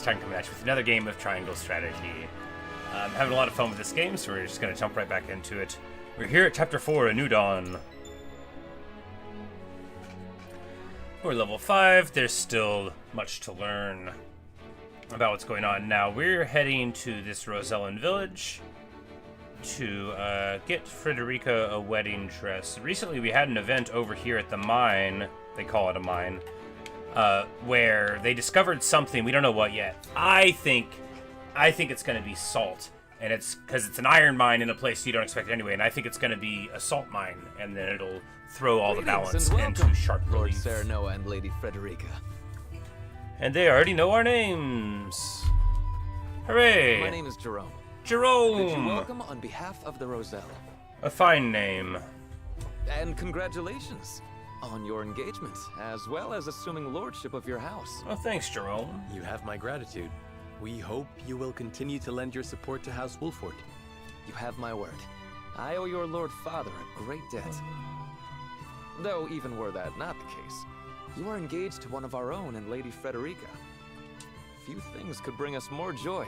It's time coming at you with another game of triangle strategy. I'm having a lot of fun with this game, so we're just going to jump right back into it. We're here at Chapter 4, A New Dawn. We're level 5. There's still much to learn about what's going on. Now, we're heading to this Roselle village to get Frederica a wedding dress. Recently, we had an event over here at the mine. They call it a mine. Where they discovered something. We don't know what yet. I think it's going to be salt. And it's because it's an iron mine in a place you don't expect it anyway. And I think it's going to be a salt mine. And then it'll throw all the balance into sharp relief. Lord Serenoa and Lady Frederica. And they already know our names. Hooray! My name is Jerome. Jerome! Bid you welcome on behalf of the Roselle. A fine name. And congratulations on your engagement, as well as assuming lordship of your house. Oh, thanks, Jerome. You have my gratitude. We hope you will continue to lend your support to House Wolford. You have my word. I owe your lord father a great debt. Though, even were that not the case, you are engaged to one of our own in Lady Frederica. Few things could bring us more joy.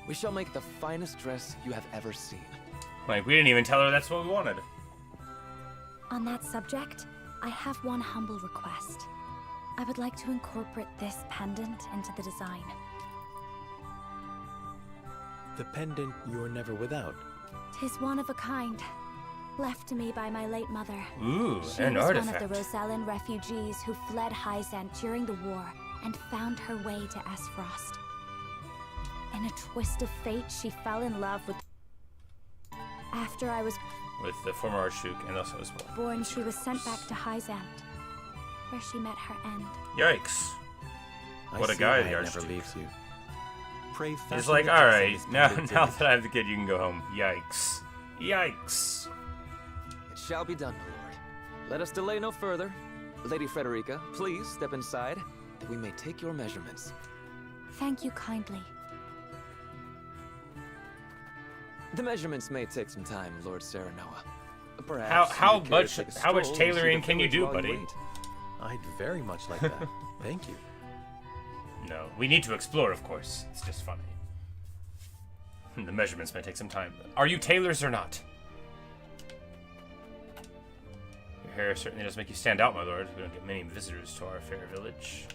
We shall make the finest dress you have ever seen. Like, we didn't even tell her that's what we wanted. On that subject, I have one humble request. I would like to incorporate this pendant into the design. The pendant you are never without. 'Tis one of a kind, left to me by my late mother. Ooh, She an was artifact. one of the Rosellan refugees who fled Hyzant during the war and found her way to Esfrost. In a twist of fate, she fell in love with... After I was With the former Archduke and also his wife. born, she was sent back to Hyzant, where she met her end. Yikes. What a I see guy why the it never Archduke. leaves you. Pray He's fasten like, the alright, dressings now pendant in that I have the kid, you can go home. Yikes. Yikes. It shall be done, my lord. Let us delay no further. Lady Frederica, please step inside, that we may take your measurements. Thank you kindly. The measurements may take some time, Lord Serenoa. Perhaps How you care to much take a how much stroll and see tailoring the can you village do, while buddy? wait. I'd very much like that. Thank you. No, we need to explore, of course. It's just funny. The measurements may take some time. Are you tailors or not? Your hair certainly does make you stand out, my lord. We don't get many visitors to our fair village.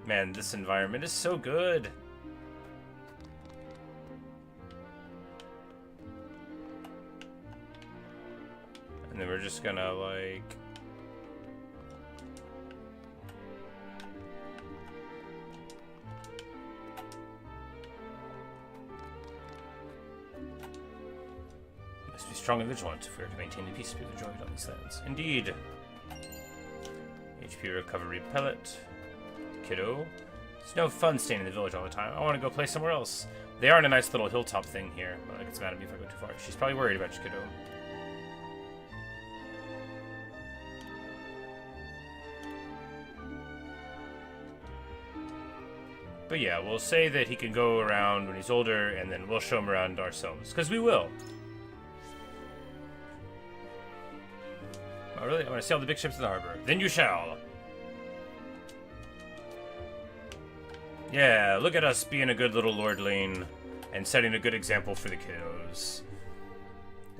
Man, this environment is so good. And then we're just gonna, like... must be strong and vigilant if we are to maintain the peace we have enjoyed on these lands. Indeed. HP recovery pellet. Kiddo. It's no fun staying in the village all the time. I want to go play somewhere else. They are in a nice little hilltop thing here. But it gets mad at me if I go too far. She's probably worried about you, kiddo. But yeah, we'll say that he can go around when he's older, and then we'll show him around ourselves. Because we will. Oh, really? I want to sail the big ships to the harbor. Then you shall. Yeah, look at us being a good little lordling and setting a good example for the kiddos.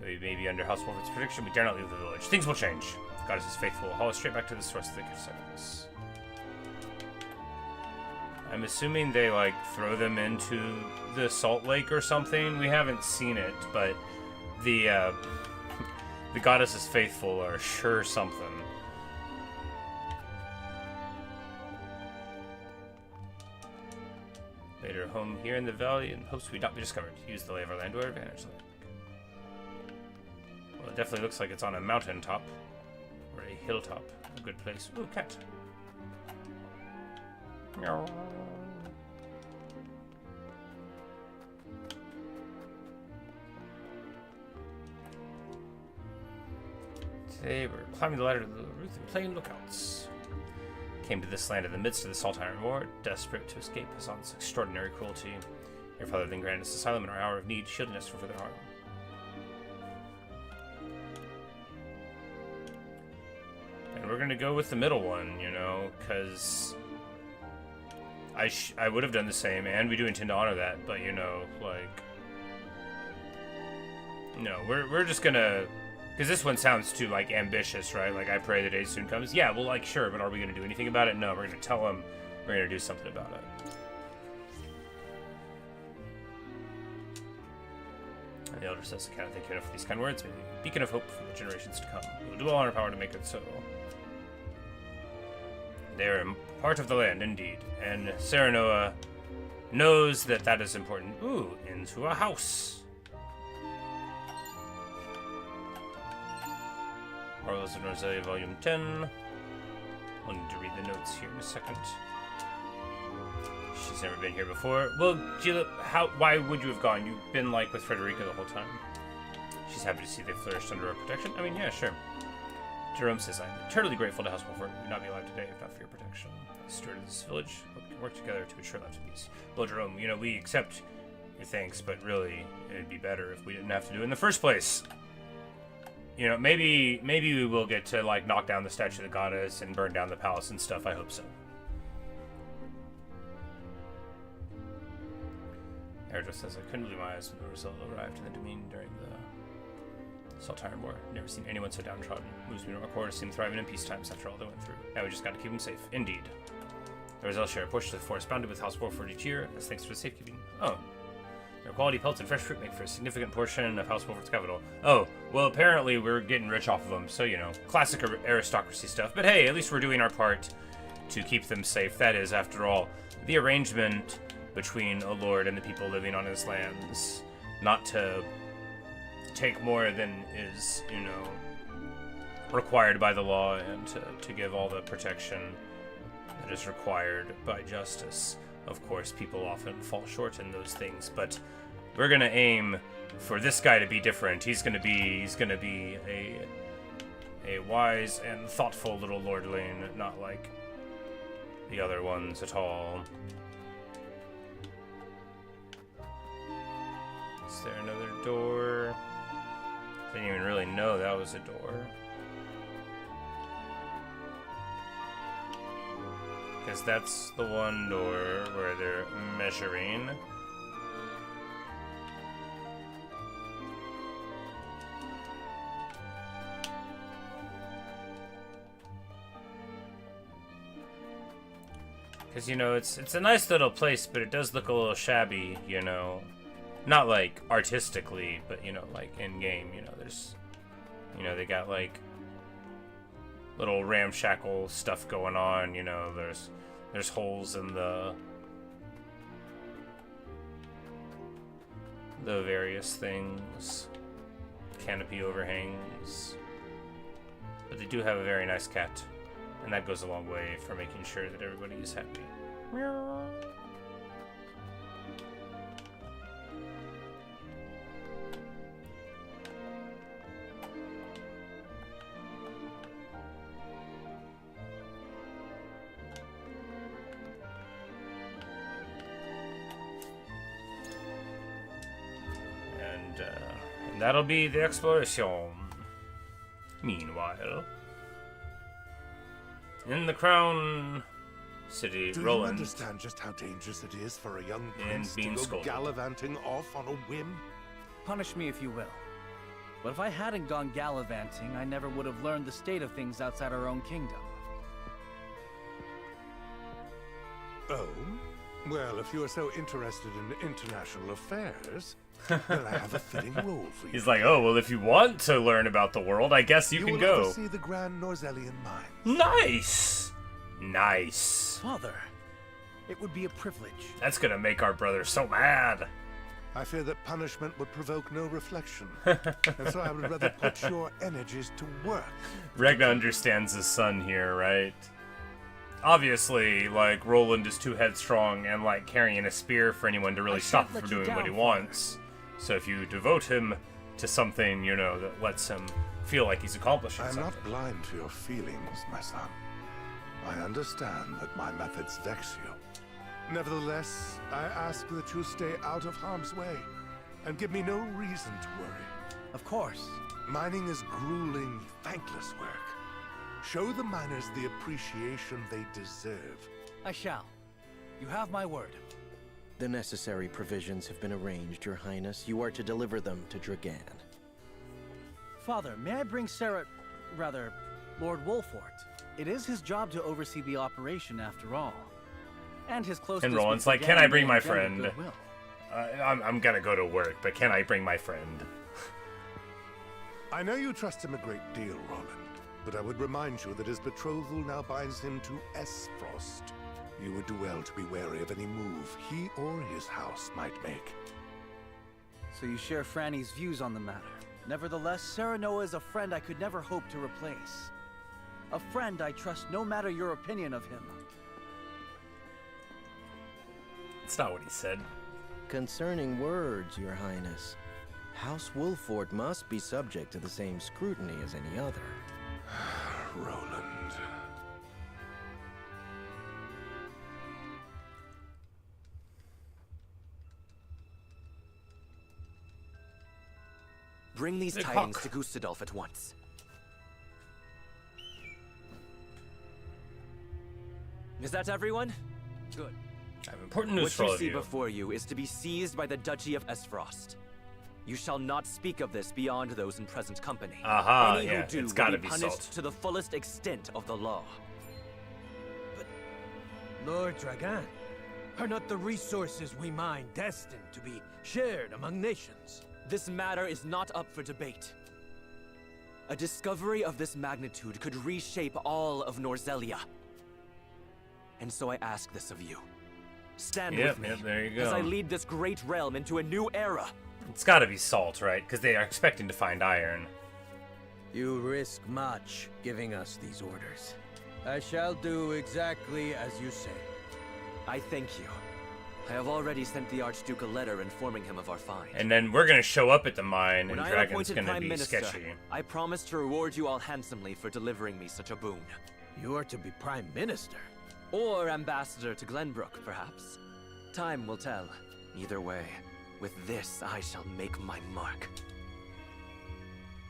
We may be under House Wolford's prediction, we dare not leave the village. Things will change. The goddess is faithful. Haul us straight back to the source of the sacrifice. I'm assuming they, like, throw them into the salt lake or something. We haven't seen it, but the goddess is faithful are sure something. Later home here in the valley in hopes we not be discovered. Use the lay of our land to our advantage. Well, it definitely looks like it's on a mountain top. Or a hilltop. A good place. Ooh, cat. Meow. Today we're climbing the ladder to the roof and playing lookouts. Came to this land in the midst of the Salt Iron War, desperate to escape Hassan's extraordinary cruelty. Your father then granted us asylum in our hour of need, shielding us from further harm. And we're gonna go with the middle one, you know, because I would have done the same, and we do intend to honor that, but, you know, like... No, we're just gonna... Because this one sounds too, like, ambitious, right? Like, I pray the day soon comes. Yeah, well, like, sure, but are we gonna do anything about it? No, we're gonna tell him we're gonna do something about it. And the elder says, I cannot thank you enough for these kind words. May they be a beacon of hope for the generations to come. We will do all in our power to make it so. They are part of the land, indeed. And Serenoa knows that that is important. Ooh, into a house. Marvelous and Roselle, Volume 10. We'll need to read the notes here in a second. She's never been here before. Well, Gila, why would you have gone? You've been, like, with Frederica the whole time. She's happy to see they flourished under our protection. I mean, yeah, sure. Jerome says, I'm eternally grateful to House Wolford. We would not be alive today if not for your protection. The steward of this village, hope we can work together to ensure lives of peace. Well, Jerome, you know, we accept your thanks, but really, it'd be better if we didn't have to do it in the first place. You know, maybe we will get to, like, knock down the statue of the goddess and burn down the palace and stuff. I hope so. Erdo says, I couldn't believe my eyes when Roselle arrived in the domain during the Saltire War. Never seen anyone so downtrodden. Moves me to our quarters seem thriving in peace times after all they went through. Now we just gotta keep them safe. Indeed. The Roselle share a portion of the forest bounded with House Wolford each year, as thanks for the safekeeping. Oh. Their quality pelts and fresh fruit make for a significant portion of House Wolford's capital. Oh, well, apparently we're getting rich off of them, so, you know, classic aristocracy stuff. But hey, at least we're doing our part to keep them safe. That is, after all, the arrangement between a lord and the people living on his lands. Not to take more than is, you know, required by the law, and to give all the protection that is required by justice. Of course, people often fall short in those things, but we're gonna aim for this guy to be different. He's gonna be a wise and thoughtful little lordling, not like the other ones at all. Is there another door? I didn't even really know that was a door. Because that's the one door where they're measuring. Because, you know, it's a nice little place, but it does look a little shabby, you know. Not, like, artistically, but, you know, like, in-game, you know, there's... You know, they got, like, little ramshackle stuff going on, you know, there's holes in the various things. Canopy overhangs. But they do have a very nice cat, and that goes a long way for making sure that everybody is happy. Meow. And that'll be the exploration. Meanwhile, in the Crown City, Do Roland. you understand just how dangerous it is for a young prince to being go scolded. gallivanting off on a whim? Punish me if you will. But if I hadn't gone gallivanting, I never would have learned the state of things outside our own kingdom. Oh? Well, if you are so interested in international affairs, then I have a fitting role for you. He's like, oh, well, if you want to learn about the world, I guess you can will go. oversee the Grand Norzellian mines. Nice! Nice. Father, it would be a privilege. That's gonna make our brother so mad. I fear that punishment would provoke no reflection, and so I would rather put your energies to work. Regna understands his son here, right? Obviously, like, Roland is too headstrong and, like, carrying a spear for anyone to really stop him from doing what he wants. So if you devote him to something, you know, that lets him feel like he's accomplishing I am something. not blind to your feelings, my son. I understand that my methods vex you. Nevertheless, I ask that you stay out of harm's way, and give me no reason to worry. Of course. Mining is grueling, thankless work. Show the miners the appreciation they deserve. I shall. You have my word. The necessary provisions have been arranged, Your Highness. You are to deliver them to Dragan. Father, may I bring Lord Wolfort? It is his job to oversee the operation after all. And his closeness And Roland's with like, Dragan can I bring may my engender friend? goodwill. I'm gonna go to work, but can I bring my friend? I know you trust him a great deal, Roland, but I would remind you that his betrothal now binds him to Frost. You would do well to be wary of any move he or his house might make. So you share Franny's views on the matter. Nevertheless, Serenoa is a friend I could never hope to replace. A friend I trust no matter your opinion of him. It's not what he said. Concerning words, Your Highness, House Wolfort must be subject to the same scrutiny as any other. Roland. Bring these The tidings cock. to Gustadolf at once. Is that everyone? Good. I have important news What for all you of see you. before you is to be seized by the Duchy of Esfrost. You shall not speak of this beyond those in present company. Aha, Any yeah, who do it's will gotta be be punished salt. to the fullest extent of the law. Lord Dragan, are not the resources we mine destined to be shared among nations? This matter is not up for debate. A discovery of this magnitude could reshape all of Norzelia. And so I ask this of you. Stand with me there you as I go. lead this great realm into a new era. It's gotta be salt, right? Because they are expecting to find iron. You risk much giving us these orders. I shall do exactly as you say. I thank you. I have already sent the Archduke a letter informing him of our find. And then we're gonna show up at the mine, When and I am Dragon's appointed gonna Prime be Minister, sketchy. I promise to reward you all handsomely for delivering me such a boon. You are to be Prime Minister. Or ambassador to Glenbrook, perhaps. Time will tell. Either way, with this I shall make my mark.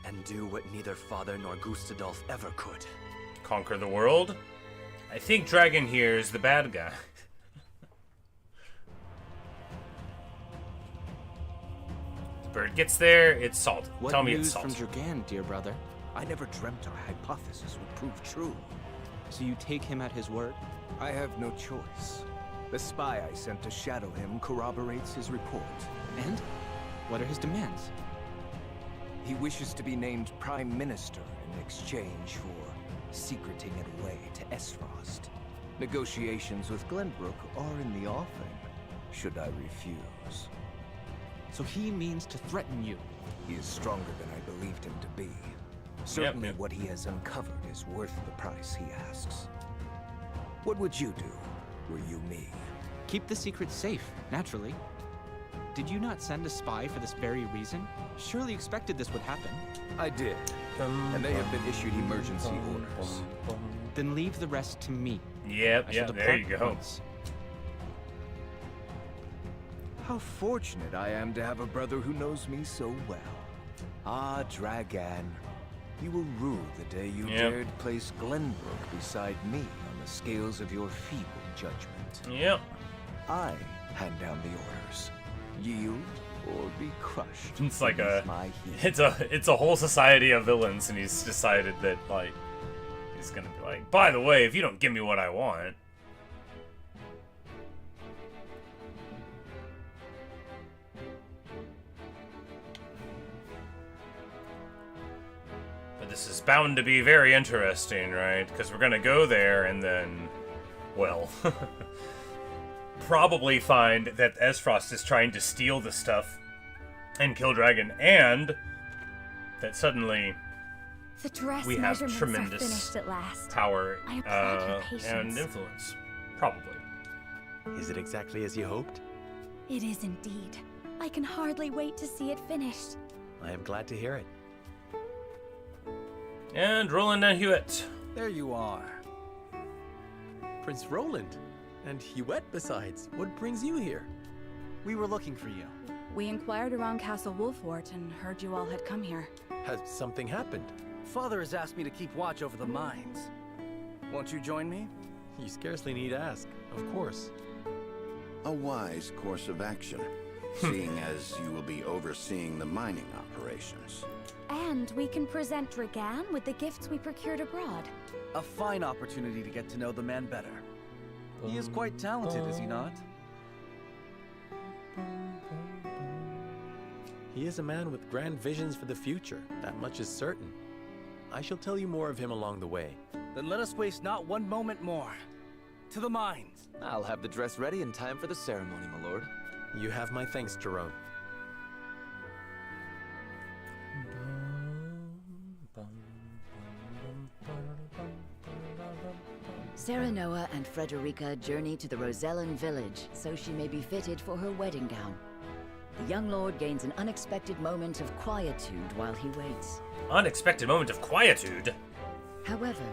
And do what neither Father nor Gustadolf ever could. Conquer the world? I think Dragon here is the bad guy. The bird gets there, it's salt. What Tell me news it's salt. from Dragan, dear brother? I never dreamt our hypothesis would prove true. So you take him at his word? I have no choice. The spy I sent to shadow him corroborates his report. And? What are his demands? He wishes to be named Prime Minister in exchange for secreting it away to Esfrost. Negotiations with Glenbrook are in the offing, should I refuse. So he means to threaten you. He is stronger than I believed him to be. Certainly yep. what he has uncovered is worth the price he asks. What would you do, were you me? Keep the secret safe, naturally. Did you not send a spy for this very reason? Surely expected this would happen. I did, and they have been issued emergency orders. Then leave the rest to me. Yep, I shall yeah, there depart you at go. once. How fortunate I am to have a brother who knows me so well. Ah, Dragan, you will rue the day you Yep. dared place Glenbrook beside me on the scales of your feeble judgment. Yep. I hand down the orders. Yield or be crushed. It's like beneath a- my heel. It's a whole society of villains, and he's decided that, like, he's gonna be like, by the way, if you don't give me what I want. But this is bound to be very interesting, right? Because we're gonna go there and then, well, probably find that Esfrost is trying to steal the stuff and kill Dragon, and that suddenly The dress we have measurements are tremendous finished at last. power I applaud your and patience. influence. Probably. Is it exactly as you hoped? It is indeed. I can hardly wait to see it finished. I am glad to hear it. And Roland and Hewitt. There you are. Prince Roland. And Hewitt besides. What brings you here? We were looking for you. We inquired around Castle Wolfort and heard you all had come here. Has something happened? Father has asked me to keep watch over the mines. Won't you join me? You scarcely need ask. Of course. A wise course of action, seeing as you will be overseeing the mining operations. And we can present Dragan with the gifts we procured abroad. A fine opportunity to get to know the man better. He is quite talented, is he not? He is a man with grand visions for the future, that much is certain. I shall tell you more of him along the way. Then let us waste not one moment more. To the mines. I'll have the dress ready in time for the ceremony, my lord. You have my thanks, Jerome. Serenoa and Frederica journey to the Rosellan village so she may be fitted for her wedding gown. The young lord gains an unexpected moment of quietude while he waits. Unexpected moment of quietude? However,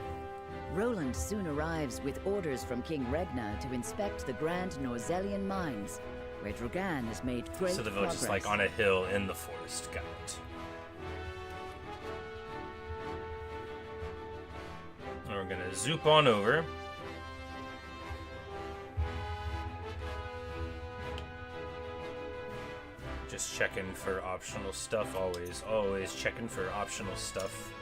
Roland soon arrives with orders from King Regna to inspect the Grand Norzellian mines, where Dragan has made great progress. So the village is like on a hill in the forest. Got it. And we're gonna zoop on over. Just checking for optional stuff. Always checking for optional stuff.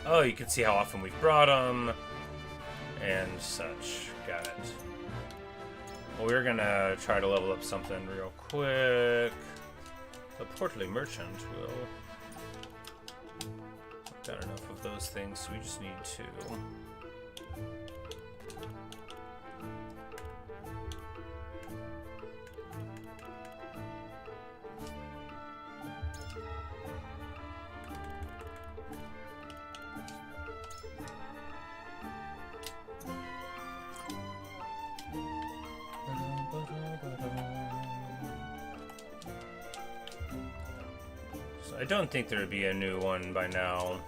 Oh, you can see how often we've brought them and such. Got it. Well, we're gonna try to level up something real quick. The portly merchant will. Got enough of those things, so we just need to. So I don't think there would be a new one by now.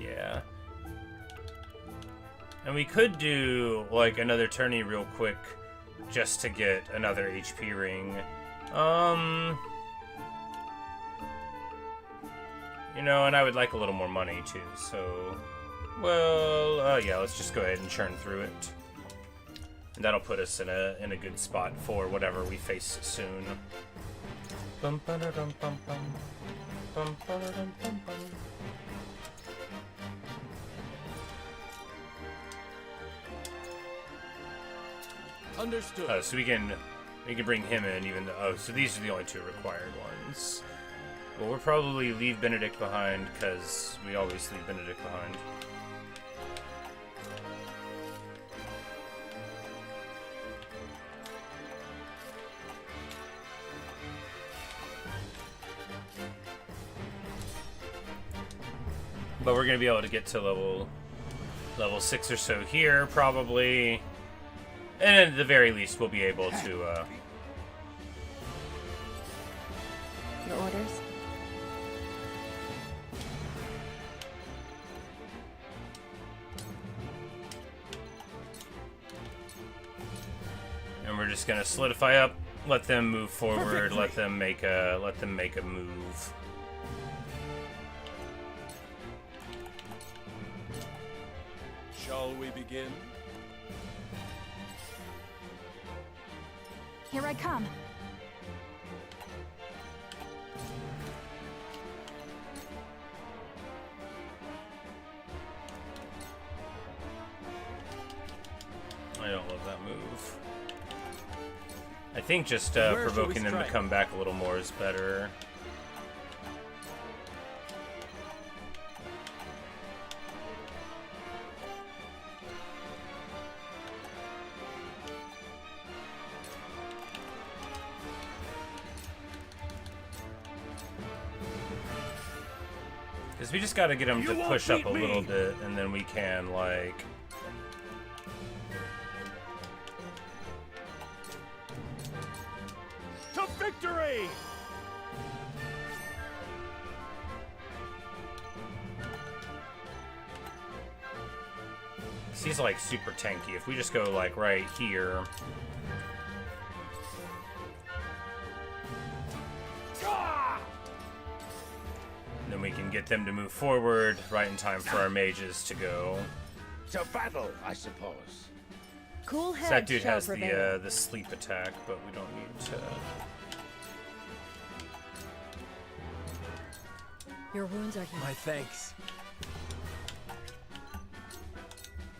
Yeah. And we could do, like, another tourney real quick just to get another HP ring. You know, and I would like a little more money, too, so... Well, yeah, let's just go ahead and churn through it. And that'll put us in a good spot for whatever we face soon. Bum, ba-da-dum, bum, bum. Bum, ba-da-dum, bum, bum. Understood. So we can bring him in, even though. Oh, so these are the only two required ones. Well, we'll probably leave Benedict behind because we always leave Benedict behind. But we're gonna be able to get to level 6 or so here, probably. And at the very least, we'll be able to, Your orders? and we're just gonna solidify up, let them move forward, let them make a move. Shall we begin? Here I come. I don't love that move. I think just provoking them to come back a little more is better. Because we just got to get them to push up a little bit, and then we can, like... To victory! He's, like, super tanky. If we just go, like, right here... Then we can get them to move forward right in time for our mages to go. To battle, I suppose. Cool So head that dude shall has prevail. the sleep attack, but we don't need to. Your wounds are healed. My thanks.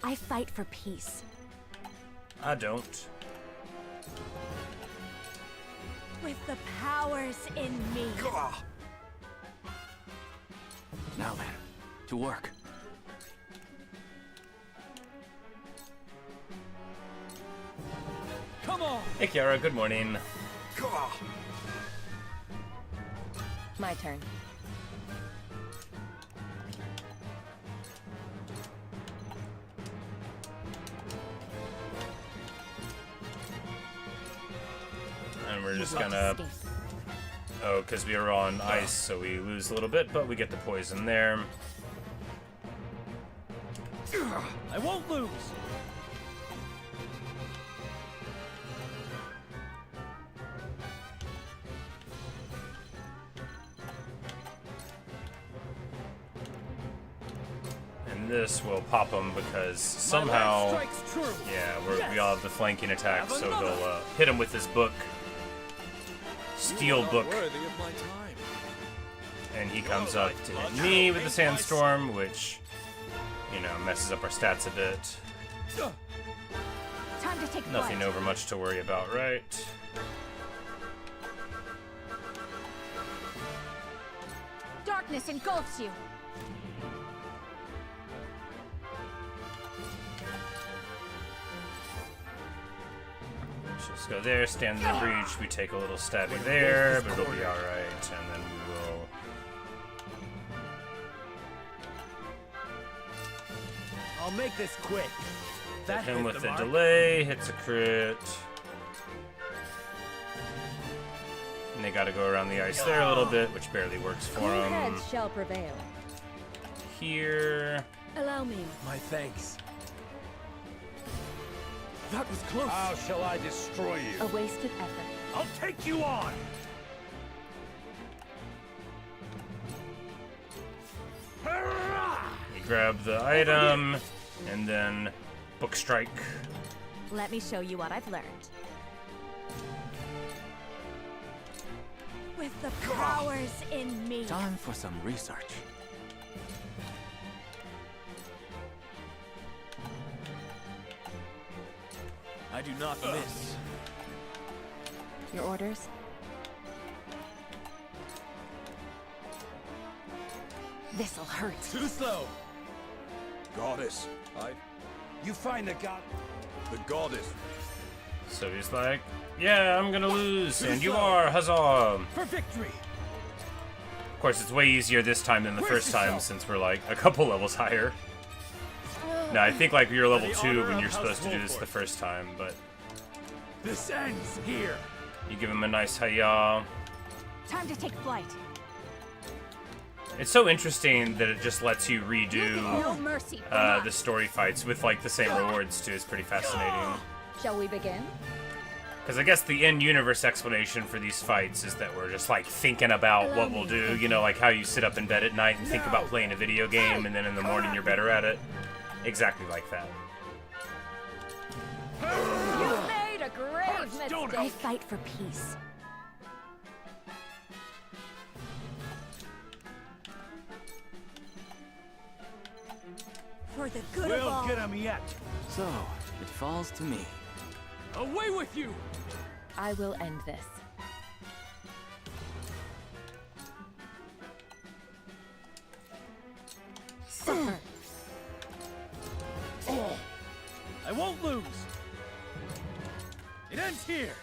I fight for peace. I don't. With the powers in me. Now then, to work. Come on! Hey Kiara, good morning. My turn. And we're just gonna... Oh, because we were on ice, so we lose a little bit, but we get the poison there. I won't lose! And this will pop him because somehow... Strike's true. Yeah, we all have the flanking attack, so he'll hit him with his book. Steel book. And he comes up to hit me with the sandstorm, which, you know, messes up our stats a bit. Time to take Nothing flight. over much to worry about, right? Darkness engulfs you. Just go there, stand in the breach, we take a little stabby there, but it'll be alright, and then we will... I'll make this quick. Hit him with the mark. delay, hits a crit. And they gotta go around the ice there a little bit, which barely works for Cool them. heads shall prevail. Here... Allow me. My thanks. That was close. How shall I destroy you? A wasted effort. I'll take you on! You grab the item, and then book strike. Let me show you what I've learned. With the powers in me. Time for some research. I do not miss. Your orders? This'll hurt. Too slow. Goddess, You find the god... The goddess. So he's like, yeah, I'm gonna lose, and you are, huzzah! For victory. Of course, it's way easier this time than the first time, since we're like a couple levels higher. No, I think like you're level 2 when you're supposed to do this the first time, but This ends here. you give him a nice hiya. Time to take flight. It's so interesting that it just lets you redo No mercy from the us. story fights with like the same rewards too. It's pretty fascinating. Shall we begin? Because I guess the in-universe explanation for these fights is that we're just like thinking about what we'll do. You know, like how you sit up in bed at night and think about playing a video game, and then in the morning you're better at it. Exactly like that. You made a grave mistake. I fight for peace. For the good of We'll all. get him yet. So, it falls to me. Away with you. I will end this. Suffer. I won't lose. It ends here.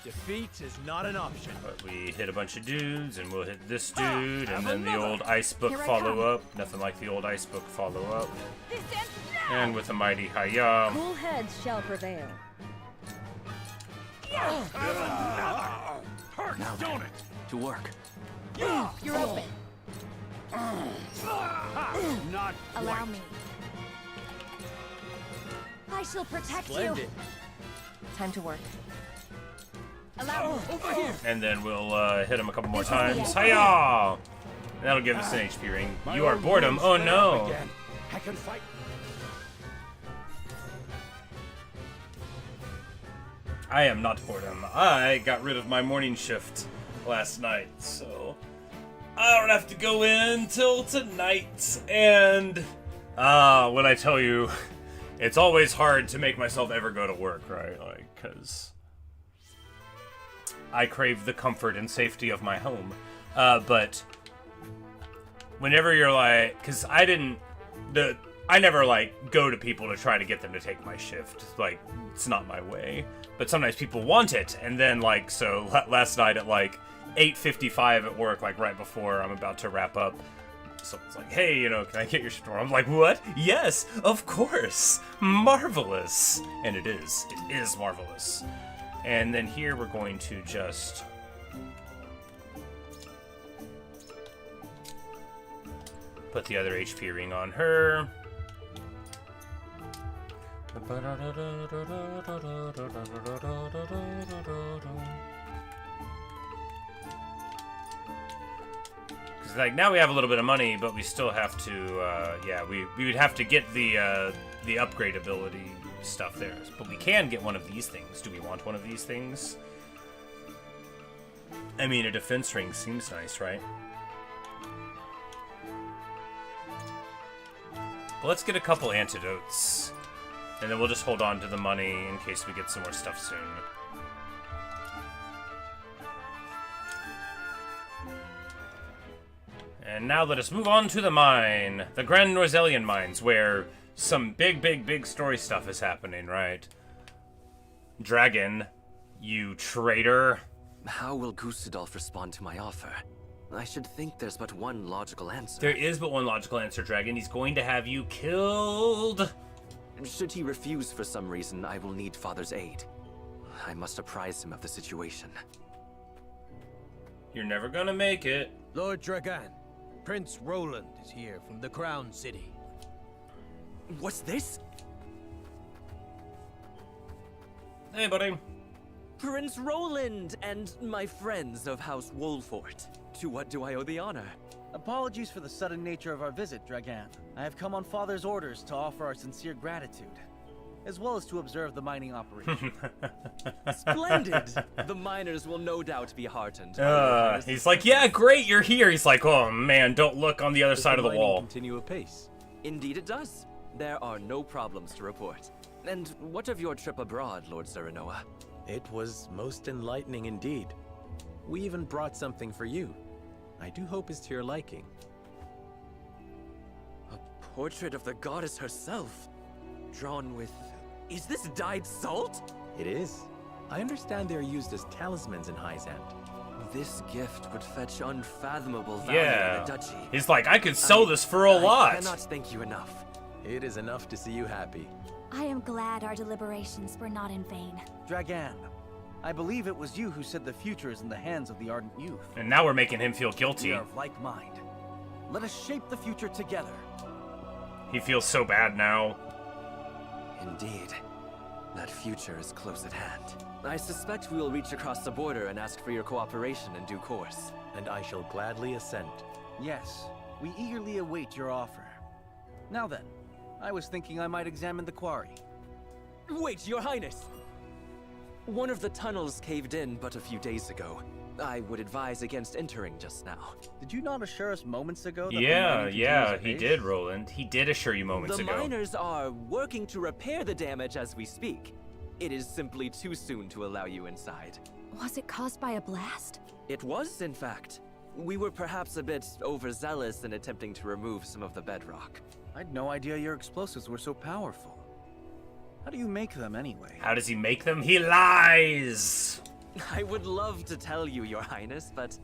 Defeat is not an option. But we hit a bunch of dudes, and we'll hit this dude, and then the another. old ice book Here I follow come. up. Nothing like the old ice book follow up. This ends now. And with a mighty hiya. Cool heads shall prevail. Hurt, Now don't then, it? to work. You're open. Not Allow quite. me. I shall protect Splendid. you. Time to work. Allow me. Over here. And then we'll hit him a couple more times. Hiya! That'll give us an HP ring. My You are own boredom. wounds Oh flare no. up again. I can fight. I am not boredom. I got rid of my morning shift last night, so I don't have to go in till tonight. And when I tell you, it's always hard to make myself ever go to work, right? Like, because I crave the comfort and safety of my home. But whenever you're like, because I never like go to people to try to get them to take my shift. Like, it's not my way. But sometimes people want it, and then like, so last night at like 8:55 at work, like right before I'm about to wrap up, someone's like, hey, you know, can I get your store? I'm like, what? Yes, of course. Marvelous. And it is marvelous. And then here we're going to just put the other HP ring on her. Because like now we have a little bit of money, but we still have to, we would have to get the upgrade ability stuff there. But we can get one of these things. Do we want one of these things? I mean, a defense ring seems nice, right? But let's get a couple antidotes. And then we'll just hold on to the money in case we get some more stuff soon. And now let us move on to the mine. The Grand Rosellian mines, where some big story stuff is happening, right? Dragon, you traitor. How will Gustadolf respond to my offer? I should think there's but one logical answer. There is but one logical answer, Dragon. He's going to have you killed. Should he refuse for some reason, I will need Father's aid. I must apprise him of the situation. You're never gonna make it. Lord Dragan, Prince Roland is here from the Crown City. What's this? Hey, buddy. Prince Roland and my friends of House Wolfort. To what do I owe the honor? Apologies for the sudden nature of our visit, Dragan. I have come on Father's orders to offer our sincere gratitude, as well as to observe the mining operation. Splendid! The miners will no doubt be heartened. He's like, yeah, great, you're here. He's like, oh man, don't look on the other side of the wall. Continue apace. Indeed it does. There are no problems to report. And what of your trip abroad, Lord Serenoa? It was most enlightening indeed. We even brought something for you. I do hope it's to your liking. A portrait of the goddess herself, drawn with... Is this dyed salt? It is. I understand they are used as talismans in Hyzant. This gift would fetch unfathomable value in the duchy. He's like, I could sell this for a lot. I cannot thank you enough. It is enough to see you happy. I am glad our deliberations were not in vain. Dragan, I believe it was you who said the future is in the hands of the ardent youth. And now we're making him feel guilty. We are of like mind. Let us shape the future together. He feels so bad now. Indeed. That future is close at hand. I suspect we will reach across the border and ask for your cooperation in due course. And I shall gladly assent. Yes, we eagerly await your offer. Now then, I was thinking I might examine the quarry. Wait, Your Highness! One of the tunnels caved in but a few days ago. I would advise against entering just now. Did you not assure us moments ago that Yeah, he did, Roland. He did assure you moments ago. The miners are working to repair the damage as we speak. It is simply too soon to allow you inside. Was it caused by a blast? It was, in fact. We were perhaps a bit overzealous in attempting to remove some of the bedrock. I'd no idea your explosives were so powerful. How do you make them anyway? How does he make them? He lies! I would love to tell you, Your Highness, but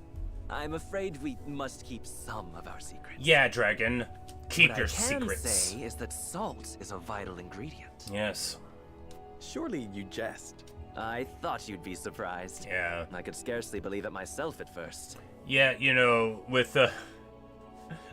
I'm afraid we must keep some of our secrets. Yeah, Dragon. Keep your secrets. What I can secrets. say is that salt is a vital ingredient. Yes. Surely you jest. I thought you'd be surprised. Yeah. I could scarcely believe it myself at first. Yeah, you know, with the...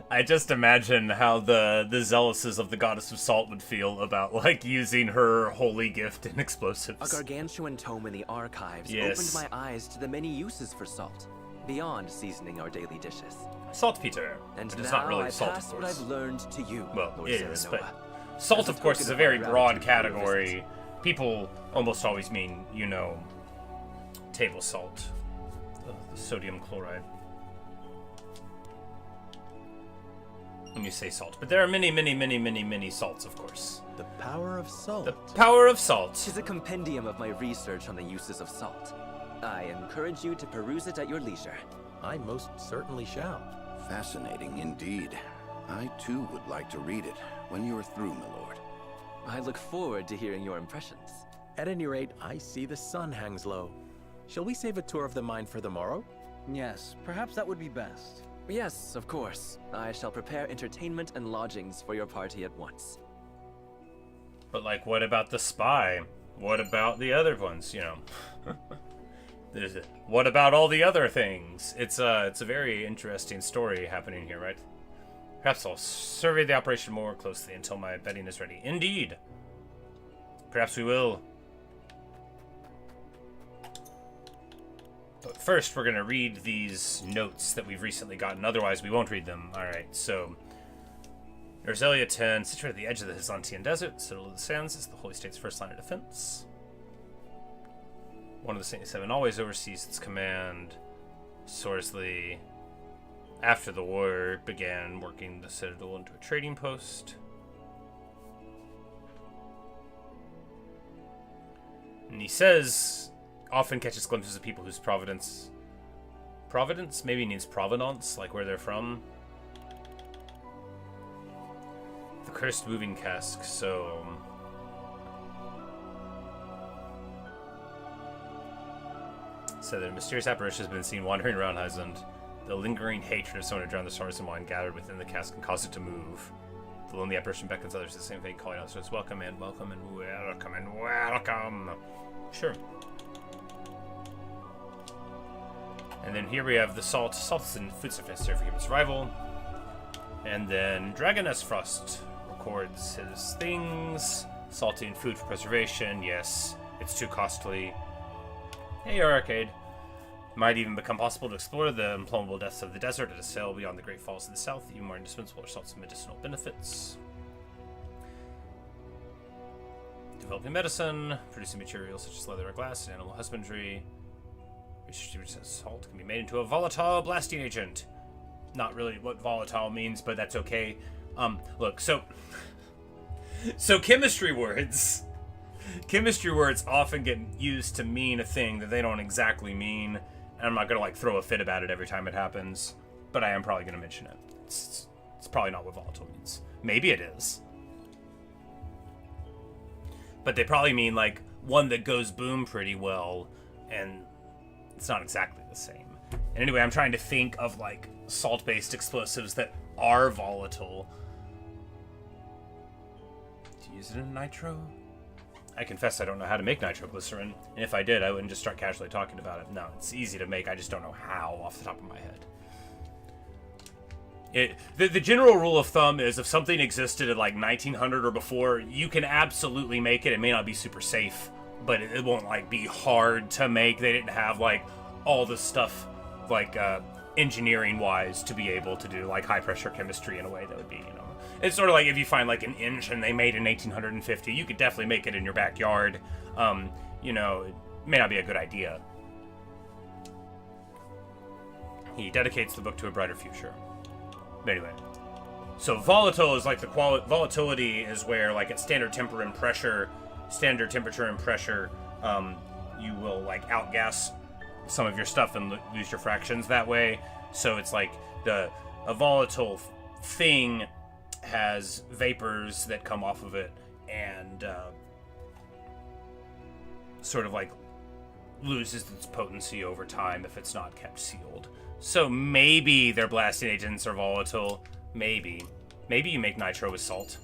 I just imagine how the zealouses of the Goddess of Salt would feel about, like, using her holy gift in explosives. A gargantuan tome in the archives opened my eyes to the many uses for salt. beyond seasoning our daily dishes. Saltpeter. And But it's now not really I salt, pass of what course. I've learned to you, Well, Lord it is, Serenoa. but salt, As a of course, is token a very of my broad gratitude for your category. People almost always mean, you know, table salt, the sodium chloride. When you say salt, but there are many salts, of course. The power of salt. The power of salt. Tis a compendium of my research on the uses of salt. I encourage you to peruse it at your leisure. I most certainly shall. Fascinating indeed. I too would like to read it when you are through, my lord. I look forward to hearing your impressions. At any rate, I see the sun hangs low. Shall we save a tour of the mine for the morrow? Yes, perhaps that would be best. Yes, of course. I shall prepare entertainment and lodgings for your party at once. But, like, what about the spy? What about the other ones, you know? What about all the other things? It's a very interesting story happening here, right? Perhaps I'll survey the operation more closely until my bedding is ready. Indeed. Perhaps we will. But first, we're going to read these notes that we've recently gotten. Otherwise, we won't read them. Alright, so... Roselle 10, situated at the edge of the Hizantian Desert, Citadel of the Sands is the Holy State's first line of defense. One of the Saint 7 always oversees its command. Sorsley, after the war, began working the Citadel into a trading post. And he says, often catches glimpses of people whose providence maybe means provenance, like where they're from. The cursed moving cask, so... So the mysterious apparition has been seen wandering around Heisland. The lingering hatred of someone who drowned the stars and wine gathered within the cask and caused it to move. The lonely apparition beckons others to the same fate, calling out, so it's welcome and welcome and welcome and welcome. Sure. And then here we have the salt. Salt is in food stuff necessary for human survival. And then Dragon S. Frost records his things. Salting food for preservation. Yes, it's too costly. Hey, your arcade. Might even become possible to explore the implumbable depths of the desert and to sail beyond the Great Falls of the south. Even more indispensable are salt's medicinal benefits. Developing medicine, producing materials such as leather or glass, and animal husbandry. Research says salt can be made into a volatile blasting agent. Not really what volatile means, but that's okay. Look, so chemistry words often get used to mean a thing that they don't exactly mean. And I'm not gonna like throw a fit about it every time it happens, but I am probably gonna mention it. It's probably not what volatile means. Maybe it is. But they probably mean like one that goes boom pretty well, and it's not exactly the same. And anyway, I'm trying to think of like salt-based explosives that are volatile. To use it in nitro? I confess I don't know how to make nitroglycerin, and if I did, I wouldn't just start casually talking about it. No, it's easy to make, I just don't know how off the top of my head. The general rule of thumb is if something existed at like 1900 or before, you can absolutely make it. It may not be super safe, but it won't like be hard to make. They didn't have like all the stuff like engineering-wise to be able to do like high-pressure chemistry in a way that would be, you know. It's sort of like if you find like an engine they made in 1850, you could definitely make it in your backyard. You know, it may not be a good idea. He dedicates the book to a brighter future. But anyway, so volatile is like the volatility is where like at standard temperature and pressure, you will like outgas some of your stuff and lose your fractions that way. So it's like a volatile thing has vapors that come off of it and sort of like loses its potency over time if it's not kept sealed. So maybe their blasting agents are volatile. Maybe you make nitro with salt.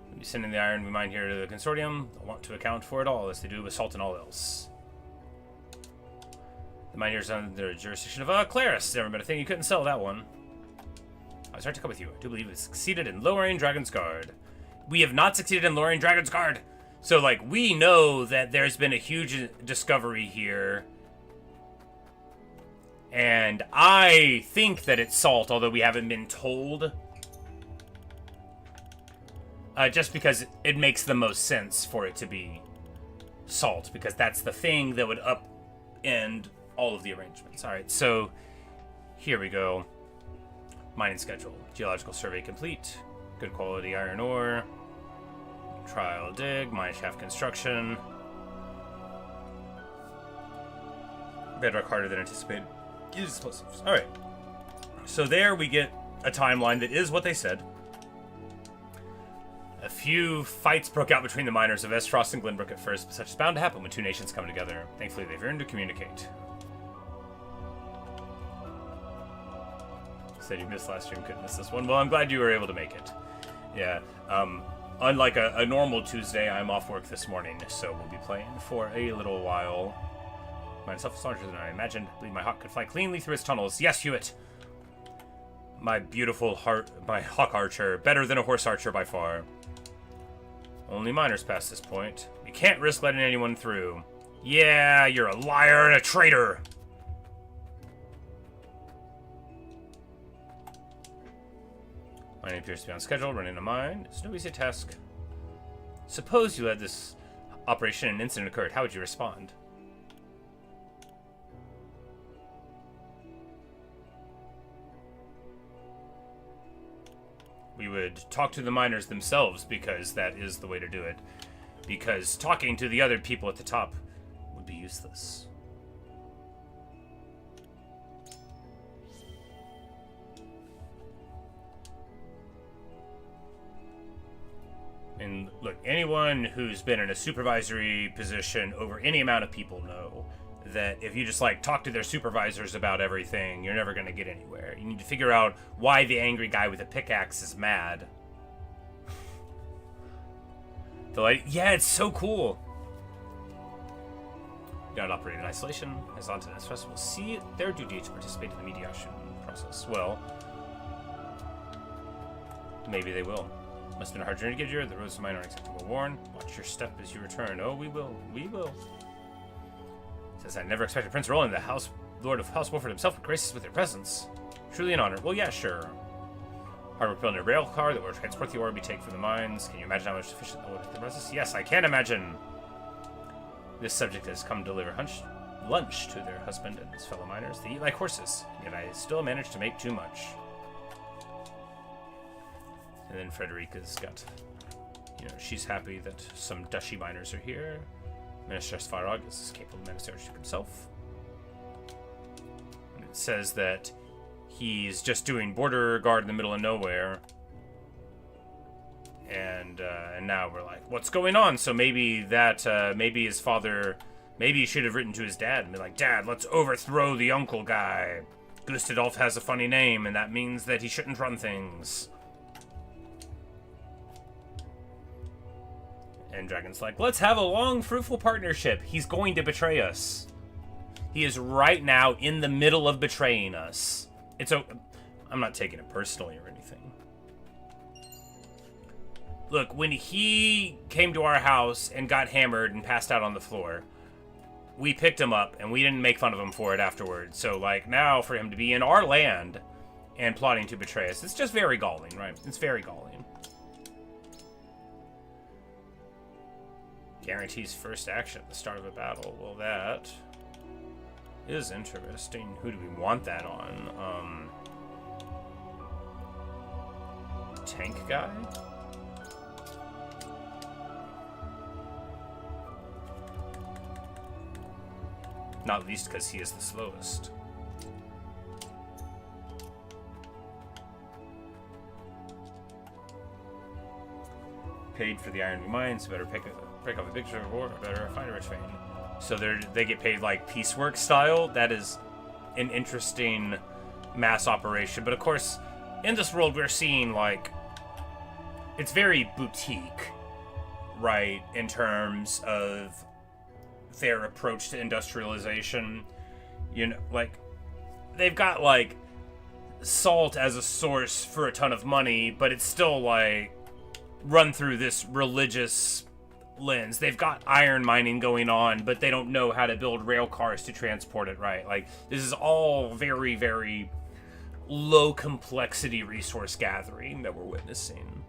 When you send in the iron we mine here to the consortium, they'll want to account for it all as they do with salt and all else. The miners under the jurisdiction of Claris. Never been a thing you couldn't sell that one. I was hard to come with you. I do believe it succeeded in lowering Dragon's Guard. We have not succeeded in luring Dragon's Guard. So, like, we know that there's been a huge discovery here. And I think that it's salt, although we haven't been told. Just because it makes the most sense for it to be salt, because that's the thing that would upend all of the arrangements. Alright, so here we go. Mining schedule. Geological survey complete. Good quality iron ore. Trial dig. Mine shaft construction. Bedrock harder than anticipated. Use explosives. Alright. So there we get a timeline that is what they said. A few fights broke out between the miners of Estros and Glenbrook at first, but such is bound to happen when two nations come together. Thankfully, they've learned to communicate. Said you missed last stream, couldn't miss this one. Well, I'm glad you were able to make it. Yeah. Unlike a normal Tuesday, I'm off work this morning, so we'll be playing for a little while. Myself is larger than I imagined. I believe my hawk could fly cleanly through its tunnels. Yes, Hewitt! My beautiful my hawk archer, better than a horse archer by far. Only miners past this point. We can't risk letting anyone through. Yeah, you're a liar and a traitor! Mining appears to be on schedule, running a mine. It's no easy task. Suppose you led this operation and an incident occurred. How would you respond? We would talk to the miners themselves, because that is the way to do it. Because talking to the other people at the top would be useless. And look, anyone who's been in a supervisory position over any amount of people know that if you just, like, talk to their supervisors about everything, you're never going to get anywhere. You need to figure out why the angry guy with a pickaxe is mad. They're like, yeah, it's so cool. Do not operate in isolation. As on to this festival, will see it their duty to participate in the mediation process. Well, maybe they will. Must have been a hard journey to get here. The roads to mine are acceptable. Warn. Watch your step as you return. Oh, we will. We will. Says I never expected Prince Roland, the Lord of House Wolford himself, would grace us with their presence. Truly an honor. Well, yeah, sure. Hardwood building a rail car that will transport the ore we take from the mines. Can you imagine how much efficient that would be? Yes, I can imagine. This subject has come to deliver lunch to their husband and his fellow miners. They eat like horses, yet I still manage to make too much. And then Frederica's got, she's happy that some Dushy miners are here. Minister Svarog is capable ministership himself. And it says that he's just doing border guard in the middle of nowhere. And now we're like, what's going on? So maybe maybe his father, maybe he should have written to his dad and be like, Dad, let's overthrow the uncle guy. Gustadolf has a funny name, and that means that he shouldn't run things. And Dragon's like, let's have a long, fruitful partnership. He's going to betray us. He is right now in the middle of betraying us. I'm not taking it personally or anything. Look, when he came to our house and got hammered and passed out on the floor, we picked him up and we didn't make fun of him for it afterwards. So, like, now for him to be in our land and plotting to betray us, it's just very galling, right? It's very galling. Guarantees first action at the start of a battle. Well, that is interesting. Who do we want that on? Tank guy? Not least because he is the slowest. Paid for the iron mines, better break off a picture of war, better find a rich vein. So they get paid like piecework style. That is an interesting mass operation. But of course, in this world, we're seeing like it's very boutique, right? In terms of their approach to industrialization. Like they've got like salt as a source for a ton of money, but it's still like run through this religious lens. They've got iron mining going on, but they don't know how to build rail cars to transport it right. Like, this is all very, very low complexity resource gathering that we're witnessing.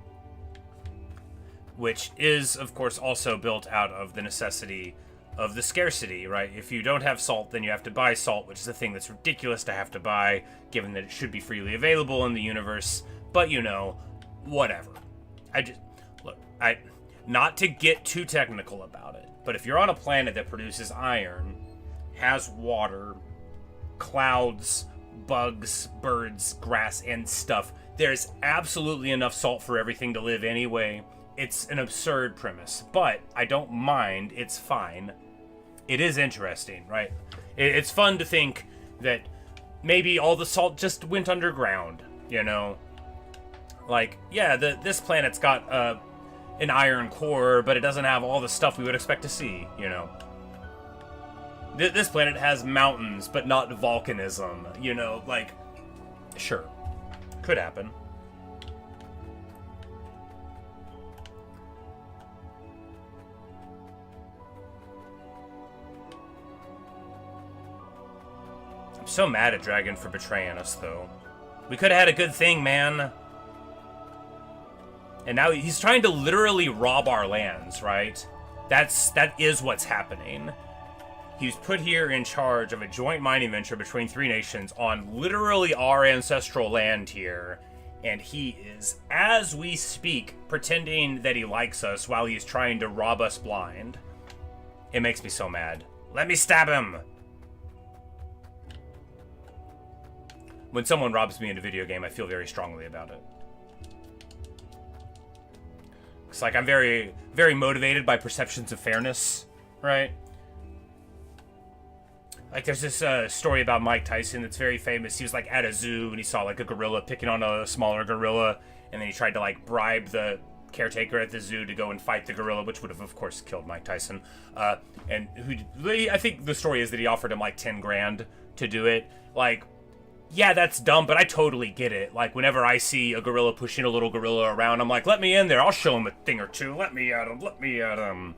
Which is, of course, also built out of the necessity of the scarcity, right? If you don't have salt, then you have to buy salt, which is a thing that's ridiculous to have to buy, given that it should be freely available in the universe. But, you know, whatever. Not to get too technical about it, but if you're on a planet that produces iron, has water, clouds, bugs, birds, grass, and stuff, there's absolutely enough salt for everything to live anyway. It's an absurd premise, but I don't mind. It's fine. It is interesting, right? It's fun to think that maybe all the salt just went underground, you know? Like, yeah, this planet's got an iron core, but it doesn't have all the stuff we would expect to see, you know? This planet has mountains, but not volcanism, you know? Like, sure. Could happen. I'm so mad at Dragon for betraying us, though. We could have had a good thing, man. And now he's trying to literally rob our lands, right? That is what's happening. He's put here in charge of a joint mining venture between three nations on literally our ancestral land here. And he is, as we speak, pretending that he likes us while he's trying to rob us blind. It makes me so mad. Let me stab him! When someone robs me in a video game, I feel very strongly about it. It's like I'm very, very motivated by perceptions of fairness, right? Like, there's this story about Mike Tyson that's very famous. He was, like, at a zoo, and he saw, like, a gorilla picking on a smaller gorilla, and then he tried to, like, bribe the caretaker at the zoo to go and fight the gorilla, which would have, of course, killed Mike Tyson. I think the story is that he offered him, like, 10 grand to do it. Like, yeah, that's dumb, but I totally get it. Like, whenever I see a gorilla pushing a little gorilla around, I'm like, let me in there. I'll show him a thing or two. Let me at him. Let me at him.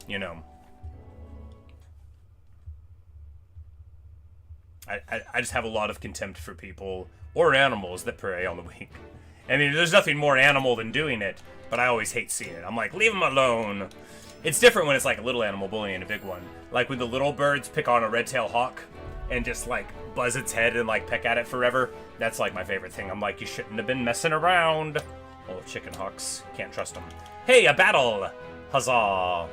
You know. I just have a lot of contempt for people or animals that prey on the weak. I mean, there's nothing more animal than doing it, but I always hate seeing it. I'm like, leave him alone. It's different when it's like a little animal bullying a big one. Like when the little birds pick on a red-tailed hawk and just like buzz its head and like peck at it forever. That's like my favorite thing. I'm like, you shouldn't have been messing around. Oh, chicken hawks. Can't trust them. Hey, a battle! Huzzah!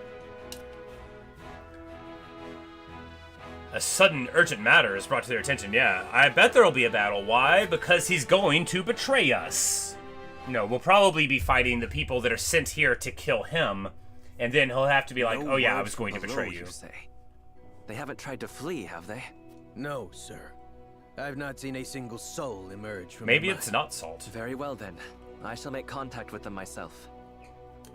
A sudden urgent matter is brought to their attention. Yeah, I bet there'll be a battle. Why? Because he's going to betray us. No, we'll probably be fighting the people that are sent here to kill him. And then he'll have to be like, oh yeah, I was going to betray you. Say. They haven't tried to flee, have they? No, sir. I've not seen a single soul emerge from Maybe it's not salt. Very well then. I shall make contact with them myself.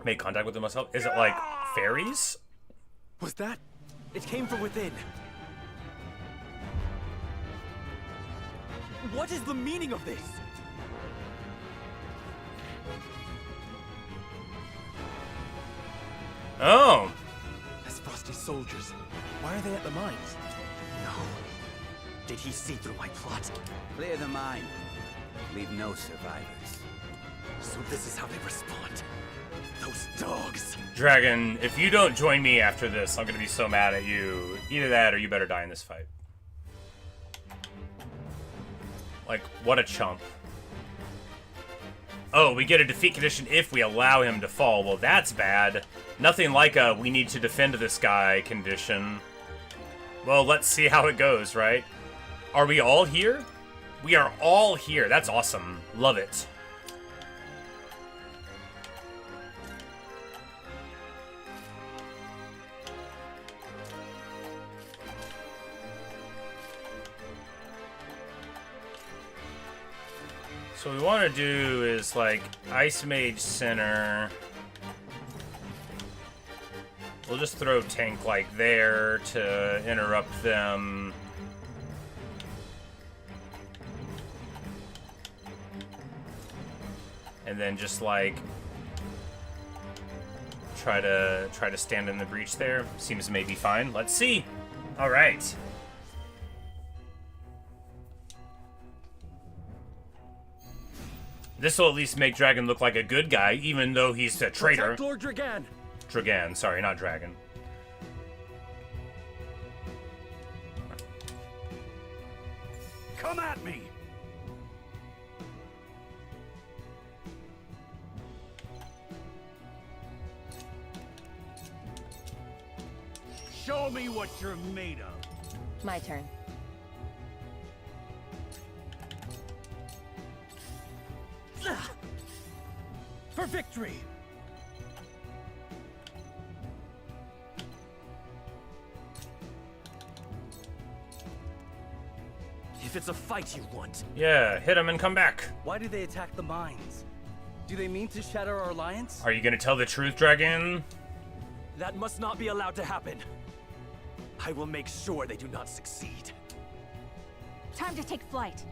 Make contact with them myself? Is it like fairies? Was that? It came from within. What is the meaning of this? Oh. That's Frosty's soldiers. Why are they at the mines? No. Did he see through my plot? Clear the mine. Leave no survivors. So this is how they respond. Those dogs. Dragon, if you don't join me after this, I'm gonna be so mad at you. Either that or you better die in this fight. Like, what a chump. Oh, we get a defeat condition if we allow him to fall. Well, that's bad. Nothing like a we need to defend this guy condition. Well, let's see how it goes, right? Are we all here? We are all here. That's awesome. Love it. So what we want to do is like Ice Mage center. We'll just throw tank like there to interrupt them. And then just like Try to stand in the breach there. Seems maybe fine. Let's see. All right. This will at least make Dragon look like a good guy, even though he's a traitor. Protect Lord Dragan. Dragan, sorry, not Dragon. Come at me! Show me what you're made of. My turn. For victory! If it's a fight you want. Yeah, hit him and come back. Why do they attack the mines? Do they mean to shatter our alliance? Are you gonna tell the truth, Dragon? That must not be allowed to happen. I will make sure they do not succeed. Time to take flight.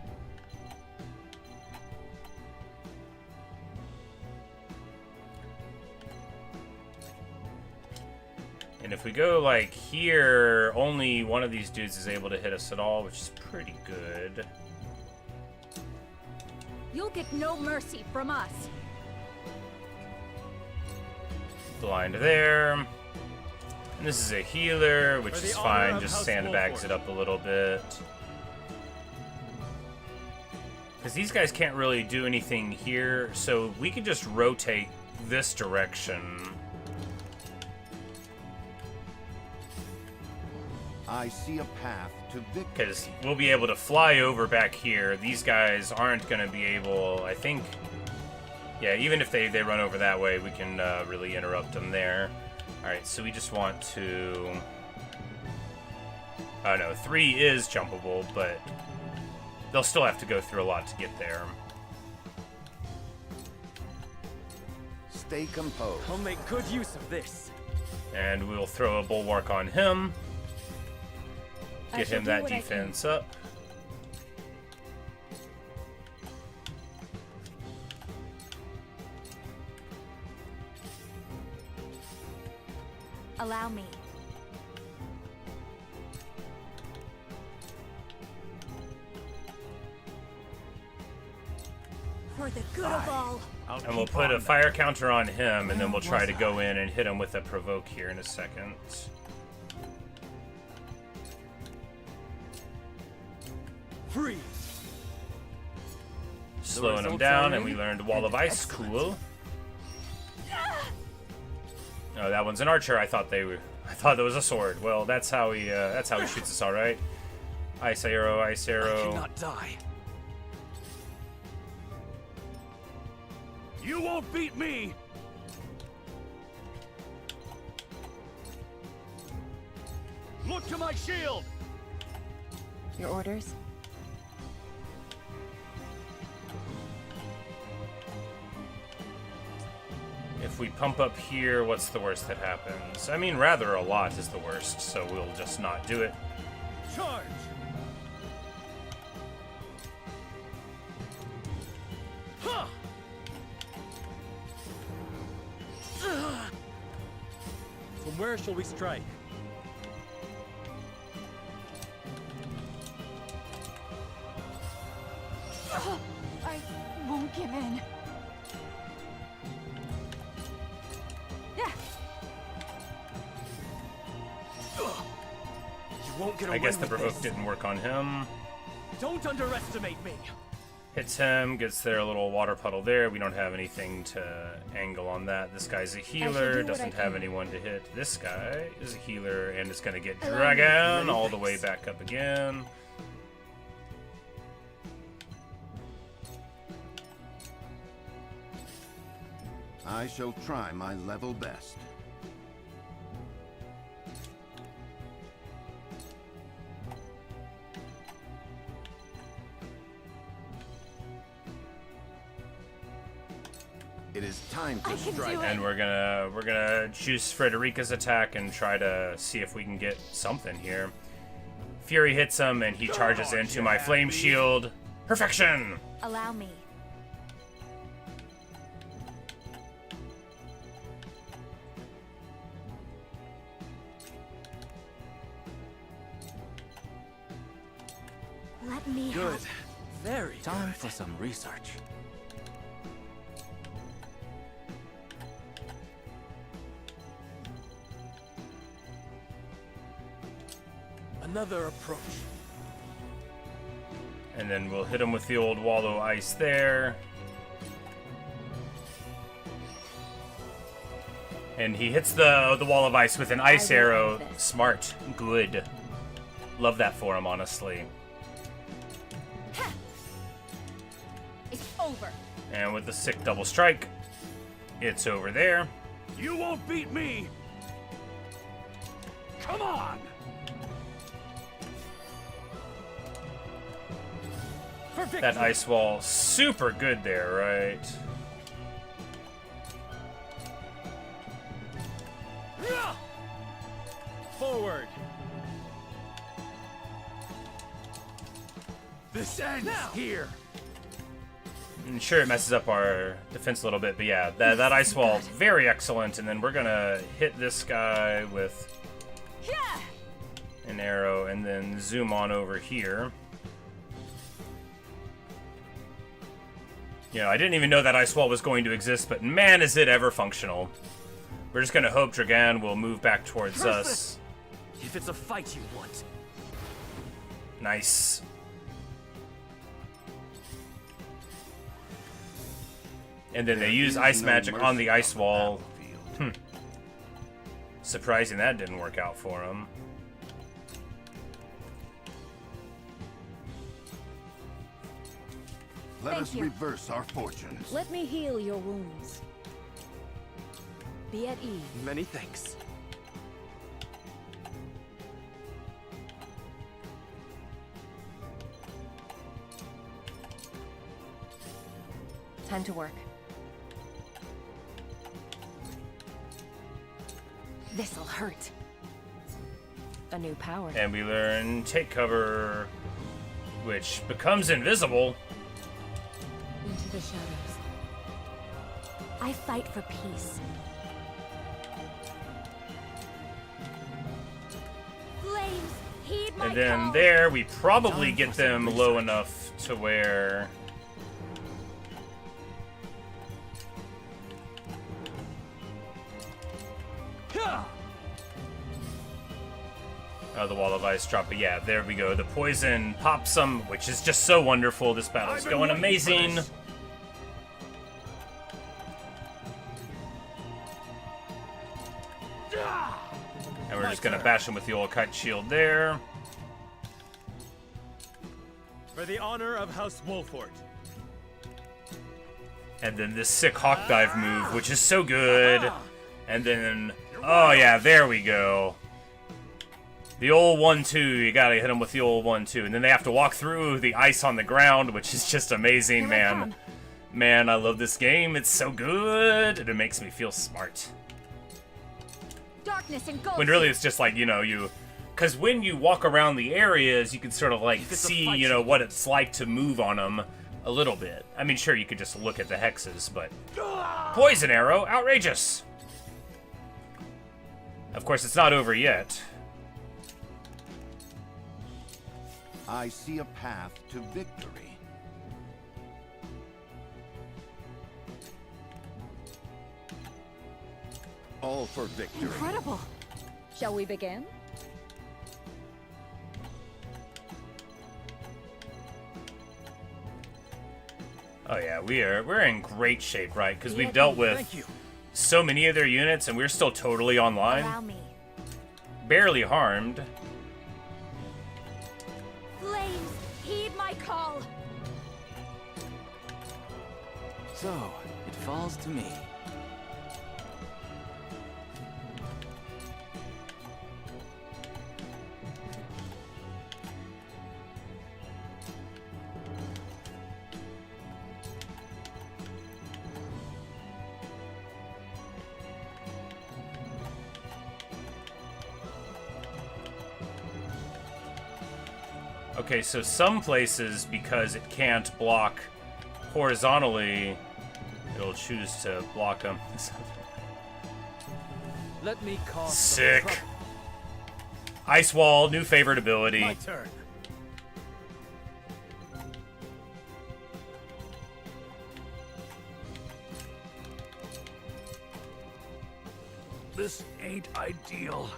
And if we go like here, only one of these dudes is able to hit us at all, which is pretty good. You'll get no mercy from us. Blind there. And this is a healer, which is fine, just sandbags it up a little bit. Because these guys can't really do anything here, so we can just rotate this direction. I see a path to victory. Because we'll be able to fly over back here. These guys aren't going to be able, I think... Yeah, even if they run over that way, we can really interrupt them there. Alright, so we just want to... Oh no, 3 is jumpable, but they'll still have to go through a lot to get there. Stay composed. I'll make good use of this. And we'll throw a bulwark on him. Get him that defense up. Allow me. For the good of all. And we'll put a fire counter on him, and then we'll try to go in and hit him with a provoke here in a second. Free. Slowing him down, and we learned Wall of Ice. Cool. Oh, that one's an archer. I thought that was a sword. Well, that's how he shoots us, all right. Ice arrow, ice arrow. I cannot die. You won't beat me! Look to my shield! Your orders? If we pump up here, what's the worst that happens? I mean, rather a lot is the worst, so we'll just not do it. Charge! Huh! From where shall we strike? I won't give in. I guess the provoke didn't work on him. Don't underestimate me. Hits him, gets their little water puddle there. We don't have anything to angle on that. This guy's a healer, doesn't have anyone to hit. This guy is a healer and is going to get Dragon all the way back up again. I shall try my level best. It is time to strike. And we're gonna juice Frederica's attack and try to see if we can get something here. Fury hits him and he charges into my flame shield. Perfection! Allow me. Let me Good. help. Very time for some research. Another approach. And then we'll hit him with the old wall of ice there. And he hits the wall of ice with an ice arrow. Smart. Good. Love that for him, honestly. It's over. And with the sick double strike, it's over there. You won't beat me! Come on! That ice wall, super good there, right? Forward! This ends here! And sure, it messes up our defense a little bit, but yeah, that ice wall, very excellent. And then we're gonna hit this guy with an arrow and then zoom on over here. You know, I didn't even know that ice wall was going to exist, but man, is it ever functional. We're just gonna hope Dragan will move back towards us. If it's a fight you want. Nice. And then they use ice magic on the ice wall. Surprising that didn't work out for him. Let us reverse our fortunes. Let me heal your wounds. Be at ease. Many thanks. Time to work. This'll hurt. A new power. And we learn take cover, which becomes invisible. Into the shadows. I fight for peace. Flames, heed my And then call. there, we probably get them low enough to where... the wall of ice drop, but yeah, there we go. The poison pops them, which is just so wonderful. This battle's going amazing. And we're just gonna bash him with the old kite shield there. For the honor of House Wolfort. And then this sick hawk dive move, which is so good. And then, oh yeah, there we go. The old 1-2, you gotta hit them with the old 1-2. And then they have to walk through the ice on the ground, which is just amazing, man. Man, I love this game. It's so good. And it makes me feel smart. Darkness and gold. When really it's just like, you know, because when you walk around the areas, you can sort of like see, you know, what it's like to move on them a little bit. I mean, sure, you could just look at the hexes, but poison arrow, outrageous. Of course, it's not over yet. I see a path to victory. All for victory. Incredible. Shall we begin? Oh yeah, we're in great shape, right? Because we've dealt with so many of their units, and we're still totally online. Allow me. Barely harmed. Flames, heed my call. So, it falls to me. Okay, so some places, because it can't block horizontally, it'll choose to block them. Let me cause Sick. Ice wall, new favorite ability. my turn. This ain't ideal.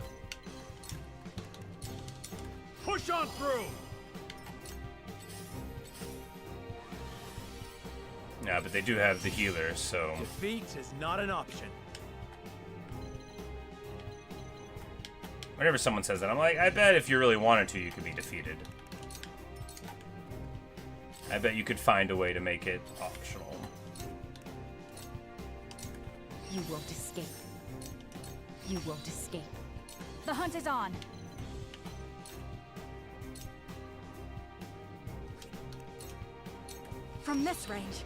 Push on through! Yeah, but they do have the healer, so... Defeat is not an option. Whenever someone says that, I'm like, I bet if you really wanted to, you could be defeated. I bet you could find a way to make it optional. You won't escape. You won't escape. The hunt is on. From this range.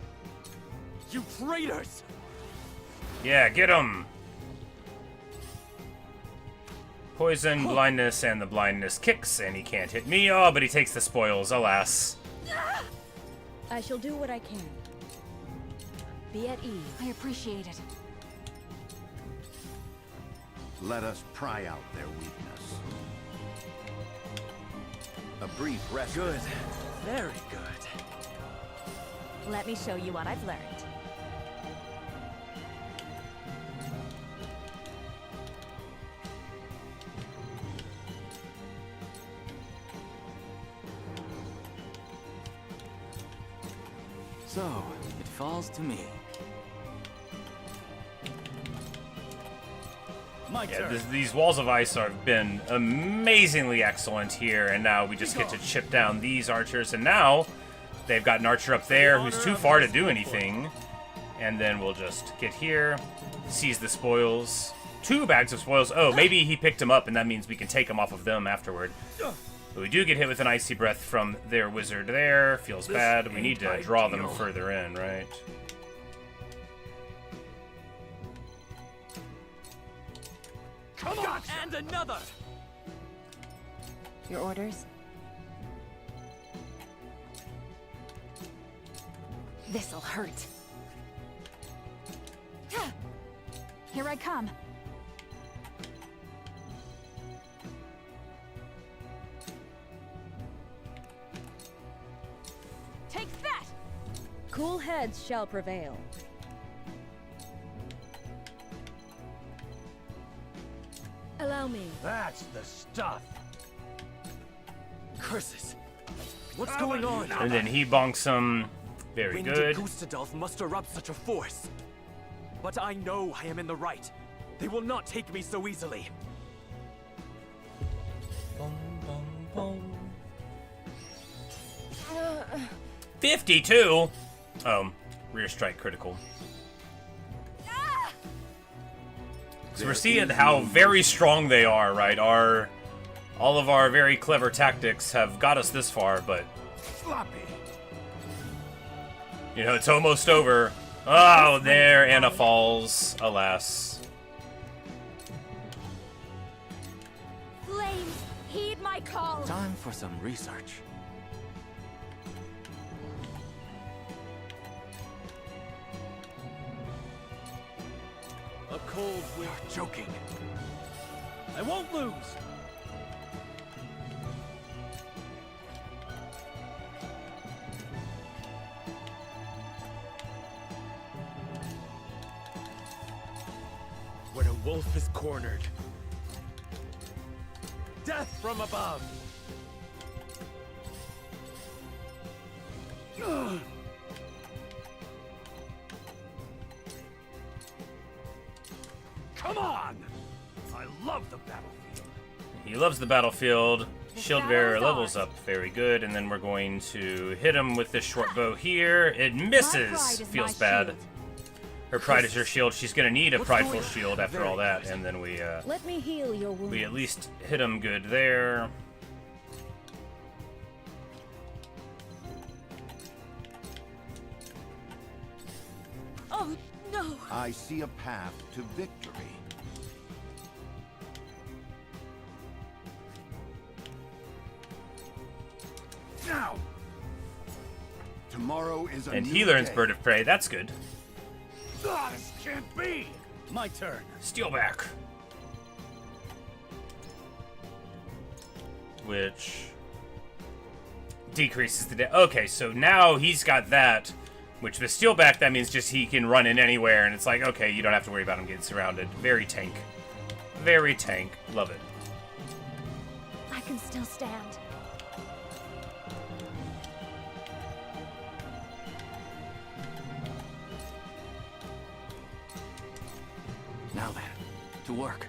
You traitors! Yeah, get him! Poison, blindness, and the blindness kicks, and he can't hit me. Oh, but he takes the spoils, alas. I shall do what I can. Be at ease. I appreciate it. Let us pry out their weakness. A brief rest. Good. Very good. Let me show you what I've learned. So, it falls to me. Yeah, these walls of ice have been amazingly excellent here, and now we just get to chip down these archers, and now they've got an archer up there who's too far to do anything. And then we'll just get here, seize the spoils. 2 bags of spoils. Oh, maybe he picked them up, and that means we can take them off of them afterward. But we do get hit with an icy breath from their wizard there. Feels bad. We need to draw them further in, right? Come on! And another! Your orders? This'll hurt. Here I come. Take that! Cool heads shall prevail. Allow me. That's the stuff. Curses! What's going on? And then he bonks him. Very When good. did Gustadolf muster up such a force? But I know I am in the right. They will not take me so easily. 52? Rear strike critical. So we're seeing how very strong they are, right? All of our very clever tactics have got us this far, but... Sloppy. You know, it's almost over. Oh, there Anna falls, alas. Flames, heed my call. Time for some research. A cold wind. You're joking. I won't lose. When a wolf is cornered. Death from above. Ugh. Come on! I love the battlefield. He loves the battlefield. Shield bearer levels up very good, and then we're going to hit him with this short bow here. It misses. Feels bad. Her pride is her shield. She's gonna need a prideful shield after all that, and then we Let me heal your wounds. at least hit him good there. Oh, no! I see a path to victory. Now! Tomorrow is a And new he learns day. Bird of Prey. That's good. This can't be! My turn. Steelback. Which decreases the damage. Okay, so now he's got that. Which with Steelback, that means just he can run in anywhere, and it's like, okay, you don't have to worry about him getting surrounded. Very tank. Very tank. Love it. I can still stand. Now then, to work.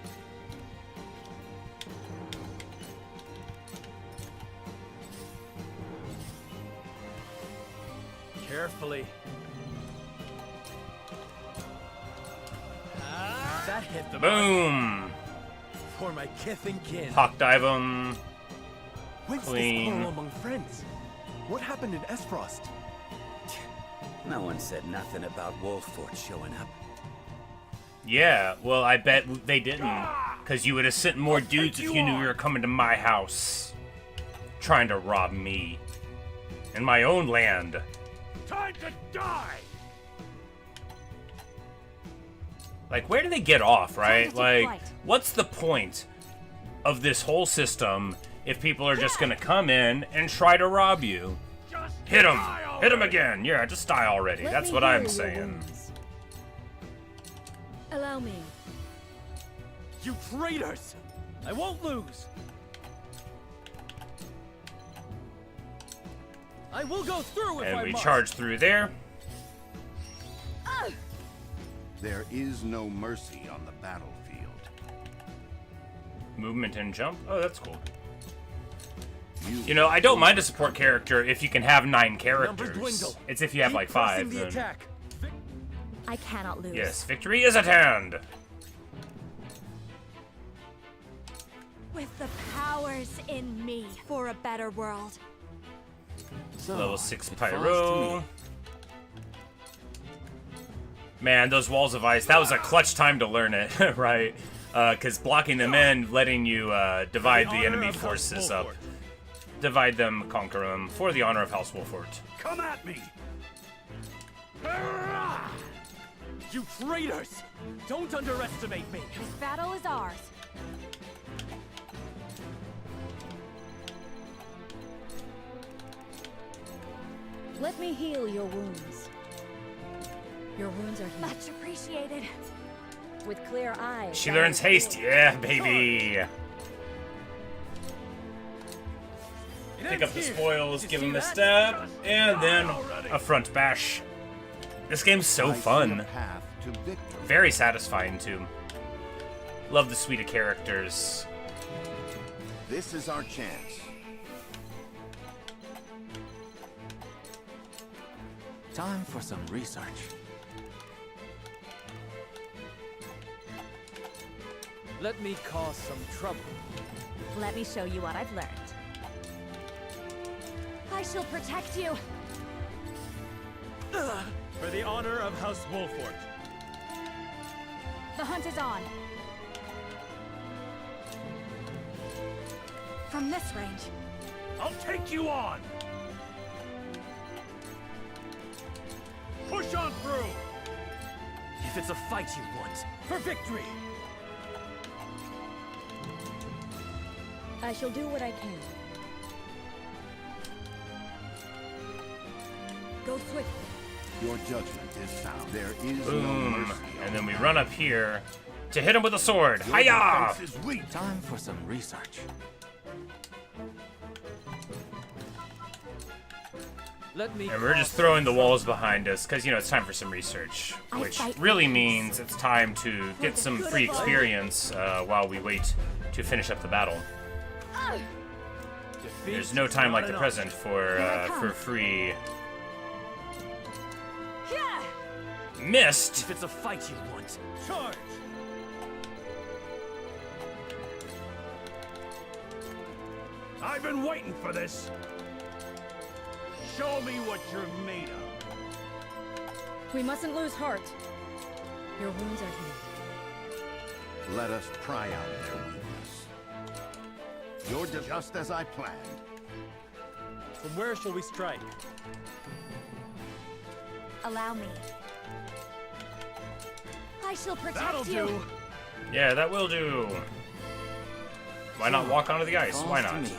Carefully. That hit the Boom! For my kith and kin. Hawk dive him. What's Clean. this quarrel among friends? What happened in Esfrost? No one said nothing about Wolfort showing up. Yeah, well, I bet they didn't. Because you would have sent more dudes if you knew you were coming to my house. Trying to rob me. In my own land. Time to die! Like, where do they get off, right? take Like, flight. what's the point of this whole system if people are just gonna come in and try to rob you? Hit him! Hit him again! Yeah, just die already. Let That's me what heal I'm your saying. wounds. Allow me. You traitors! I won't lose! I will go through if And I we must. charge through there. There is no mercy on the battlefield. Movement and jump. Oh, that's cool. You know, I don't mind a support character if you can have 9 characters. dwindle. It's if you have Keep like 5. pressing the Then... attack. I cannot lose. Yes, victory is at hand. With the powers in me for a better world. So, Level 6 it falls to pyro. me. Man, those walls of ice, that was a clutch time to learn it, right? Because blocking them in, letting you divide the enemy forces up. Divide them, conquer them, for the honor of House Wolfort. Come at me! You traitors! Don't underestimate me! This battle is ours. Let me heal your wounds. Your wounds are healed. Much appreciated. With clear eyes. She I learns will haste, heal. yeah, baby! Pick up the spoils, give him a stab, and then a front bash. This game's so I see fun. a path to victory. Very satisfying, too. Love the suite of characters. This is our chance. Time for some research. Let me cause some trouble. Let me show you what I've learned. I shall protect you. For the honor of House Wolfort. The hunt is on. From this range. I'll take you on! Push on through! If it's a fight you want, for victory! I shall do what I can. Go swiftly. Your judgment is sound. There is no Boom. mercy. And then we run up here to hit him with a sword. Your Hiya! defense is weak. Time for some research. Let me And we're just throwing the walls behind us because, you know, it's time for some research. Which really means it's time to get some free experience while we wait to finish up the battle. There's no time like the present for free. Missed! If it's a fight you want, charge! I've been waiting for this! Show me what you're made of! We mustn't lose heart. Your wounds are healed. Let us pry out their weakness. You're just as I planned. From where shall we strike? Allow me. I shall protect That'll you. do! Yeah, that will do. Why not walk onto the ice? Falls Why to not? me.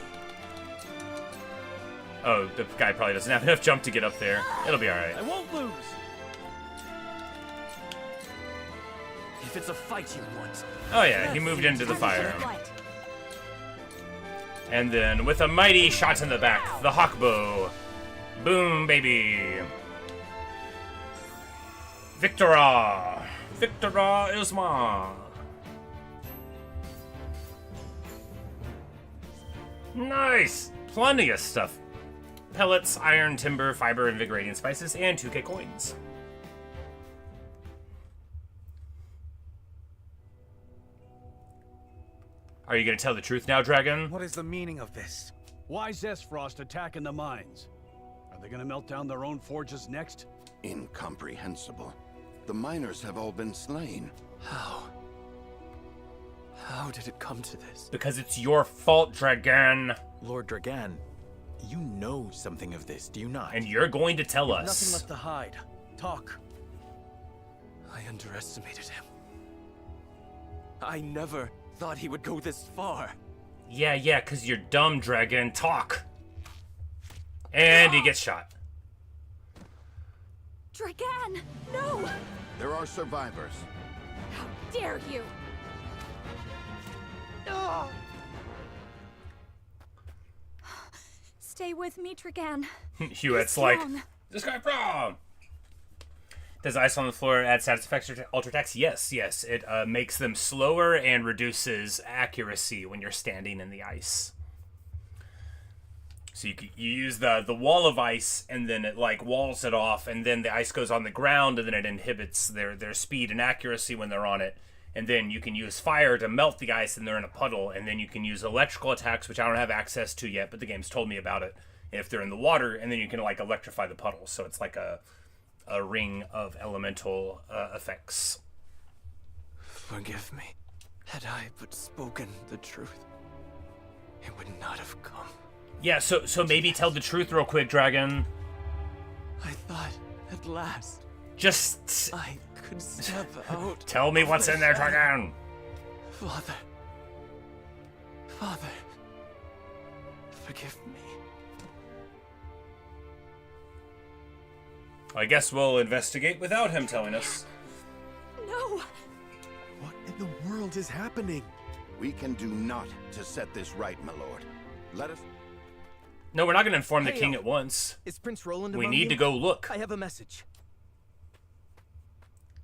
Oh, the guy probably doesn't have enough jump to get up there. It'll be alright. I won't lose! If if it's a fight you want. Oh yeah, he moved into the fire. And then, with a mighty shot in the back, the hawkbow. Boom, baby. Victora! Victora is mine! Nice! Plenty of stuff. Pellets, iron, timber, fiber, invigorating spices, and 2k coins. Are you gonna tell the truth now, Dragon? What is the meaning of this? Why's Frost attacking the mines? Are they gonna melt down their own forges next? Incomprehensible. The miners have all been slain. How? How did it come to this? Because it's your fault, Dragon. Lord Dragan, you know something of this, do you not? And you're going to tell us. Nothing left to hide. Talk. I underestimated him. I never thought he would go this far. Yeah, because you're dumb, Dragon. Talk. And he gets shot. Dragan, no! There are survivors. How dare you! Stay with me, Dragan. Hewitt's like, this guy from. Does ice on the floor add status effects or alter attacks? Yes. It makes them slower and reduces accuracy when you're standing in the ice. So you use the wall of ice, and then it like walls it off, and then the ice goes on the ground, and then it inhibits their speed and accuracy when they're on it. And then you can use fire to melt the ice, and they're in a puddle. And then you can use electrical attacks, which I don't have access to yet, but the game's told me about it. If they're in the water, and then you can like electrify the puddle. So it's like a ring of elemental effects. Forgive me. Had I but spoken the truth, it would not have come. Yeah, so maybe tell the truth real quick, Dragon. I thought, at last, just I could step out. Tell me what's in there, Dragon. Father, forgive me. I guess we'll investigate without him telling us. No! What in the world is happening? We can do naught to set this right, my lord. Let us... No, we're not going to inform the king at once. Is Prince Roland We among need you? to go look. I have a message.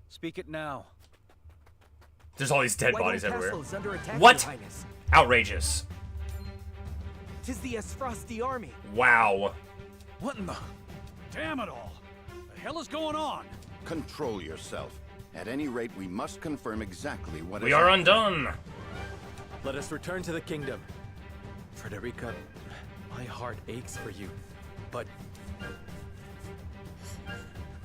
Speak it now. There's all these dead Whitehall bodies everywhere. Castle is under attack, What? Your Highness. Outrageous. 'Tis the Esfrosti army. Wow. What in the... Damn it all! The hell is going on? Control yourself. At any rate, we must confirm exactly what We are undone. Let us return to the kingdom. Frederica, my heart aches for you, but...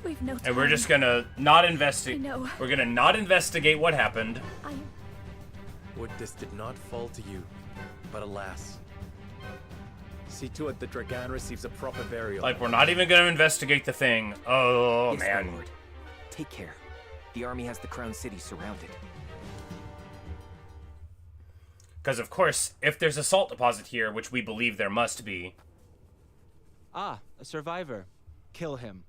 We've no time. And we're just gonna not investigate. I know. We're gonna not investigate what happened. Would this did not fall to you, but alas. See to it that Dragan receives a proper burial. Like, we're not even gonna investigate the thing. Oh, Yes, man. my lord. Take care. The army has the crown city surrounded. Because, of course, if there's a salt deposit here, which we believe there must be... Ah, a survivor. Kill him.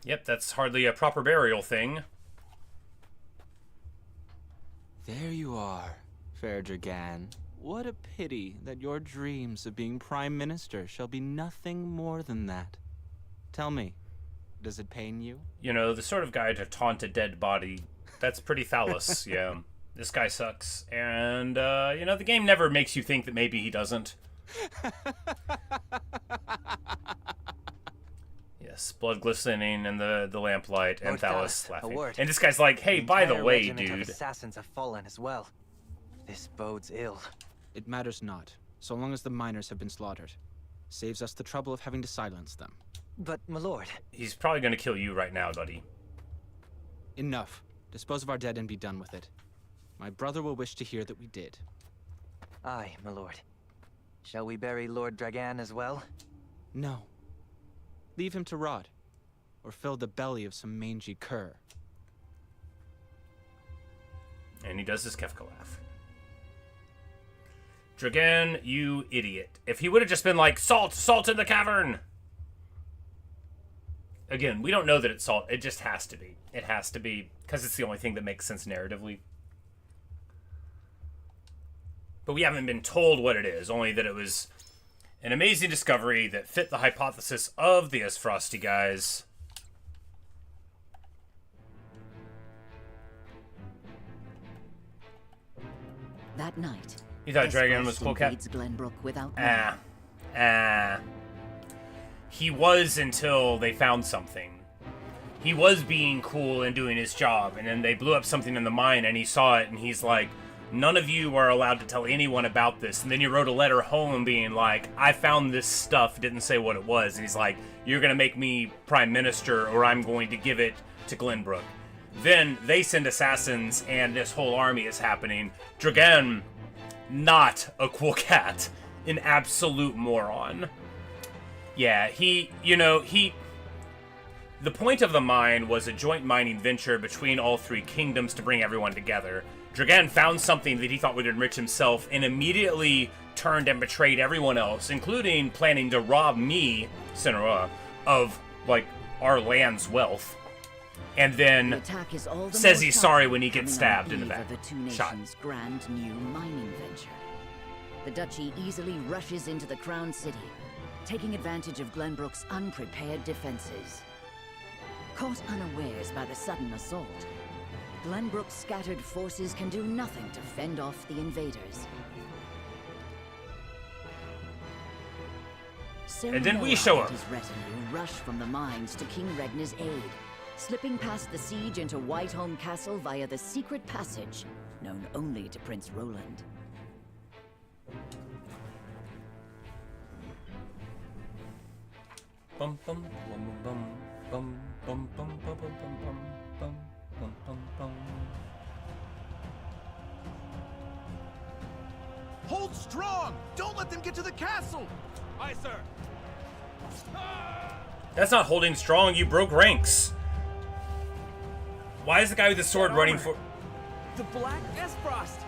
Yep, that's hardly a proper burial thing. There you are, fair Dragan. What a pity that your dreams of being Prime Minister shall be nothing more than that. Tell me, does it pain you? You know, the sort of guy to taunt a dead body, that's pretty phallus, yeah. This guy sucks. And, you know, the game never makes you think that maybe he doesn't. Yes, blood glistening in the lamplight, and Thallus laughing. And this guy's like, hey, by the way, dude. Assassins have fallen as well. This bodes ill. It matters not, so long as the miners have been slaughtered. Saves us the trouble of having to silence them. But, my lord... He's probably gonna kill you right now, buddy. Enough. Dispose of our dead and be done with it. My brother will wish to hear that we did. Aye, my lord. Shall we bury Lord Dragan as well? No. Leave him to rot, or fill the belly of some mangy cur. And he does his Kefka laugh. Dragan, you idiot. If he would have just been like, salt, salt in the cavern. Again, we don't know that it's salt. It just has to be. It has to be, because it's the only thing that makes sense narratively. But we haven't been told what it is, only that it was an amazing discovery that fit the hypothesis of the Frosty guys. That night, You thought Dragan was cool cat? Glenbrook without He was until they found something. He was being cool and doing his job, and then they blew up something in the mine, and he saw it, and he's like, none of you are allowed to tell anyone about this. And then he wrote a letter home being like, I found this stuff, didn't say what it was. And he's like, you're going to make me prime minister, or I'm going to give it to Glenbrook. Then they send assassins, and this whole army is happening. Dragan, not a cool cat. An absolute moron. Yeah, the point of the mine was a joint mining venture between all three kingdoms to bring everyone together. Dragan found something that he thought would enrich himself and immediately turned and betrayed everyone else, including planning to rob me, Sinnoh, of, like, our land's wealth. And then says he's sorry when he gets stabbed in the back. The two nations' grand new mining venture. The duchy easily rushes into the crown city, taking advantage of Glenbrook's unprepared defenses. Caught unawares by the sudden assault, Glenbrook's scattered forces can do nothing to fend off the invaders. And then we show up. His retinue rush from the mines to King Regnar's aid, slipping past the siege into Whiteholm Castle via the secret passage, known only to Prince Roland. Bum bum bum bum bum bum bum bum bum bum bum bum bum bum. Hold strong! Don't let them get to the castle! Aye, sir. That's not holding strong, you broke ranks. Why is the guy with the sword running for... The Black Esfrost!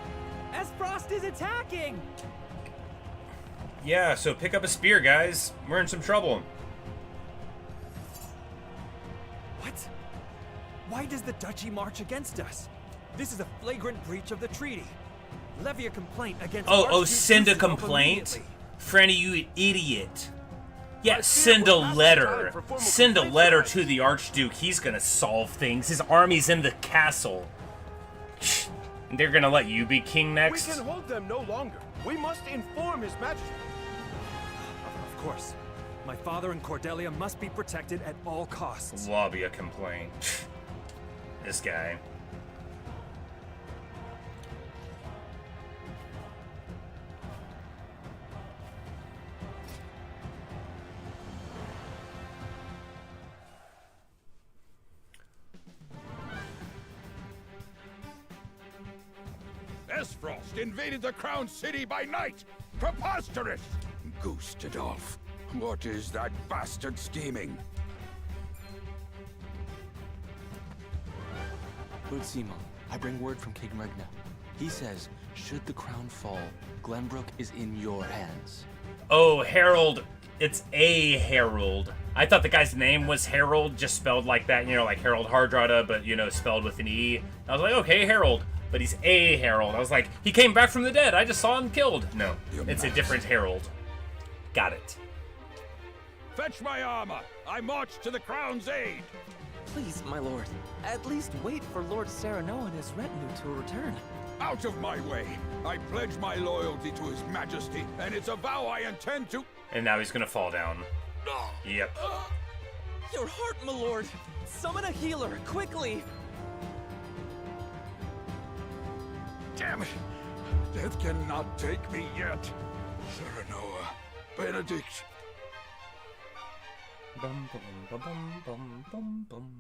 Esfrost is attacking! Yeah, so pick up a spear, guys. We're in some trouble. What? Why does the duchy march against us? This is a flagrant breach of the treaty. Levy a complaint against Send a complaint? Franny, you idiot. Yeah, send a letter. Send a letter to the Archduke. He's gonna solve things. His army's in the castle. They're gonna let you be king next? We can hold them no longer. We must inform His Majesty. Of course. My father and Cordelia must be protected at all costs. Lobby a complaint. This guy. Esfrost invaded the Crown City by night! Preposterous! Goose to Dolph, what is that bastard scheming? Lord Simon, I bring word from King Regna. He says, should the crown fall, Glenbrook is in your hands. Oh, Harold. It's a Harold. I thought the guy's name was Harold, just spelled like that, like Harold Hardrada, but, spelled with an E. I was like, okay, Harold. But he's a Harold. I was like, he came back from the dead. I just saw him killed. No, it's a different Harold. Got it. Fetch my armor. I march to the Crown's aid. Please, my lord, at least wait for Lord Serenoa and his retinue to return. Out of my way. I pledge my loyalty to His Majesty, and it's a vow I intend to... And now he's gonna fall down. Yep. Your heart, my lord! Summon a healer, quickly! Damn it! Death cannot take me yet. Serenoa, Benedict. Bum bum bum bum bum bum.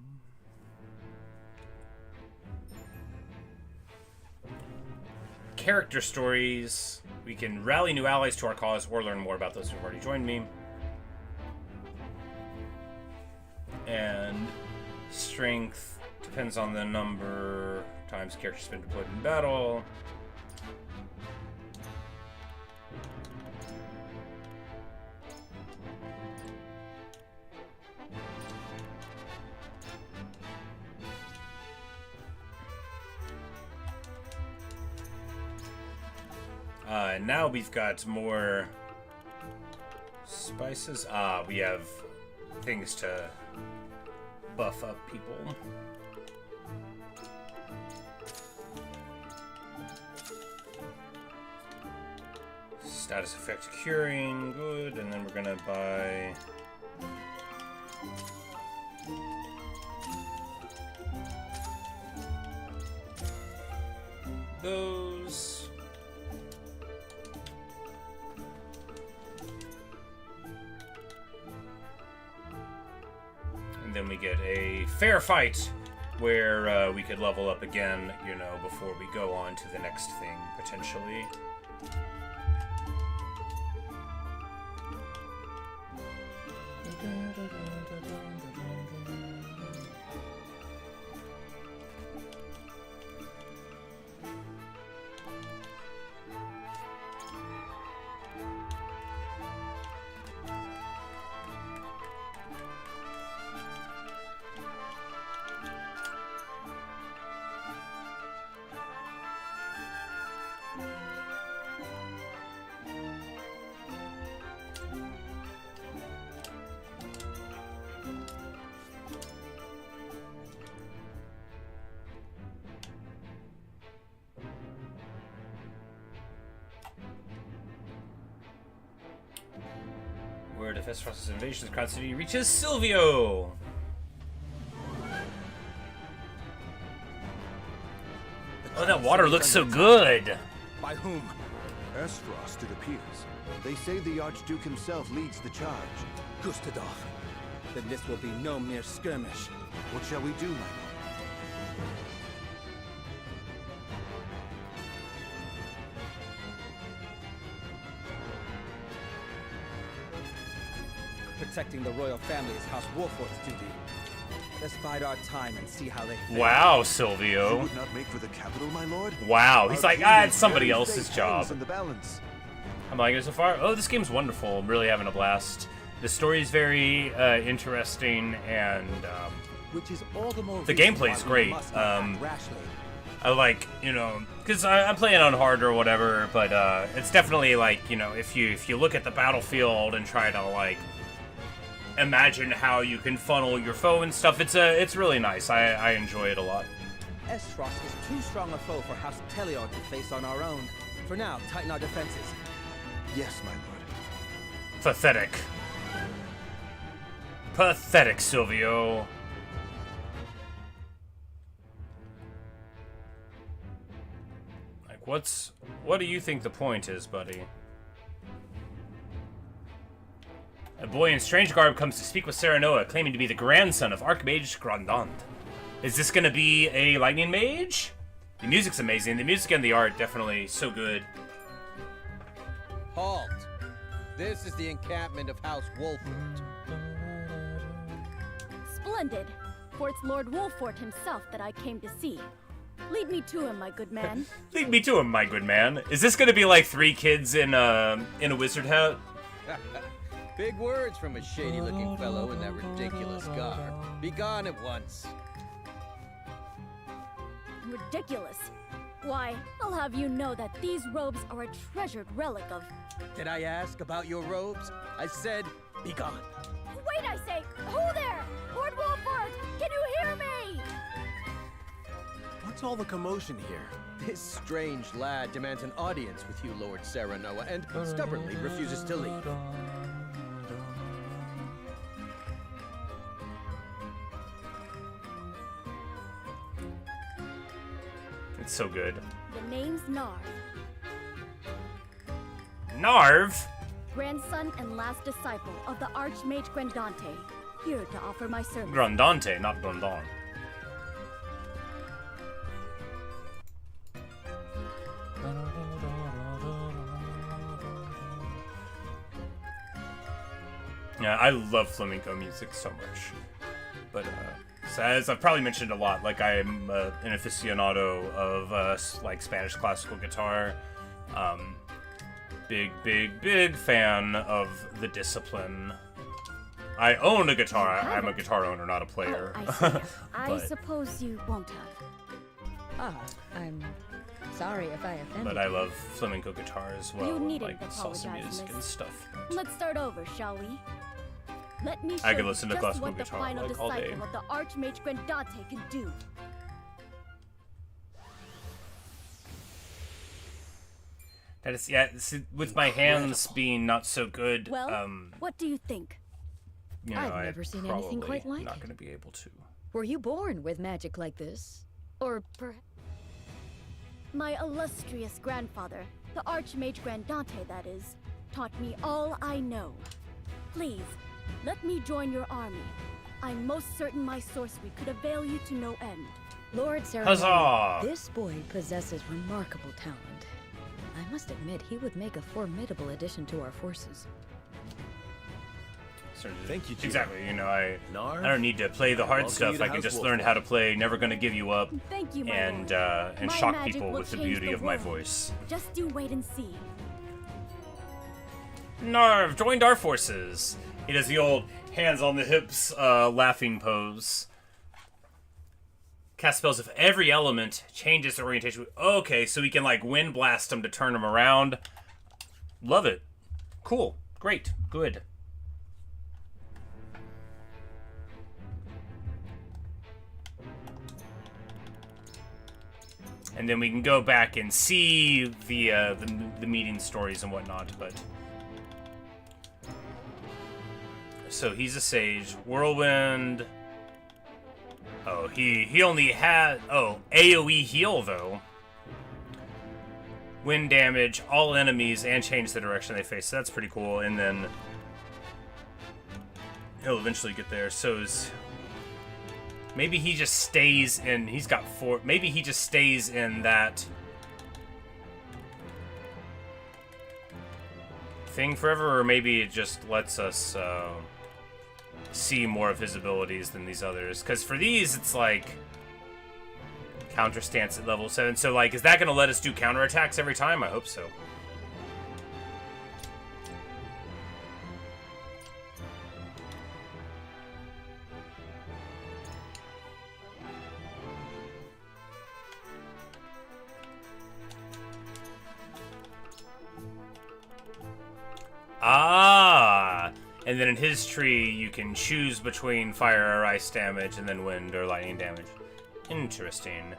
Character stories. We can rally new allies to our cause or learn more about those who've already joined me. And strength depends on the number times characters been deployed in battle. Now we've got more spices. We have things to buff up people. Status effect curing, good, and then we're gonna buy those. And then we get a fair fight where we could level up again, you know, before we go on to the next thing, potentially. Word of Esros's invasion of the Crown City reaches Silvio! Oh, that water looks so good! By whom? Esfrost, it appears. They say the Archduke himself leads the charge. Gustadolf. Then this will be no mere skirmish. What shall we do, my lord? Protecting the royal family is House Wolfort's duty. Let's bide our time and see how they fare. Wow, Silvio. You would not make for the capital, my lord? Wow, he's like, it's somebody else's job. In the balance. I'm liking it so far. Oh, this game's wonderful. I'm really having a blast. The story's very interesting, and which is all the more the gameplay's great. I like, you know, because I'm playing on hard or whatever, but it's definitely like, you know, if you look at the battlefield and try to like imagine how you can funnel your foe and stuff, it's really nice. I enjoy it a lot. Esfrost is too strong a foe for House Telion to face on our own. For now, tighten our defenses. Yes, my lord. Pathetic. Pathetic, Silvio. Like, what do you think the point is, buddy? A boy in strange garb comes to speak with Serenoa, claiming to be the grandson of Archmage Grandant. Is this gonna be a lightning mage? The music's amazing. The music and the art definitely so good. Halt! This is the encampment of House Wolfort. Splendid. For it's Lord Wolfort himself that I came to see. Lead me to him, my good man. Lead me to him, my good man. Is this gonna be like 3 kids in a wizard hat? Big words from a shady-looking fellow in that ridiculous garb. Be gone at once. Ridiculous. Why, I'll have you know that these robes are a treasured relic of... Did I ask about your robes? I said, be gone. Wait, I say! Who there? Lord Wolfort! Can you hear me? What's all the commotion here? This strange lad demands an audience with you, Lord Serenoa, and stubbornly refuses to leave. It's so good. The name's Narv. Narv? Grandson and last disciple of the Archmage Grandante. Here to offer my service. Grandante, not Grandon. Yeah, I love flamenco music so much. But, so as I've probably mentioned a lot, like I'm an aficionado of like Spanish classical guitar. Big fan of the discipline. I own a guitar. I'm a guitar owner, not a player. Oh, I see. I suppose you won't have. I'm Sorry if I offended But I love flamenco guitar as well, You and needn't like salsa apologize, music miss. and stuff. Let's start over, shall we? Let me show I could you listen to just classical what the guitar, final like, all day. disciple of the Archmage Grandate can do. That is, yeah. See, with my hands being not so good, Well, what do you think? you know, I've never seen anything quite like not it. going to be able to. Were you born with magic like this? Or perhaps... My illustrious grandfather, the Archmage Grandate, that is, taught me all I know. Please, let me join your army. I'm most certain my sorcery could avail you to no end. Lord Sarah, Huzzah! this boy possesses remarkable talent. I must admit, he would make a formidable addition to our forces. Thank you, Gio. Exactly. You know, I Narv, don't need to play the hard welcome stuff. you to I can House just Wolf. learn how to play Never Gonna Give You Up, Thank you, my and lord. and My shock magic people will with the change beauty the of my world. voice. Just do wait and see. Narv joined our forces. He does the old hands on the hips, laughing pose. Cast spells of every element, changes their orientation. Okay, so we can like wind blast them to turn them around. Love it. Cool. Great. Good. And then we can go back and see the meeting stories and whatnot. But so he's a sage. Whirlwind. Oh, he only had AoE heal though. Wind damage all enemies and change the direction they face. So that's pretty cool. And then he'll eventually get there. So is. Maybe he just stays in. He's got 4. Maybe he just stays in that thing forever, or maybe it just lets us see more of his abilities than these others. Because for these, it's like counter stance at level 7. So, like, is that going to let us do counterattacks every time? I hope so. Ah! And then in his tree, you can choose between fire or ice damage and then wind or lightning damage. Interesting.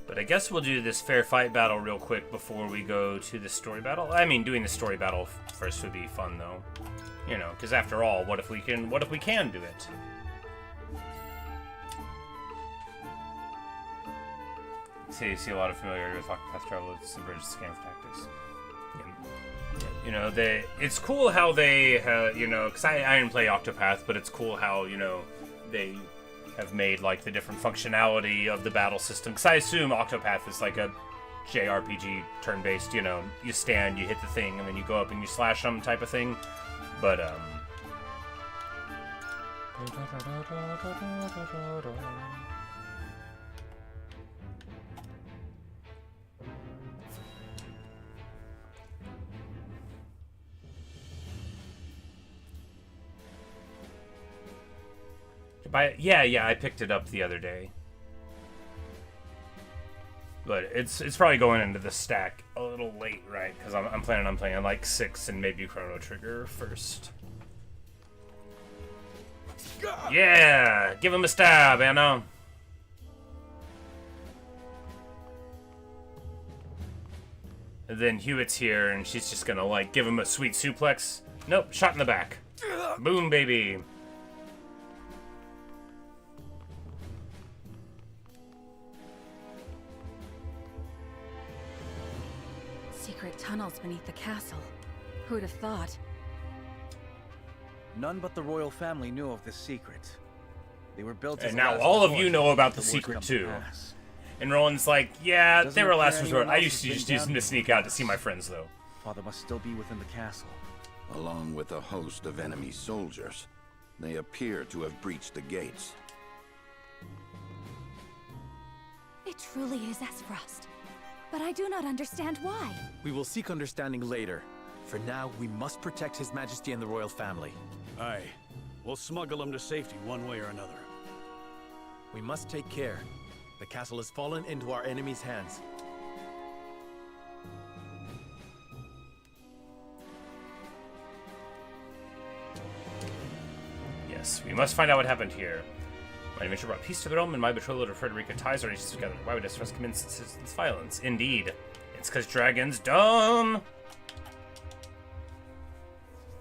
But I guess we'll do this fair fight battle real quick before we go to the story battle. I mean, doing the story battle first would be fun, though. You know, because after all, what if we can do it? See a lot of familiarity with Octopath Traveler. It's the bridge scam tactics. Yeah. You know, it's cool how they, you know, because I didn't play Octopath, but it's cool how, you know, they have made like the different functionality of the battle system. Because I assume Octopath is like a JRPG turn-based, you know, you stand, you hit the thing, and then you go up and you slash them type of thing. But yeah, I picked it up the other day. But it's probably going into the stack a little late, right? Because I'm planning on playing like 6 and maybe Chrono Trigger first. Yeah! Give him a stab, Anna! And then Hewitt's here, and she's just gonna like give him a sweet suplex. Nope, shot in the back. Boom, baby! Secret tunnels beneath the castle. Who'd have thought? None but the royal family knew of this secret. They were built as And a now last all of resort you know about the if worst secret comes to too. pass. And Roland's like, yeah, Doesn't they were a appear last resort. anyone I else used to has just been use them down to sneak out to see my friends, though. Father must still be within the castle. Along with a host of enemy soldiers. They appear to have breached the gates. It truly is Aspfrost. But I do not understand why. We will seek understanding later. For now, we must protect His Majesty and the royal family. Aye. We'll smuggle him to safety one way or another. We must take care. The castle has fallen into our enemy's hands. Yes, we must find out what happened here. My adventure brought peace to the realm, and my betrothal to Frederica ties our nations together. Why would Aspfrost commence its violence? Indeed. It's because dragons dumb!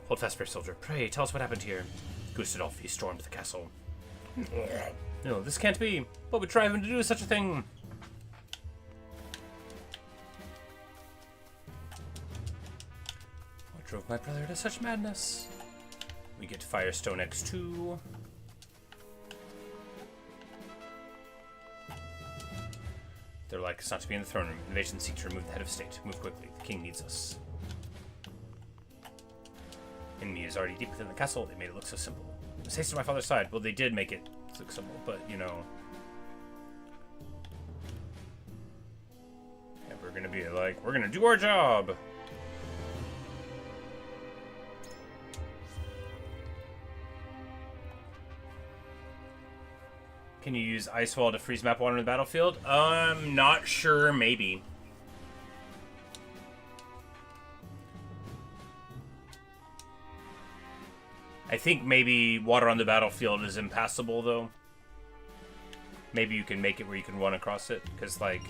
Hold fast, fair soldier. Pray, tell us what happened here. Gustadolf, he stormed the castle. No, this can't be. What would drive him to do such a thing? What drove my brother to such madness? We get Firestone X2. They're like us not to be in the throne room. Invasion seek to remove the head of state. Move quickly. The king needs us. Enemy is already deep within the castle. They made it look so simple. It was haste to my father's side. Well, they did make it look simple, but, you know. Yeah, we're gonna be like, we're gonna do our job! Can you use Ice Wall to freeze map water in the battlefield? Not sure, maybe. I think maybe water on the battlefield is impassable, though. Maybe you can make it where you can run across it, because, like,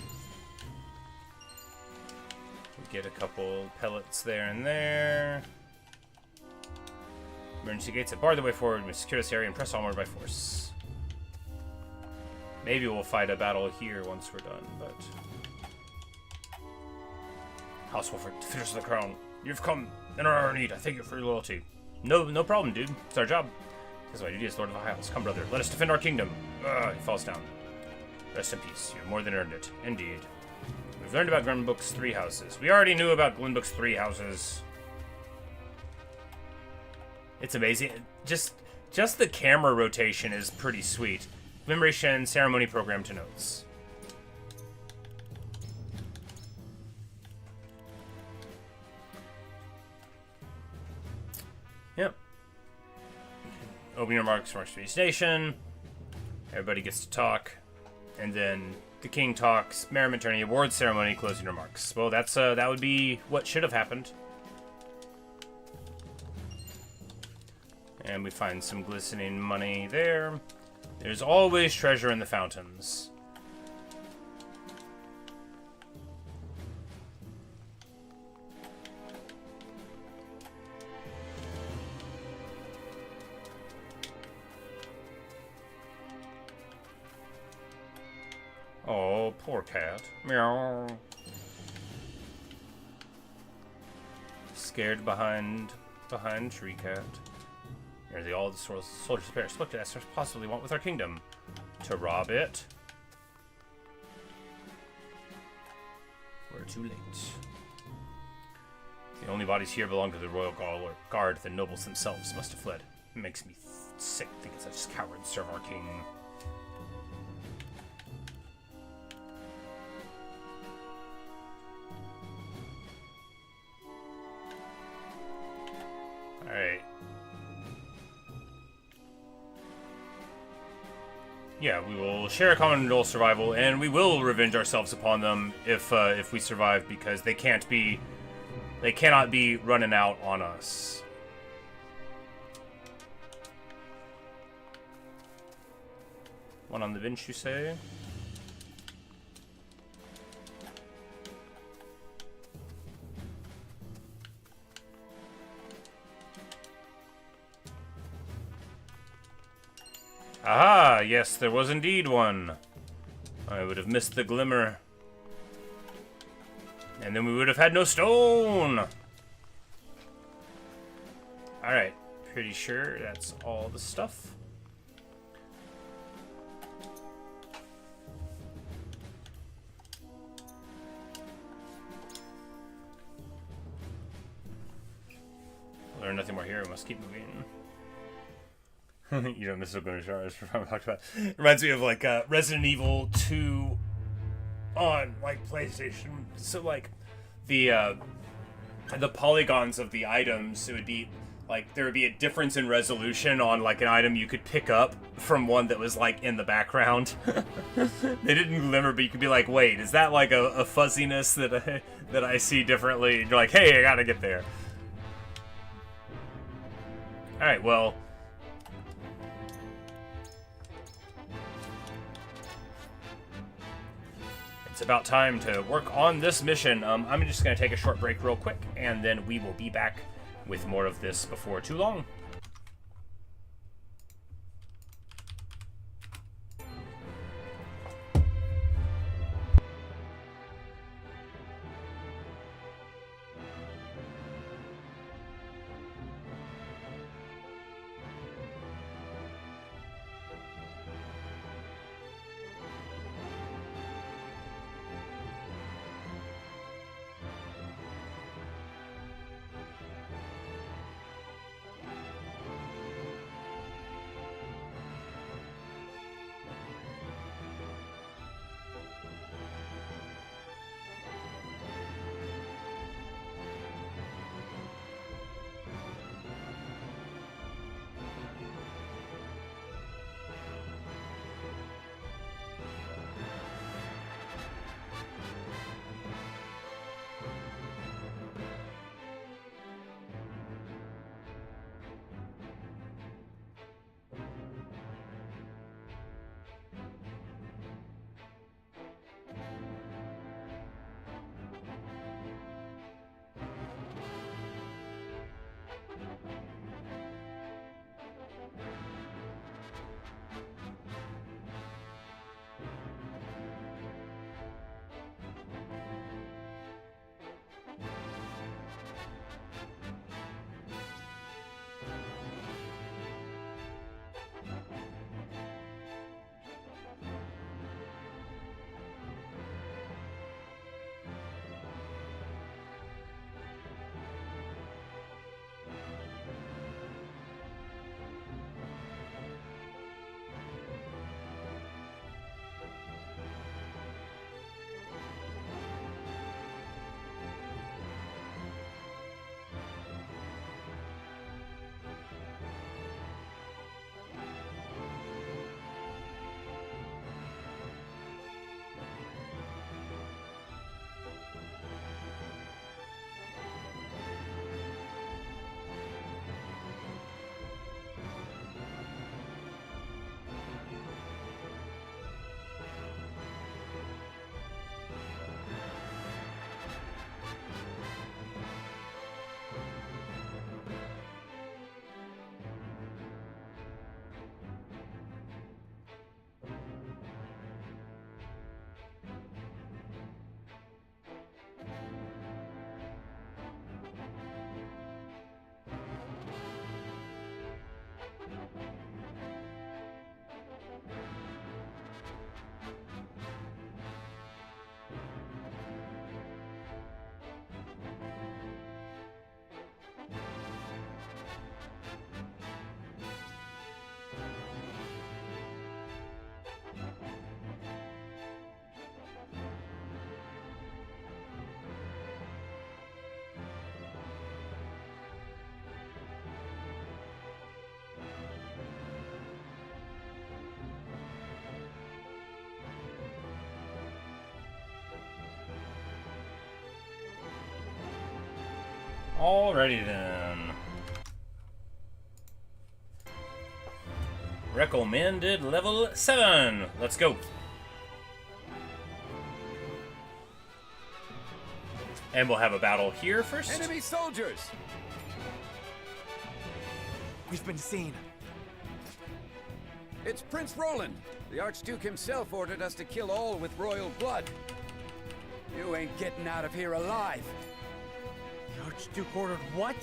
we get a couple pellets there and there. Emergency gates that bar the way forward. We secure this area and press onward by force. Maybe we'll fight a battle here once we're done, but... House Wolford, defenders of the crown. You've come in our need. I thank you for your loyalty. No problem, dude. It's our job. This is my duty as Lord of the High House. Come, brother. Let us defend our kingdom. He falls down. Rest in peace. You've more than earned it. Indeed. We've learned about Glenbrook's 3 houses. We already knew about Glenbrook's 3 houses. It's amazing. Just the camera rotation is pretty sweet. Commemoration ceremony program to notes. Yep. Opening remarks from Space Nation. Everybody gets to talk. And then the king talks. Merriment Tourney awards ceremony, closing remarks. Well, that's that would be what should have happened. And we find some glistening money there. There's always treasure in the fountains. Oh, poor cat. Meow. Scared behind tree cat. Nearly all the soldiers of Paris looked at us possibly want with our kingdom. To rob it. We're too late. The only bodies here belong to the royal guard. The nobles themselves must have fled. It makes me sick thinking such cowards serve our king. Alright. Yeah, we will share a common goal, survival, and we will revenge ourselves upon them if we survive, because they cannot be running out on us. One on the bench, you say? Aha! Yes, there was indeed one. I would have missed the glimmer. And then we would have had no stone! Alright, pretty sure that's all the stuff. Learn nothing more here, we must keep moving. You don't miss the glimmer stars. Reminds me of like Resident Evil 2 on like PlayStation. So like the polygons of the items, it would be like there would be a difference in resolution on like an item you could pick up from one that was like in the background. They didn't glimmer, but you could be like, wait, is that like a fuzziness that I see differently? And you're like, hey, I gotta get there. All right, well. It's about time to work on this mission. I'm just going to take a short break real quick, and then we will be back with more of this before too long. Alrighty then. Recommended level 7. Let's go. And we'll have a battle here first. Enemy soldiers! We've been seen. It's Prince Roland. The Archduke himself ordered us to kill all with royal blood. You ain't getting out of here alive. The Archduke ordered what?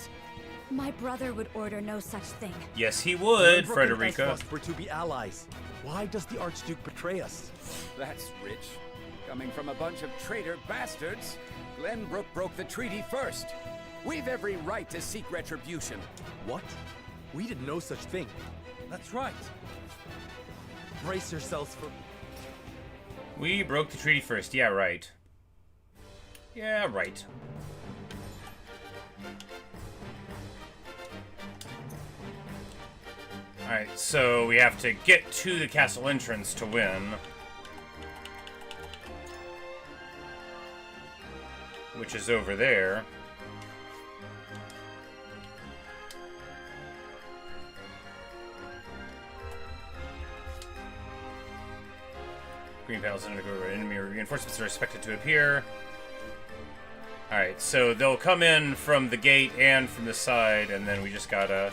My brother would order no such thing. Yes, he would, Glenbrook Frederica. and Icefrost were to be allies. Why does the Archduke betray us? That's rich. Coming from a bunch of traitor bastards, Glenbrook broke the treaty first. We've every right to seek retribution. What? We did no such thing. That's right. Brace yourselves for... We broke the treaty first. Yeah, right. Yeah, right. Alright, so we have to get to the castle entrance to win. Which is over there. Green panels undergo enemy reinforcements are expected to appear. Alright, so they'll come in from the gate and from the side, and then we just gotta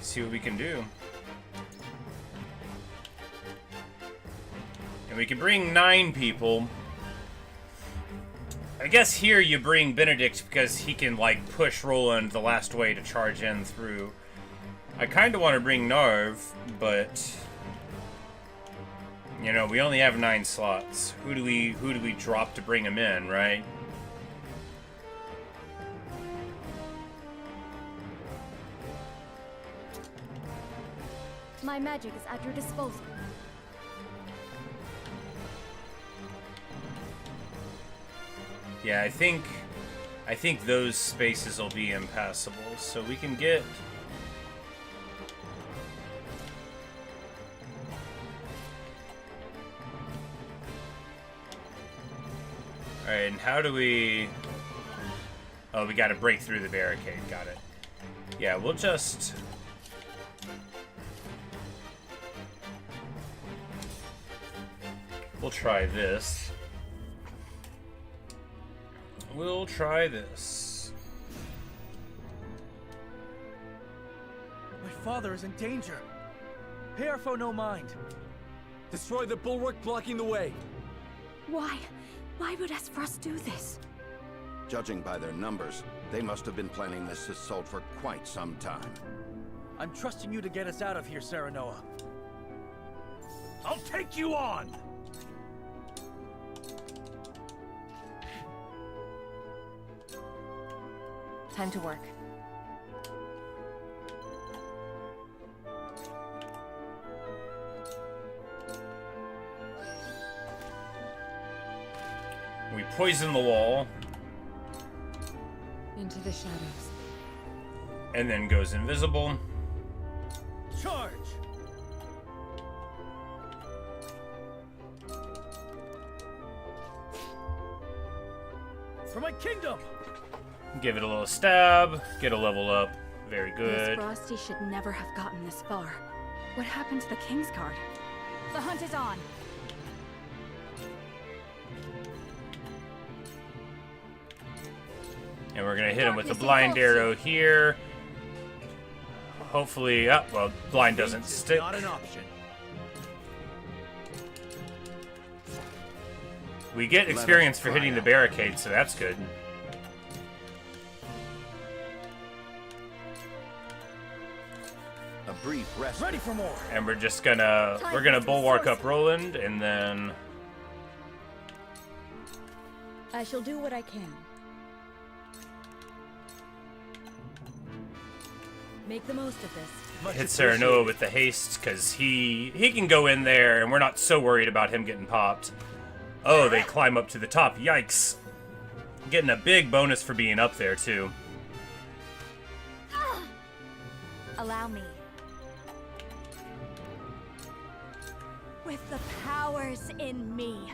see what we can do. And we can bring 9 people. I guess here you bring Benedict because he can, like, push Roland the last way to charge in through. I kind of want to bring Narv, but you know, we only have 9 slots. Who do we drop to bring him in, right? My magic is at your disposal. Yeah, I think those spaces will be impassable, so we can get. Alright, and how do we... Oh, we gotta break through the barricade, got it. Yeah, we'll just... We'll try this. We'll try this. My father is in danger. Pay our foe no mind. Destroy the bulwark blocking the way. Why? Why would Aesfrost do this? Judging by their numbers, they must have been planning this assault for quite some time. I'm trusting you to get us out of here, Serenoa. I'll take you on! Time to work. We poison the wall. Into the shadows. And then goes invisible. Charge! For my kingdom! Give it a little stab. Get a level up. Very good. Frosty should never have gotten this far. What happened to the King's Guard? The hunt is on. And we're gonna hit him with the blind arrow here. Hopefully, well, blind doesn't stick. Not an option. We get experience for hitting the barricade, so that's good. A brief rest. Ready for more. And we're just gonna bulwark up Roland, and then I shall do what I can. Make the most of this. hit Serenoa with the haste, because he can go in there, and we're not so worried about him getting popped. Oh, they climb up to the top. Yikes. Getting a big bonus for being up there, too. Allow me. With the powers in me.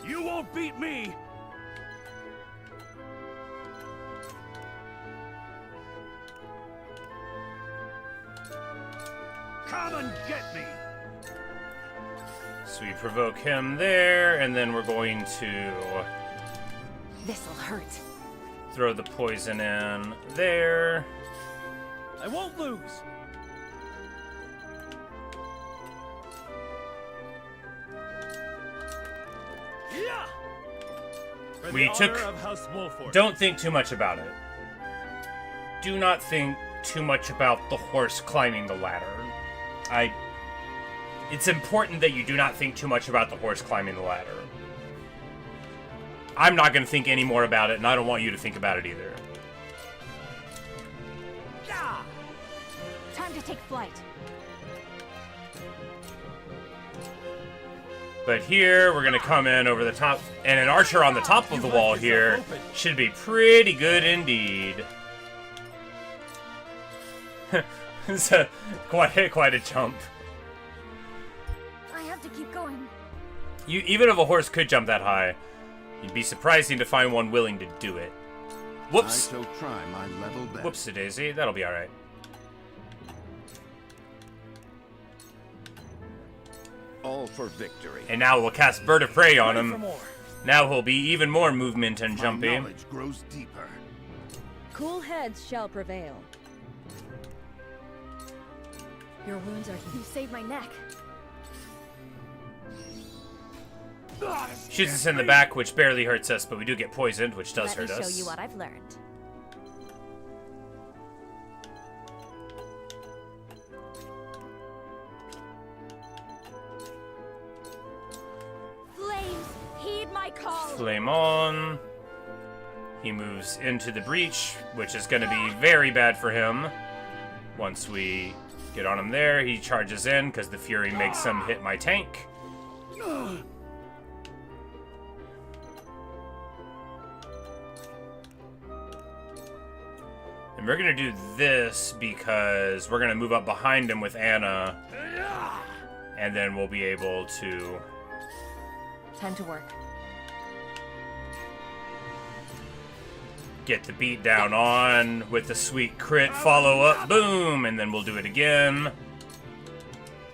You won't beat me! Come and get me! So we provoke him there, and then we're going to This'll hurt. throw the poison in there. I won't lose. Yeah! For We the took. honor of House Wolford. Don't think too much about it. Do not think too much about the horse climbing the ladder. It's important that you do not think too much about the horse climbing the ladder. I'm not going to think any more about it, and I don't want you to think about it either. Time to take flight. But here, we're gonna come in over the top, and an archer on the top of the wall here should be pretty good indeed. It's quite a jump. I have to keep going. Even if a horse could jump that high, you'd be surprising to find one willing to do it. Whoops. I shall try my level best. Whoops-a-daisy. That'll be all right. All for victory. And now we'll cast Bird of Prey on him. Now he'll be even more movement and jumpy. My knowledge grows deeper. Cool heads shall prevail. Your wounds are healed. You saved my neck. Shoots us in the back, which barely hurts us, but we do get poisoned, which does hurt us. Let me show you what I've learned. Flames, heed my call. Flame on. He moves into the breach, which is going to be very bad for him. Once we get on him there, he charges in because the Fury makes him hit my tank. And we're going to do this because we're going to move up behind him with Anna. And then we'll be able to... Time to work. Get the beat down on with the sweet crit follow up, boom, and then we'll do it again.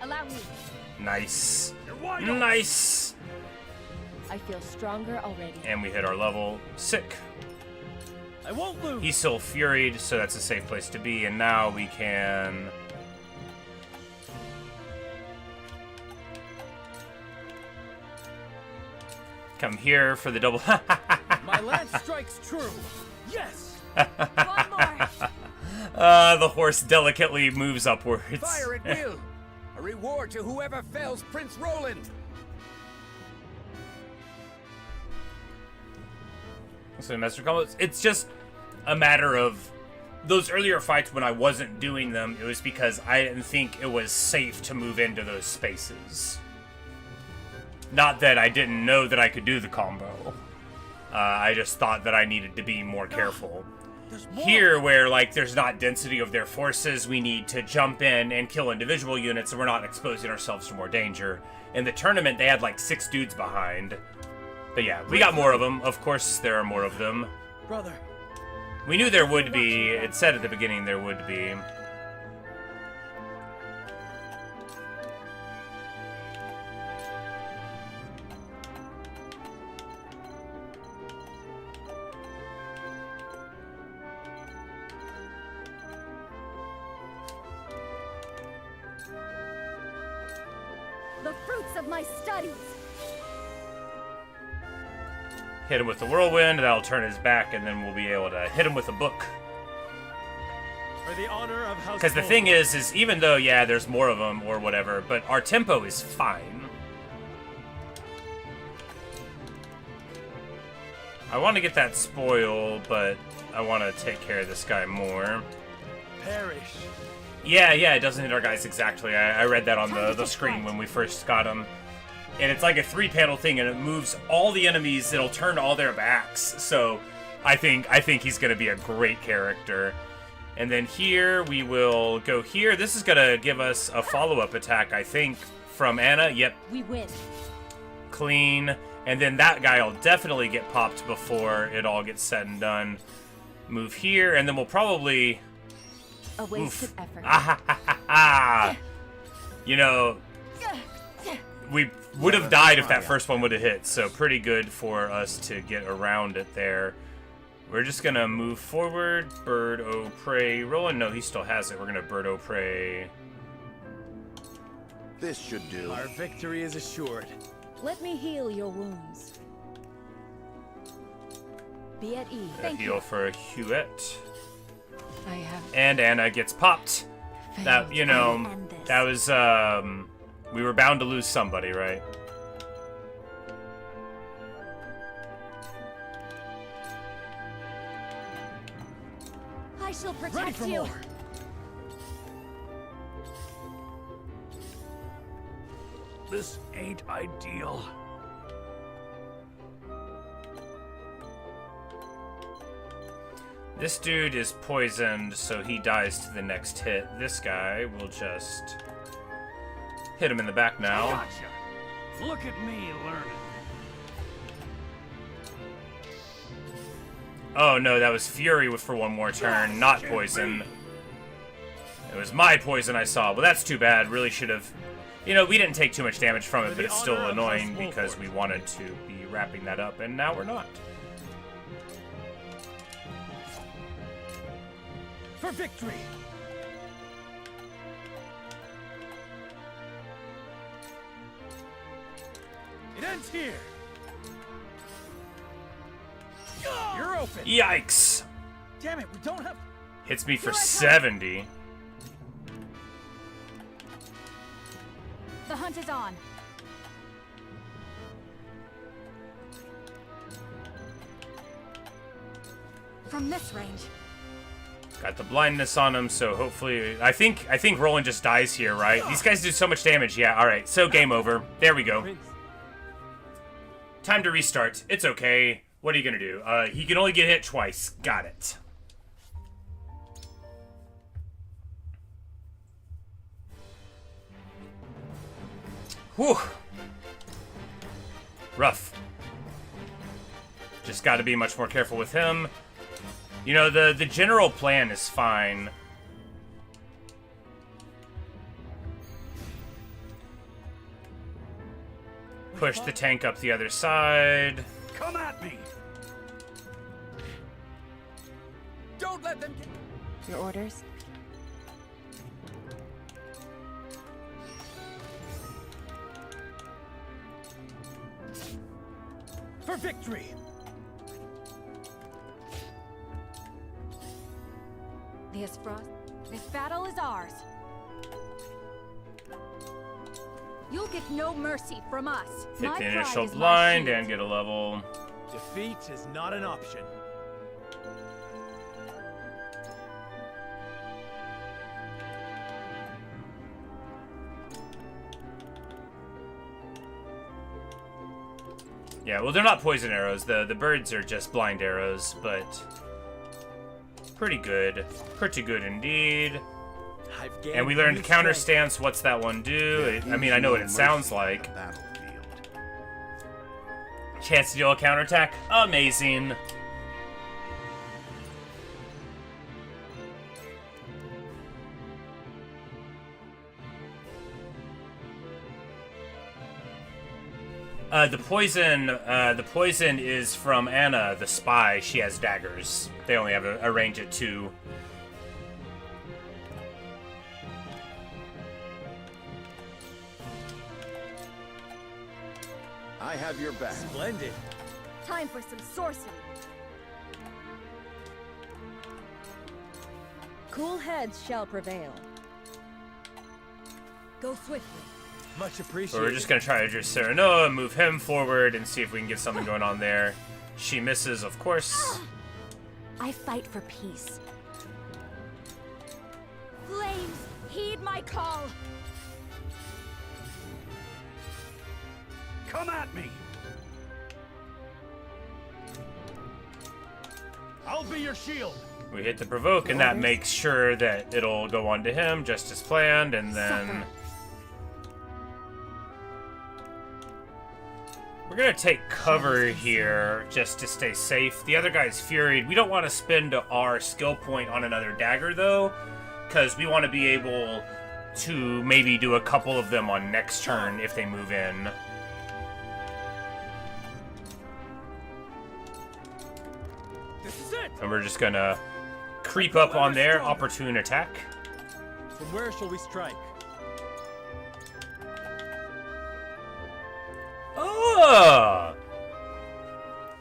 Allow me. Nice. Nice. I feel stronger already. And we hit our level. Sick. I won't lose. He's still furied, so that's a safe place to be, and now we can... come here for the double... My lance strikes true. Yes! One more. The horse delicately moves upwards. Fire at will! A reward to whoever fells Prince Roland! So master combos. It's just a matter of those earlier fights when I wasn't doing them, it was because I didn't think it was safe to move into those spaces. Not that I didn't know that I could do the combo. I just thought that I needed to be more careful. Here, where like there's not density of their forces, we need to jump in and kill individual units, so we're not exposing ourselves to more danger. In the tournament, they had like 6 dudes behind. But yeah, we got more of them. Of course, there are more of them. Brother. We knew there would be. It said at the beginning there would be. The fruits of my studies. Hit him with the whirlwind, that'll turn his back, and then we'll be able to hit him with a book. For the honor of House. Because the thing is even though, yeah, there's more of them or whatever, but our tempo is fine. I want to get that spoil, but I want to take care of this guy more. Perish. Yeah, it doesn't hit our guys exactly. I read that on the screen when we first got him. And it's like a 3-panel thing, and it moves all the enemies. It'll turn all their backs. So I think he's going to be a great character. And then here, we will go here. This is going to give us a follow-up attack, I think, from Anna. Yep. We win. Clean. And then that guy will definitely get popped before it all gets said and done. Move here, and then we'll probably... A wasted effort. You know, we would have died if that first one would have hit, so pretty good for us to get around it there. We're just gonna move forward. Bird o' Prey. Roland, no, he still has it. We're gonna Bird o' Prey. This should do. Our victory is assured. Let me heal your wounds. Be at ease. A heal for Huette. I have. And Anna gets popped. That, you know, that was, we were bound to lose somebody, right? I shall Ready protect for you. more. This ain't ideal. This dude is poisoned, so he dies to the next hit. This guy will just hit him in the back now. Gotcha. Look at me learning. Oh no, that was Fury for one more turn, not poison. It was my poison I saw. Well, that's too bad. Really should have... You know, we didn't take too much damage from it, but it's still annoying because we wanted to be wrapping that up, and now we're not. For victory! It ends here! You're open! Yikes! Damn it, we don't have... Hits me for 70. The hunt is on. From this range. Got the blindness on him, so hopefully... I think Roland just dies here, right? These guys do so much damage. Yeah, alright. So game over. There we go. Time to restart. It's okay. What are you gonna do? He can only get hit twice. Got it. Whew. Rough. Just gotta be much more careful with him. You know, the general plan is fine. Push the tank up the other side. Come at me! Don't let them get... Your orders? For victory! This battle is ours. You'll get no mercy from us. Hit the initial blind and get a level. Defeat is not an option. Yeah, well, they're not poison arrows. The birds are just blind arrows, but pretty good. Pretty good indeed. And we learned counter stance. What's that one do? I mean, I know what it sounds like. Chance to deal a counterattack? Amazing. The poison is from Anna, the spy. She has daggers. They only have a range at 2. I have your back. Splendid. Time for some sorcery. Cool heads shall prevail. Go swiftly. Much appreciated. So we're just gonna try to do Serenoa, move him forward, and see if we can get something going on there. She misses, of course. I fight for peace. Flames, heed my call. Come at me! I'll be your shield! We hit the provoke, and that makes sure that it'll go on to him, just as planned, and then... We're gonna take cover here, just to stay safe. The other guy's furied. We don't want to spend our skill point on another dagger, though, because we want to be able to maybe do a couple of them on next turn if they move in. This is it! And we're just gonna creep up on there, opportune attack. From where shall we strike? Oh!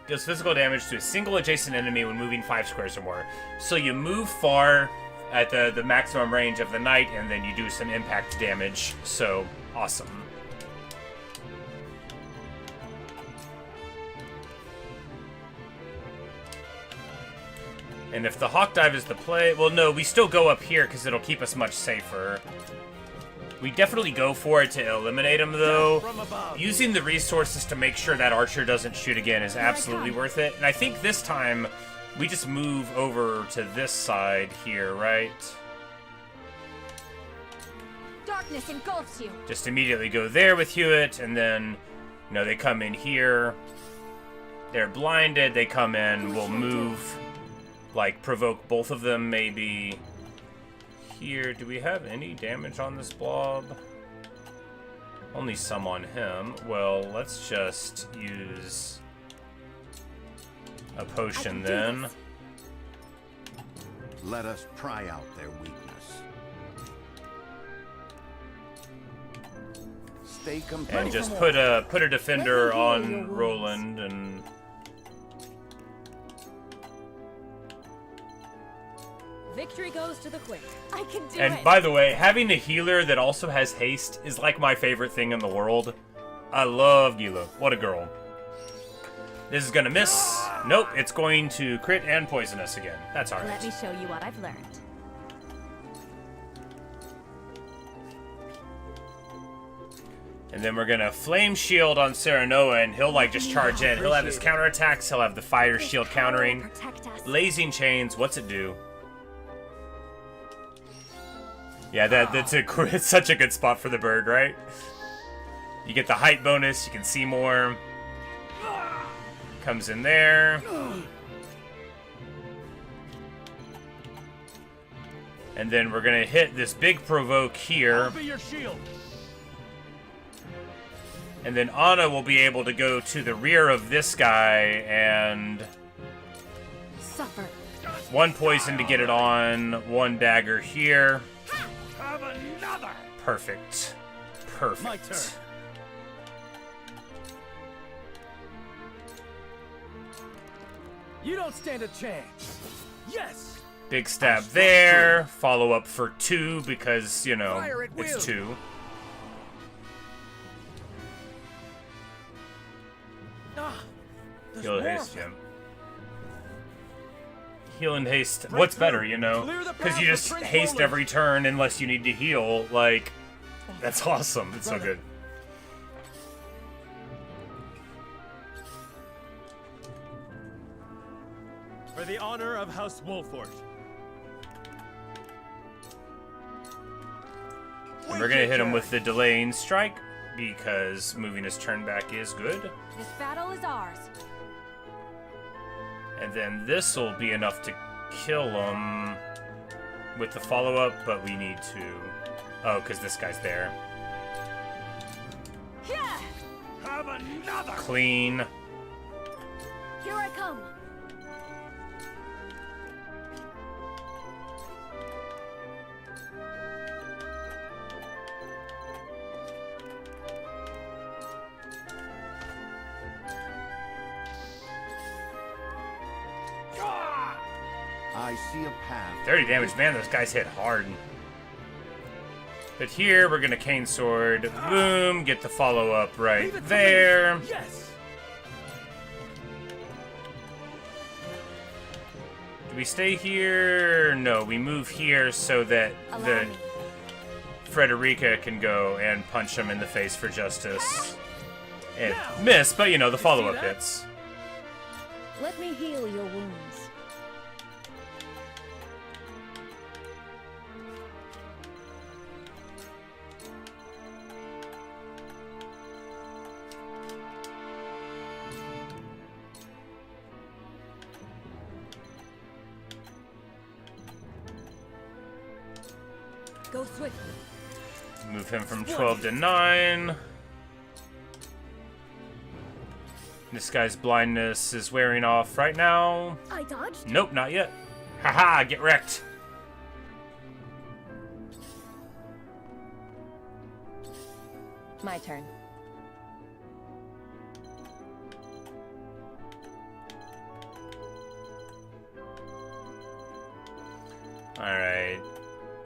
Deals physical damage to a single adjacent enemy when moving 5 squares or more. So you move far at the maximum range of the knight, and then you do some impact damage. So, awesome. And if the hawk dive is the play... Well, no, we still go up here because it'll keep us much safer. We definitely go for it to eliminate him, though. Using the resources to make sure that archer doesn't shoot again is absolutely worth it. And I think this time, we just move over to this side here, right? Darkness engulfs you. Just immediately go there with Hewitt, and then, you know, they come in here. They're blinded, they come in, we'll move, like, provoke both of them, maybe. Here, do we have any damage on this blob? Only some on him. Well, let's just use a potion then. Let us pry out their weakness. Stay competitive. And just put a defender on Roland and Victory goes to the quick. I can do it. And by the way, having a healer that also has haste is like my favorite thing in the world. I love Gila. What a girl. This is gonna miss. Nope, it's going to crit and poison us again. That's alright. Let me show you what I've learned. And then we're gonna flame shield on Serenoa, and he'll like just charge in. He'll have his counterattacks, he'll have the fire shield countering. Blazing chains, what's it do? Yeah, that's it's such a good spot for the bird, right? You get the height bonus, you can see more. Comes in there. And then we're gonna hit this big provoke here. I'll be your shield. And then Anna will be able to go to the rear of this guy and Suffer. one poison to get it on, one dagger here. Have another. Perfect. Perfect. My turn. You don't stand a chance. Yes. Big stab there. Follow up for 2 because, you know, Fire at will. it's 2. There's Heal more haste of them. him. Heal and haste. What's better, you know? Because you just haste every turn unless you need to heal. Like, that's awesome. It's so good. For the honor of House Wolfort. And we're gonna hit him with the delaying strike because moving his turn back is good. This battle is ours. And then this will be enough to kill him with the follow-up, but we need to... Oh, because this guy's there. Yeah. Have another. Clean. Here I come. I see a path. 30 damage. Man, those guys hit hard. But here, we're going to Cane Sword. Boom. Get the follow-up right there. Yes. Do we stay here? No, we move here so that the Frederica can go and punch him in the face for justice. And miss, but you know, the follow-up hits. Let me heal your wounds. Go swiftly. Move him from 12 to 9. This guy's blindness is wearing off right now. I dodged. Nope, not yet. Haha, get wrecked. My turn. Alright.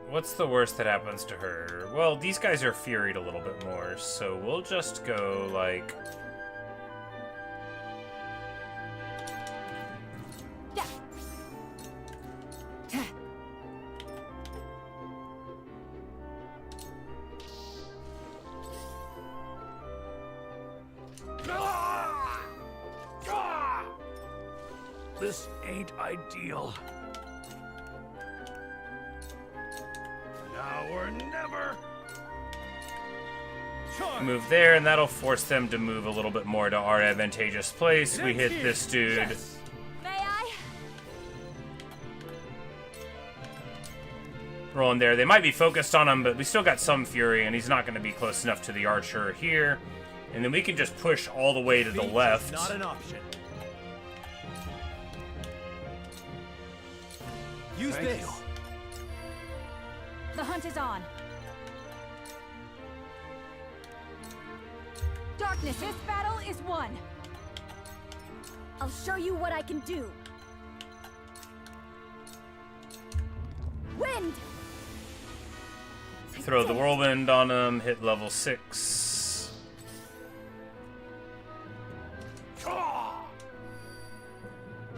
What's the worst that happens to her? Well, these guys are furied a little bit more, so we'll just go, like... This ain't ideal. Now or never. Move there, and that'll force them to move a little bit more to our advantageous place. We hit this dude. Yes. May I? Rolling there. They might be focused on him, but we still got some fury, and he's not going to be close enough to the archer here. And then we can just push all the way to the left. Not an option. Use Thank this. you. The hunt is on. Darkness, this battle is won. I'll show you what I can do. Wind! Throw the whirlwind on him, hit level 6.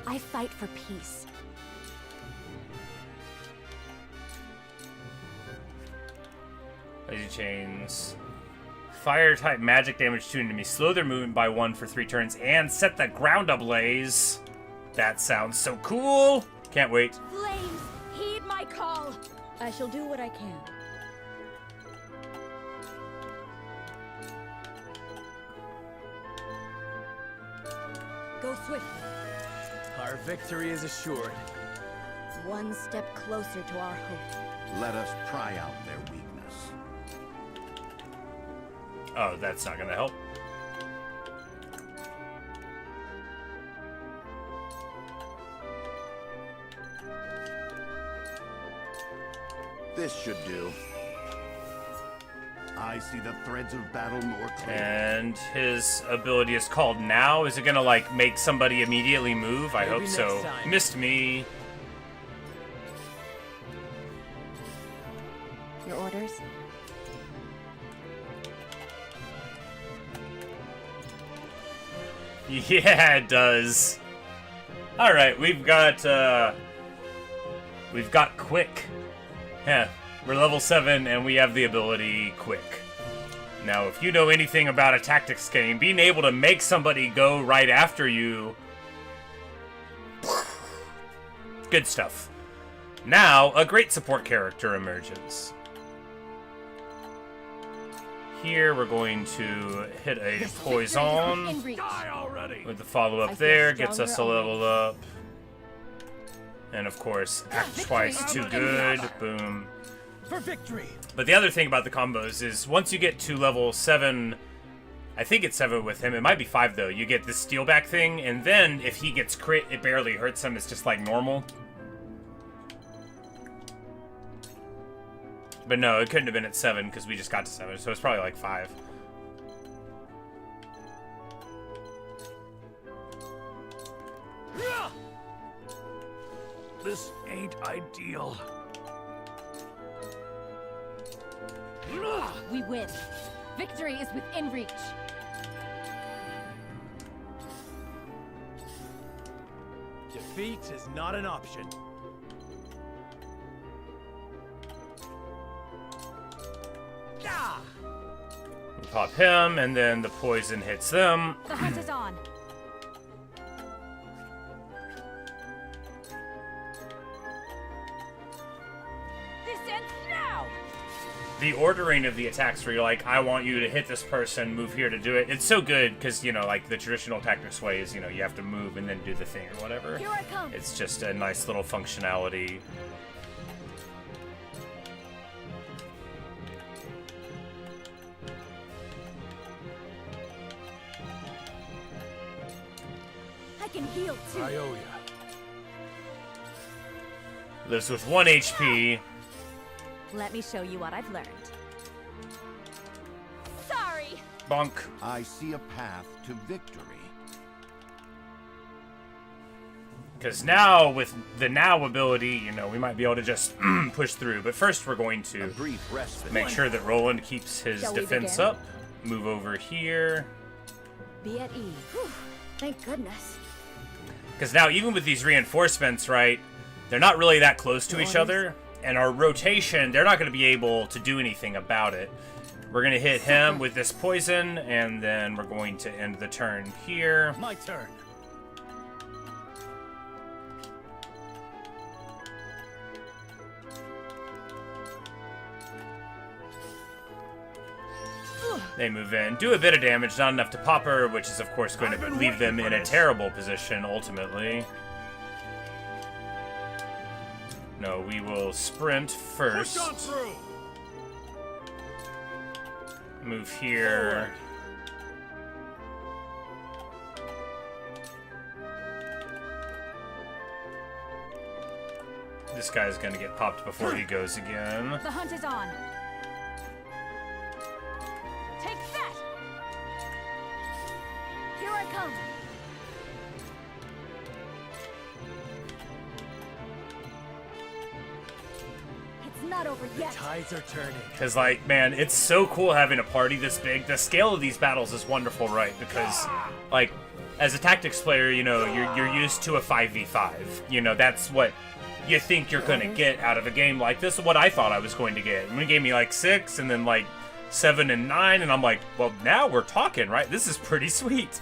I fight for peace. Lazy chains. Fire type magic damage to enemies. Slow their movement by 1 for 3 turns and set the ground ablaze. That sounds so cool. Can't wait. Flames, heed my call. I shall do what I can. Go swiftly. Our victory is assured. One step closer to our hope. Let us pry out their weakness. Oh, that's not gonna help. This should do. I see the threads of battle more clearly. And his ability is called Now. Is it gonna, like, make somebody immediately move? I hope so. Missed me. Your orders? Yeah, it does. Alright, we've got Quick. Yeah, we're level 7 and we have the ability Quick. Now, if you know anything about a tactics game, being able to make somebody go right after you... Good stuff. Now, a great support character emerges. Here, we're going to hit a Poison with the follow-up there. Gets us a level up. And, of course, act twice too good. Boom. For victory. But the other thing about the combos is once you get to level 7, I think it's 7 with him. It might be 5, though. You get this steal back thing, and then if he gets crit, it barely hurts him. It's just like normal. But no, it couldn't have been at 7 because we just got to 7, so it's probably like 5. This ain't ideal. We win. Victory is within reach. Defeat is not an option. We pop him, and then the poison hits them. The hunt is on. This ends now. The ordering of the attacks where you're like, I want you to hit this person, move here to do it. It's so good because, you know, like the traditional tactics way is, you know, you have to move and then do the thing or whatever. Here I come. It's just a nice little functionality. I can heal too. I owe ya. Lives with 1 HP. Let me show you what I've learned. Sorry. Bonk. I see a path to victory. Because now, with the Now ability, you know, we might be able to just push through. But first, we're going to make sure that Roland keeps his defense up. Move over here. Be at ease. Whew. Thank goodness. Because now, even with these reinforcements, right, they're not really that close to each other. And our rotation, they're not going to be able to do anything about it. We're going to hit him with this poison, and then we're going to end the turn here. My turn. They move in, do a bit of damage, not enough to pop her, which is of course going to leave them in a terrible position ultimately. No, we will sprint first. Push on through. Move here. This guy's gonna get popped before he goes again. The hunt is on. Take that! Here I come. It's not over yet. Tides are turning. Because, like, man, it's so cool having a party this big. The scale of these battles is wonderful, right? Because, like, as a tactics player, you know, you're used to a 5v5. You know, that's what you think you're gonna get out of a game like this. Is what I thought I was going to get. And it gave me like 6, and then like 7 and 9, and I'm like, well, now we're talking, right? This is pretty sweet.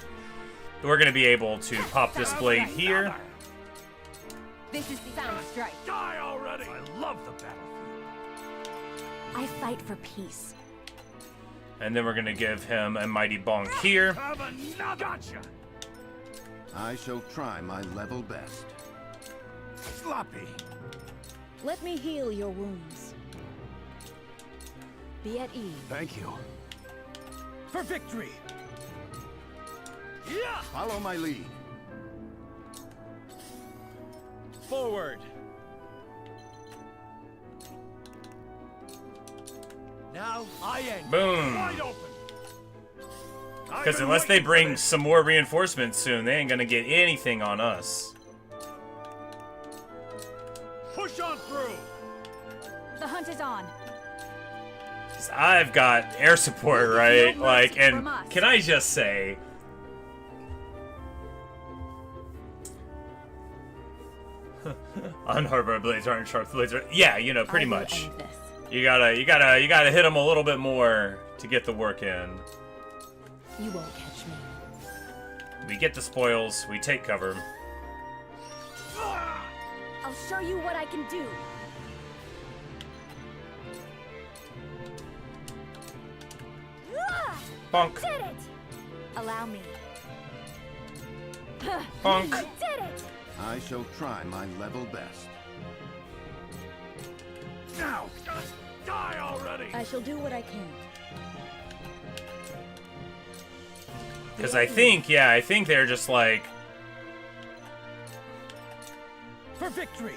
We're gonna be able to pop this blade here. This is the sound strike. Die already! I love the battlefield. I fight for peace. And then we're gonna give him a mighty bonk here. Have another. Gotcha. I shall try my level best. Sloppy. Let me heal your wounds. Be at ease. Thank you. For victory. Yeah. Follow my lead. Forward. Now I end. Boom. Wide open. Because unless they bring some more reinforcements soon, they ain't gonna get anything on us. Push on through. The hunt is on. 'Cause I've got air support, right? Like, and can I just say, unharbored blades aren't sharp blades. Yeah, you know, pretty much. You gotta hit them a little bit more to get the work in. You won't catch me. We get the spoils. We take cover. I'll show you what I can do. Bonk. Did it! Allow me. Bonk. I did it! I shall try my level best. Now, die already. I shall do what I can. Because I think they're just like, For victory.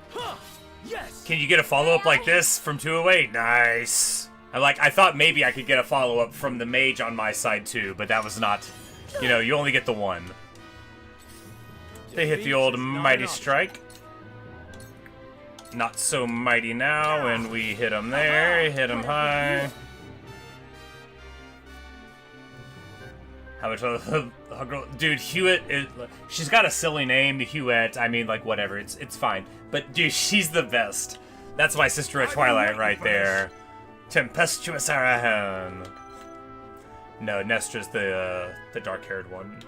Huh. Yes. can you get a follow-up like this from 208? Nice. I thought maybe I could get a follow-up from the mage on my side too, but that was not, you know, you only get the one. They hit the old mighty strike. Not so mighty now, and we hit him there, hit him high. How much of dude, Hewitt is, she's got a silly name, Hewitt. I mean, like, whatever, it's fine. But dude, she's the best. That's my sister at Twilight right there. Tempestuous Arahan. No, Nestra's the dark-haired one.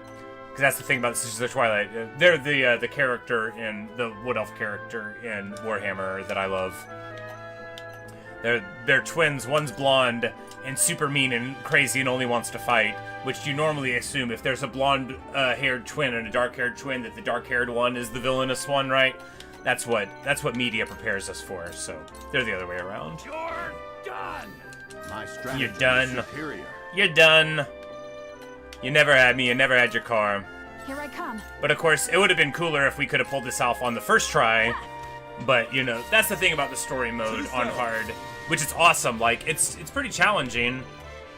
Because that's the thing about the Sisters of Twilight. They're the character in the Wood Elf character in Warhammer that I love. They're twins. One's blonde and super mean and crazy and only wants to fight, which you normally assume if there's a blonde-haired twin and a dark-haired twin that the dark-haired one is the villainous one, right? That's what media prepares us for. So they're the other way around. You're done. My strategy You're done. is superior. You're done. You never had me. You never had your car. Here I come. But of course, it would have been cooler if we could have pulled this off on the first try. But, you know, that's the thing about the story mode on hard, which is awesome. Like, it's pretty challenging.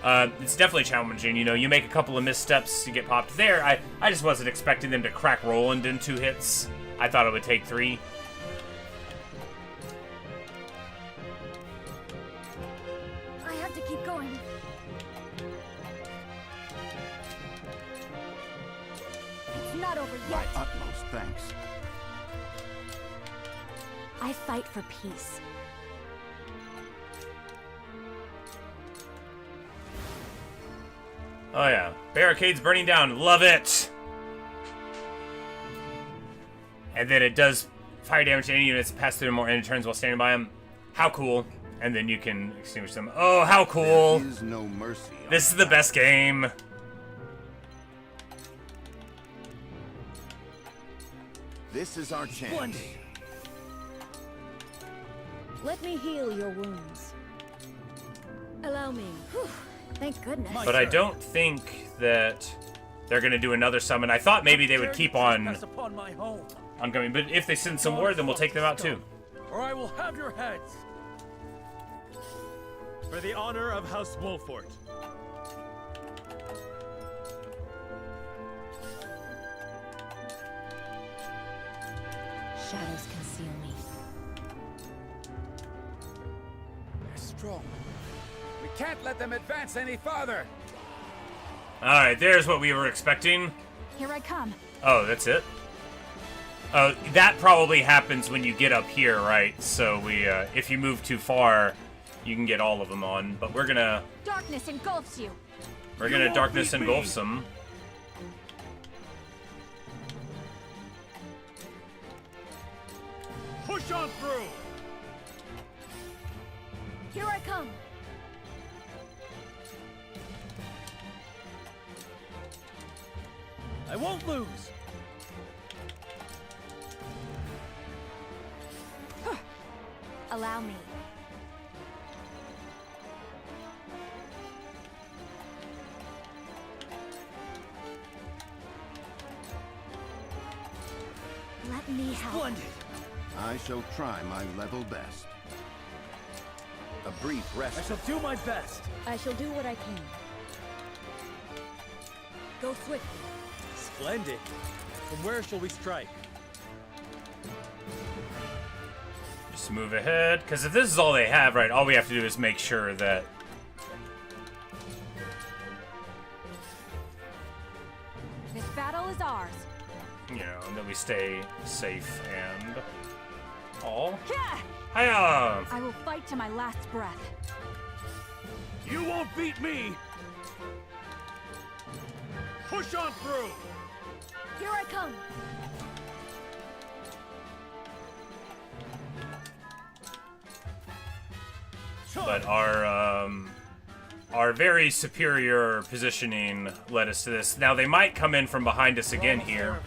It's definitely challenging. You know, you make a couple of missteps, you get popped there. I just wasn't expecting them to crack Roland in 2 hits. I thought it would take 3. I have to keep going. It's not over My yet. utmost thanks. I fight for peace. Oh yeah, barricades burning down. Love it. And then it does fire damage to any units pass through more end turns while standing by them. How cool. and then you can extinguish them. Oh, how cool! There is no mercy. This is the best game. This is our chance. Let me heal your wounds. Allow me. Whew, thank goodness. But I don't think that they're gonna do another summon. I thought maybe they would keep on coming, but if they send some word, then we'll take them out too. Or I will have your heads. For the honor of House Wolfort. Shadows conceal me. They're strong. We can't let them advance any farther. Alright, there's what we were expecting. Here I come. Oh, that's it? Oh, that probably happens when you get up here, right? So if you move too far, you can get all of them on. But we're gonna... Darkness engulfs you. We're gonna darkness engulfs them. Push on through! Here I come. I won't lose. Allow me. Let me help. Splendid. I shall try my level best. A brief rest. I shall do my best. I shall do what I can. Go swiftly. Splendid. From where shall we strike? Just move ahead, because if this is all they have, right, all we have to do is make sure that... This battle is ours. You know, that we stay safe and... all. Yeah! Hiya! I will fight to my last breath. You won't beat me! Push on through! Here I come. But our very superior positioning led us to this. Now they might come in from behind us again here.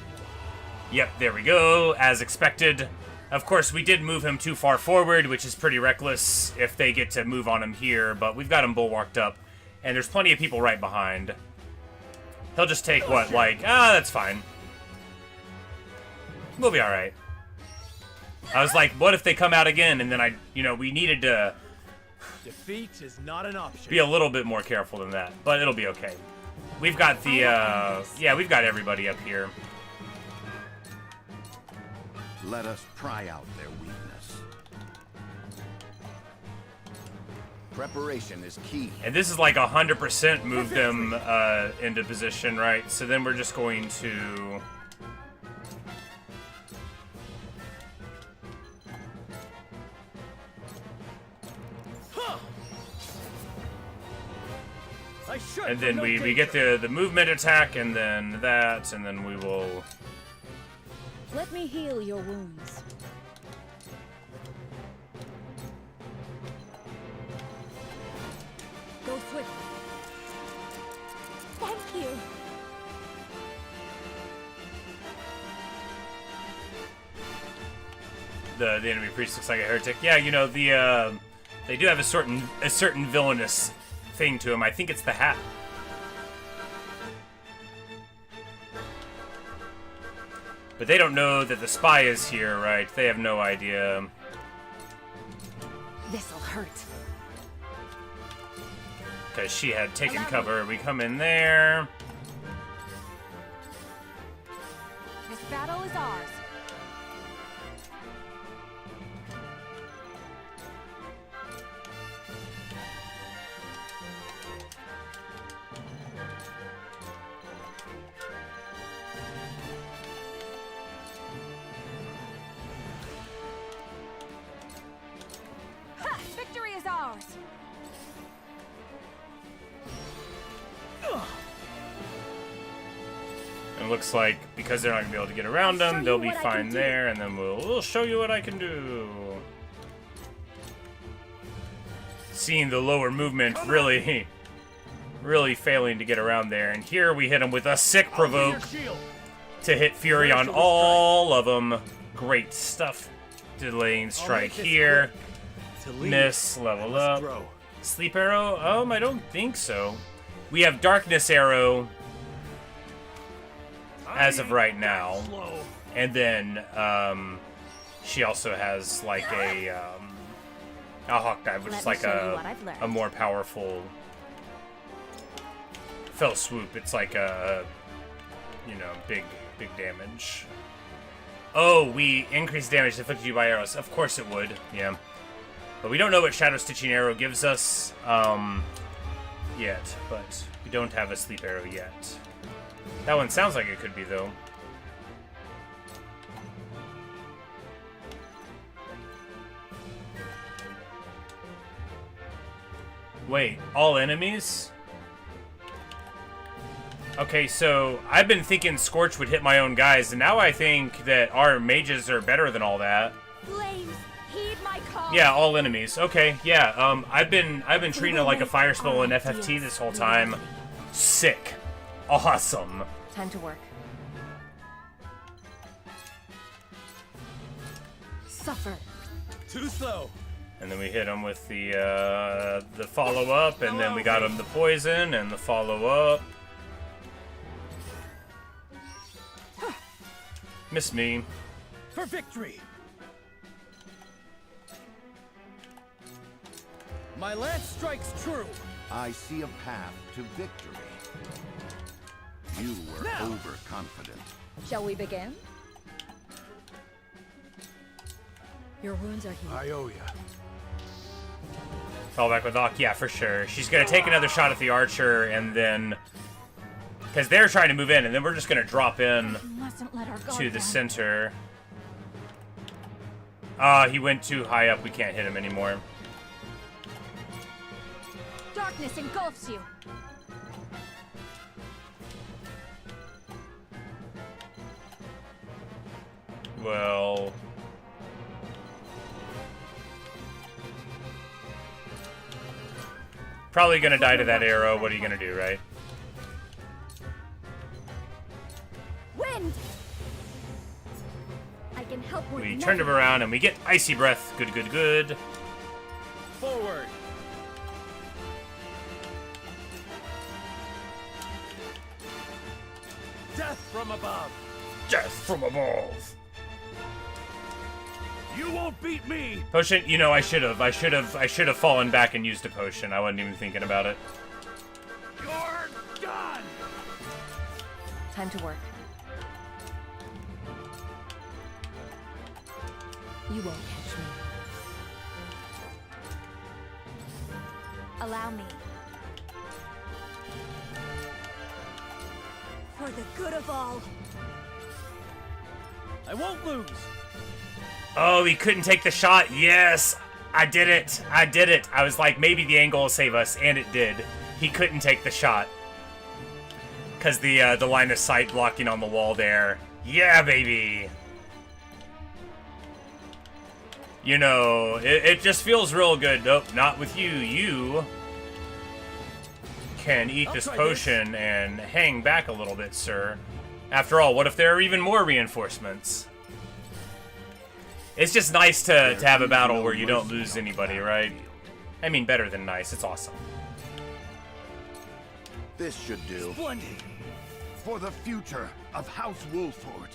Yep, there we go, as expected. Of course, we did move him too far forward, which is pretty reckless if they get to move on him here, but we've got him bulwarked up, and there's plenty of people right behind. He'll just take what, like, that's fine. We'll be alright. I was like, what if they come out again, and then we needed to... Defeat is not an option. Be a little bit more careful than that, but it'll be okay. We've got the, yeah, we've got everybody up here. Let us pry out their weakness. Preparation is key. And this is like 100% move them into position, right? So then we're just going to... And then we get the movement attack, and then that, and then we will... Let me heal your wounds. Go swiftly. Thank you. The enemy priest looks like a heretic. Yeah, you know, they do have a certain villainous thing to him. I think it's the hat. But they don't know that the spy is here, right? They have no idea. This'll hurt. Because she had taken cover. We come in there. This battle is ours. Victory is ours! It looks like because they're not gonna be able to get around them, they'll be fine there, and then we'll show you what I can do. seeing the lower movement really, really failing to get around there. And here we hit him with a sick provoke to hit Fury on all of them. Great stuff. Delaying strike here. Miss, level up. Sleep arrow? I don't think so. We have darkness arrow as of right now. And then she also has like a hawk dive, which is like a more powerful fell swoop. It's like a, you know, big damage. Oh, we increase damage inflicted you by arrows. Of course it would, yeah. But we don't know what Shadow Stitching Arrow gives us yet, but we don't have a Sleep Arrow yet. That one sounds like it could be, though. Wait, all enemies? Okay, so I've been thinking Scorch would hit my own guys, and now I think that our mages are better than all that. Flames, heed my call. Yeah, all enemies. Okay, yeah. I've been treating it like a fire spell in FFT this whole time. Sick. Awesome. Time to work. Suffer. Too slow. And then we hit him with the follow-up, and then we got him the poison and the follow-up. Miss me. For victory. My lance strikes true. I see a path to victory. You were overconfident. Shall we begin? Your wounds are healed. I owe you. Fall back with Ock, yeah, for sure. She's gonna take another shot at the archer, and then... Because they're trying to move in, and then we're just gonna drop in to the center. He went too high up, we can't hit him anymore. Darkness engulfs you. Well... Probably gonna die to that arrow. What are you gonna do, right? Wind. I can help with We turned him around and we get Icy Breath. Good, good, good. Forward. Death from above. Death from above. You won't beat me. Potion, you know, I should have fallen back and used a potion. I wasn't even thinking about it. You're done. Time to work. You won't catch me. Allow me. For the good of all. I won't lose. Oh, he couldn't take the shot. Yes, I did it. I did it. I was like, maybe the angle will save us, and it did. He couldn't take the shot because the line of sight blocking on the wall there. Yeah, baby. You know, it just feels real good. Nope, not with you. You can eat this potion and hang back a little bit, sir. After all, what if there are even more reinforcements? It's just nice to have a battle where you don't lose anybody, right? I mean, better than nice. It's awesome. This should do. Splendid. For the future of House Wolford.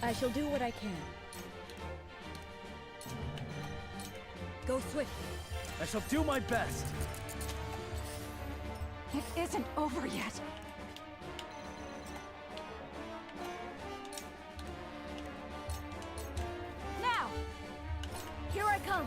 I shall do what I can. Go swiftly. I shall do my best. It isn't over yet. Now! Here I come!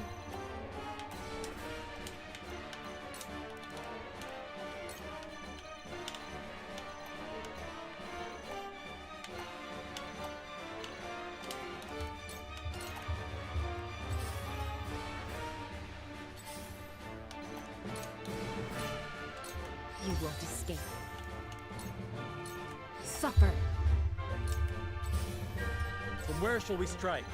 You won't escape. Suffer! From where shall we strike?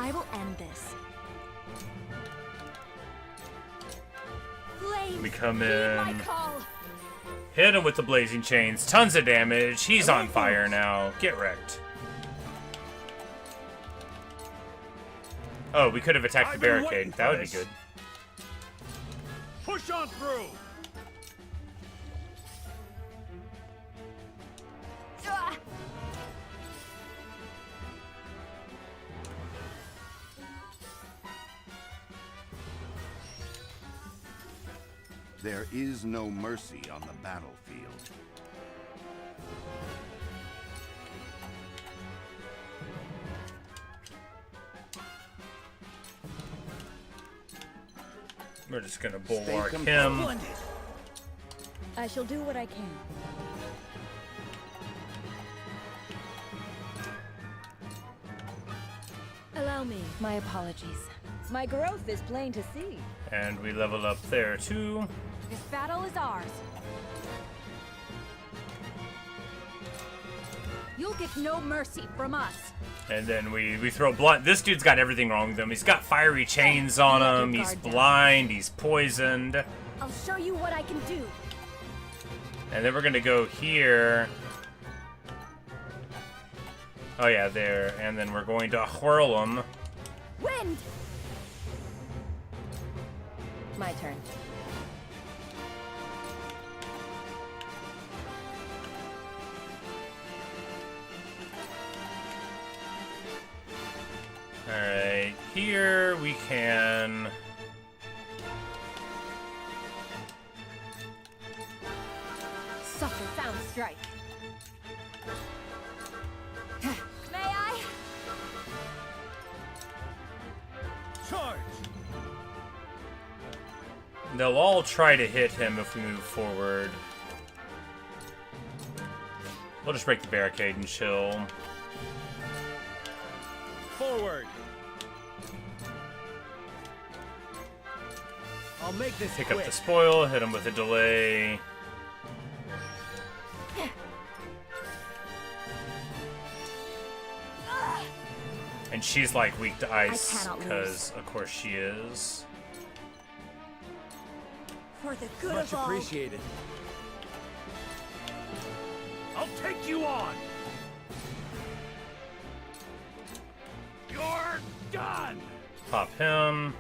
I will end this. Flames, We come heed my in. call. Hit him with the blazing chains. Tons of damage. He's on fire now. Get wrecked. Oh, we could have attacked the barricade. That would be good. Push on through! Ah! There is no mercy on the battlefield. We're just gonna bulwark him. I shall do what I can. Allow me. My apologies. My growth is plain to see. And we level up there too. This battle is ours. You'll get no mercy from us. And then we throw blunt. This dude's got everything wrong with him. He's got fiery chains on him. He's blind. He's poisoned. I'll show you what I can do. And then we're gonna go here. Oh yeah, there. And then we're going to whirl him. Wind! My turn. Alright, here we can... Suffer sound strike. May I? Charge! They'll all try to hit him if we move forward. We'll just break the barricade and chill. Forward! I'll make this Pick quick. up the spoil, hit him with a delay. And she's like weak to ice, because of course she is. For the good Much of all. appreciated. I'll take you on! You're done! Pop him.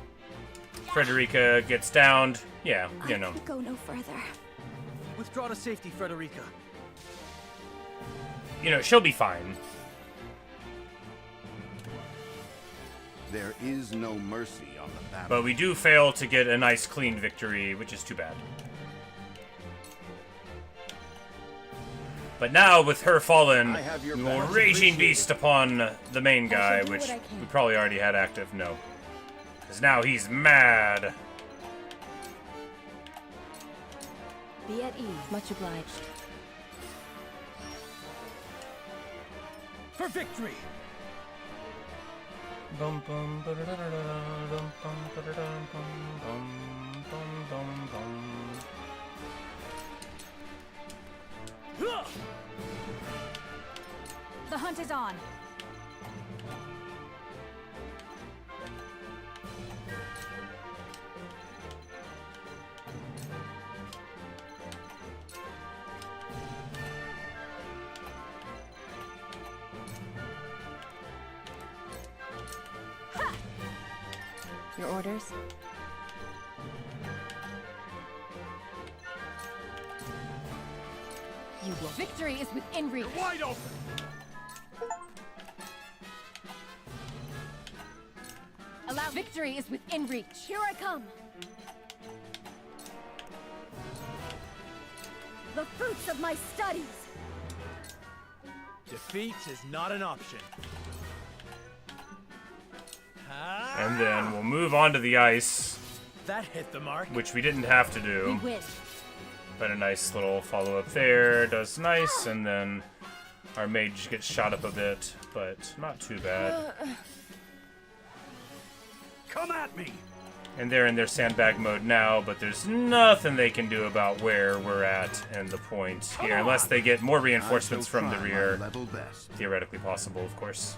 Frederica gets downed. Yeah, you know. Go no further. Withdraw to safety, Frederica. You know, she'll be fine. There is no mercy on the battlefield. But we do fail to get a nice clean victory, which is too bad. But now, with her fallen, we will Raging Beast upon the main guy, which we probably already had active. No. Because now he's mad. Be at ease. Much obliged. For victory! Bum bum ba da da da da dum bum ba da da bum bum bum bum bum. The hunt is on. Your orders? You will. Victory is within reach. Wide open! Allow victory is within reach. Here I come. The fruits of my studies. Defeat is not an option. And then we'll move on to the ice, That hit the mark. which we didn't have to do. We win. But a nice little follow-up there. Does nice, and then our mage gets shot up a bit, but not too bad. Come at me! And they're in their sandbag mode now, but there's nothing they can do about where we're at and the point here, unless they get more reinforcements from the rear. Level best. Theoretically possible, of course.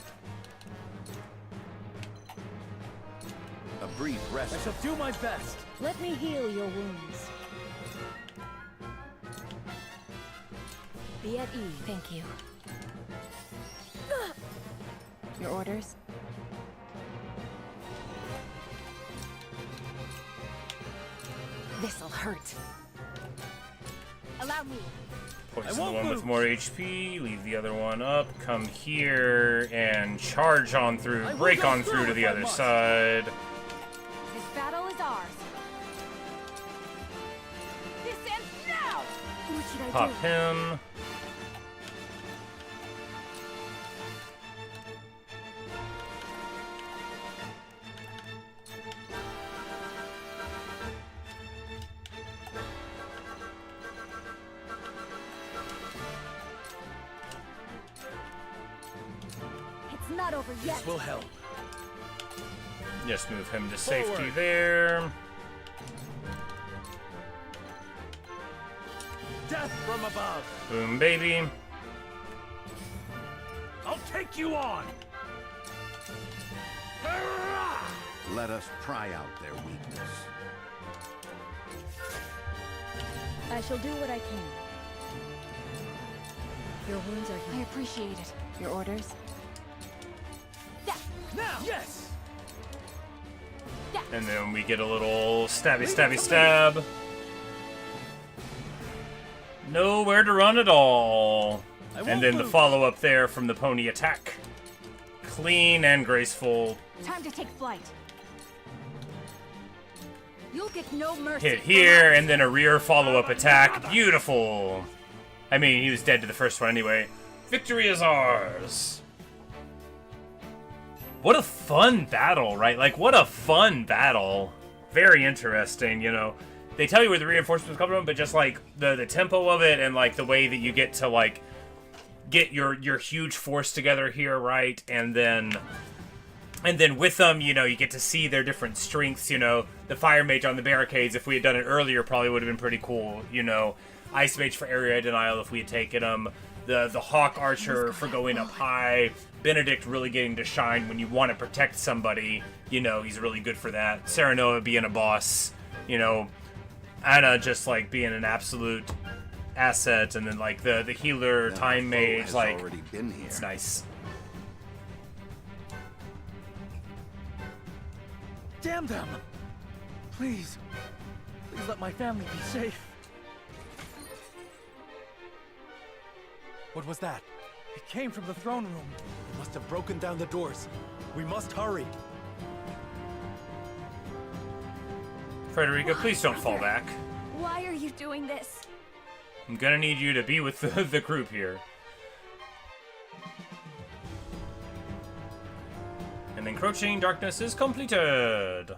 brief rest. I shall do my best. Let me heal your wounds. Be at ease. Thank you. Your orders? This'll hurt. Allow me. Poison the one with more HP, leave the other one up, come here, and charge on through, break on through to the other side. This battle is ours. This ends now! What should I Pop do? him. It's not over yet. This will help. Just move him to safety there. Death from above. Boom, baby. I'll take you on. Let us pry out their weakness. I shall do what I can. Your wounds are healed. I appreciate it. Your orders? Now! Yes! And then we get a little stabby, stabby, stab. Nowhere to run at all. And then the follow-up there from the pony attack. Clean and graceful. Time to take flight. You'll get no mercy. Hit here, and then a rear follow-up attack. Beautiful. I mean, he was dead to the first one anyway. Victory is ours. What a fun battle, right? Like, what a fun battle. Very interesting, you know. They tell you where the reinforcements come from, but just, like, the tempo of it and, like, the way that you get to, like, get your huge force together here, right? And then with them, you know, you get to see their different strengths, you know. The Fire Mage on the barricades, if we had done it earlier, probably would have been pretty cool, you know. Ice Mage for area denial if we had taken them. The Hawk Archer for going up high. Benedict really getting to shine when you want to protect somebody. You know, he's really good for that. Serenoa being a boss. You know, Anna just, like, being an absolute asset. And then, like, the healer, Time Mage, like, it's nice. Damn them! Please let my family be safe. What was that? It came from the throne room. It must have broken down the doors. We must hurry. Frederica, please don't fall back. Why are you doing this? I'm gonna need you to be with the group here. And Encroaching Darkness is completed.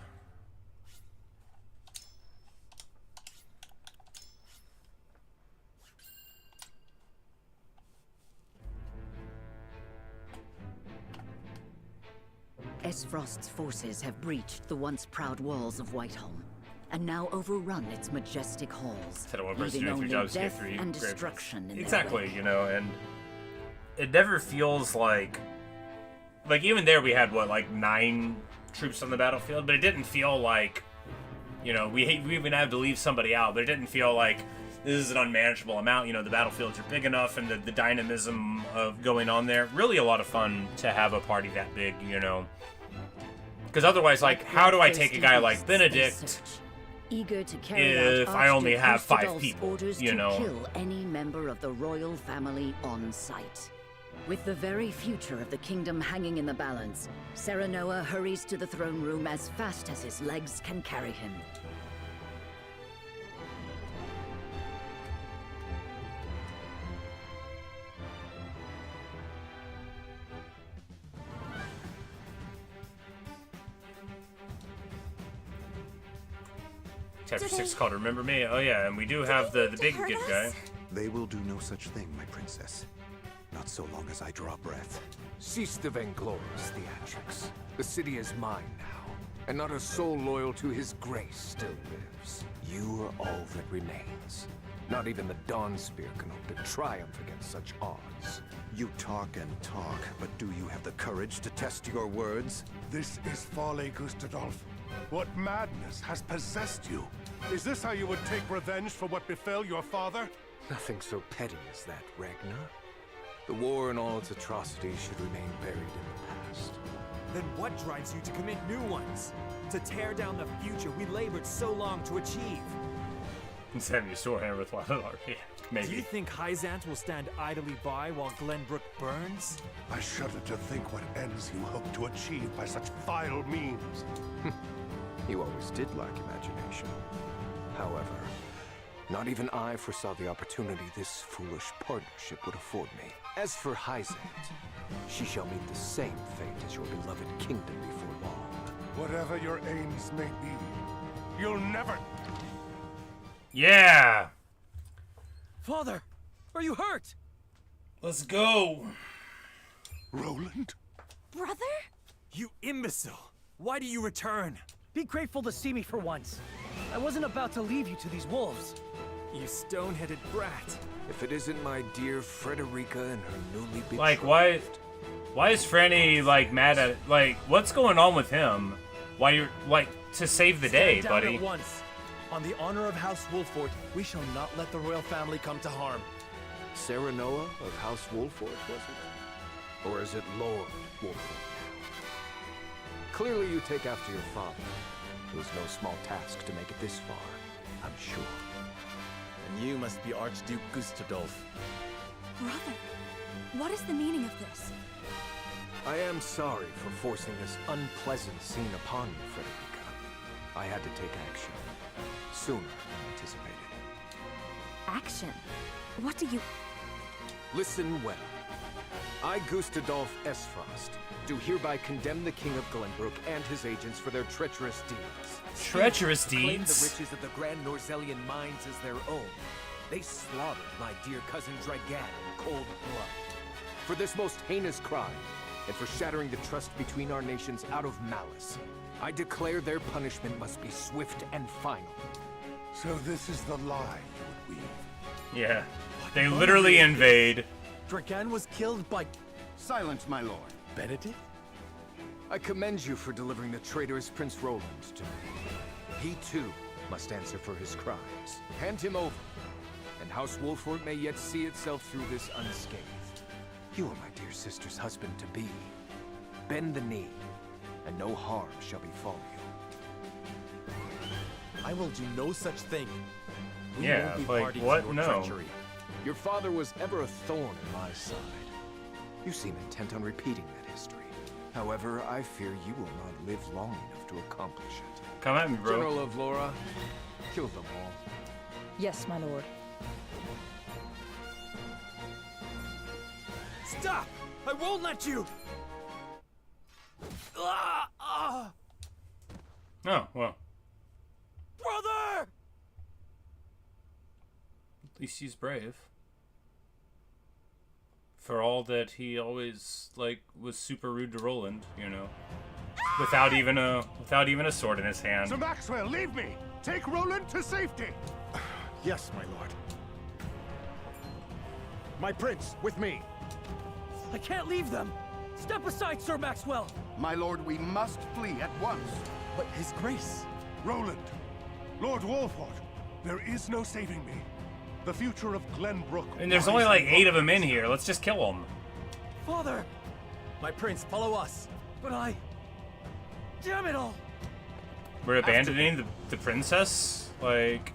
Frost's forces have breached the once proud walls of Whiteholm, and now overrun its majestic halls, leaving only death and destruction in exactly, their wake. You know, and it never feels like even there we had what, like 9 troops on the battlefield, but it didn't feel like, you know, we even had to leave somebody out, but it didn't feel like this is an unmanageable amount. You know, the battlefields are big enough, and the dynamism of going on there, really a lot of fun to have a party that big, you know. Because otherwise, like, how do I take a guy like Benedict eager to carry if I only have 5 people, orders you to know? kill any member of the royal family on sight. With the very future of the kingdom hanging in the balance, Serenoa hurries to the throne room as fast as his legs can carry him. Chapter 6 called Remember Me. Oh yeah, and we do have the big good guy. They will do no such thing, my princess. Not so long as I draw breath. Cease the vainglorious theatrics. The city is mine now, and not a soul loyal to his grace still lives. You are all that remains. Not even the Dawnspear can hope to triumph against such odds. You talk and talk, but do you have the courage to test your words? This is folly, Gustadolf. What madness has possessed you? Is this how you would take revenge for what befell your father? Nothing so petty as that, Ragnar. The war and all its atrocities should remain buried in the past. Then what drives you to commit new ones? To tear down the future we labored so long to achieve? Send me sore hand with one of maybe. Do you think Hyzant will stand idly by while Glenbrook burns? I shudder to think what ends you hope to achieve by such vile means. You always did lack imagination. However, not even I foresaw the opportunity this foolish partnership would afford me. As for Hyzant, she shall meet the same fate as your beloved kingdom before long. Whatever your aims may be, you'll never... Yeah! Father, are you hurt? Let's go! Roland? Brother? You imbecile! Why do you return? Be grateful to see me for once. I wasn't about to leave you to these wolves. You stone-headed brat. If it isn't my dear Frederica and her newly betrothed... Like, why is Franny, like, mad at... Like, what's going on with him? Why you're, like, to save the day, Stand down buddy. at once. On the honor of House Wolfort, we shall not let the royal family come to harm. Sarah Noah of House Wolfort, was it? Or is it Lord Wolfort now? Clearly you take after your father. It was no small task to make it this far, I'm sure. And you must be Archduke Gustadolf. Brother, what is the meaning of this? I am sorry for forcing this unpleasant scene upon you, Frederica. I had to take action. Sooner than anticipated. Action? What do you... Listen well. I, Gustadolf Esfrost, do hereby condemn the King of Glenbrook and his agents for their treacherous deeds. Treacherous Claim deeds? the riches of the Grand Norzellian mines as their own. They slaughtered my dear cousin Dragan in cold blood. For this most heinous crime, and for shattering the trust between our nations out of malice, I declare their punishment must be swift and final. So this is the lie you would weave. Yeah. They literally invade. Dragan was killed by... Silence, my lord. Benedict? I commend you for delivering the traitorous Prince Roland to me. He, too, must answer for his crimes. Hand him over, and House Wolfort may yet see itself through this unscathed. You are my dear sister's husband-to-be. Bend the knee, and no harm shall befall you. I will do no such thing. We Yeah, won't be like, party what? to your No. treachery. Your father was ever a thorn in my side. You seem intent on repeating that history. However, I fear you will not live long enough to accomplish it. Come at me, bro. General of Laura, kill them all. Yes, my lord. Stop! I won't let you! Oh, well. Brother! At least he's brave. For all that he always, like, was super rude to Roland, you know. Without even a sword in his hand. Sir Maxwell, leave me! Take Roland to safety! Yes, my lord. My prince, with me. I can't leave them! Step aside, Sir Maxwell! My lord, we must flee at once. But his grace... Roland, Lord Wolfort, there is no saving me. The future of Glenbrook... And there's only like 8 of them in here. Let's just kill them. Father! My prince, follow us. But I... Damn it all! We're abandoning the princess? Like...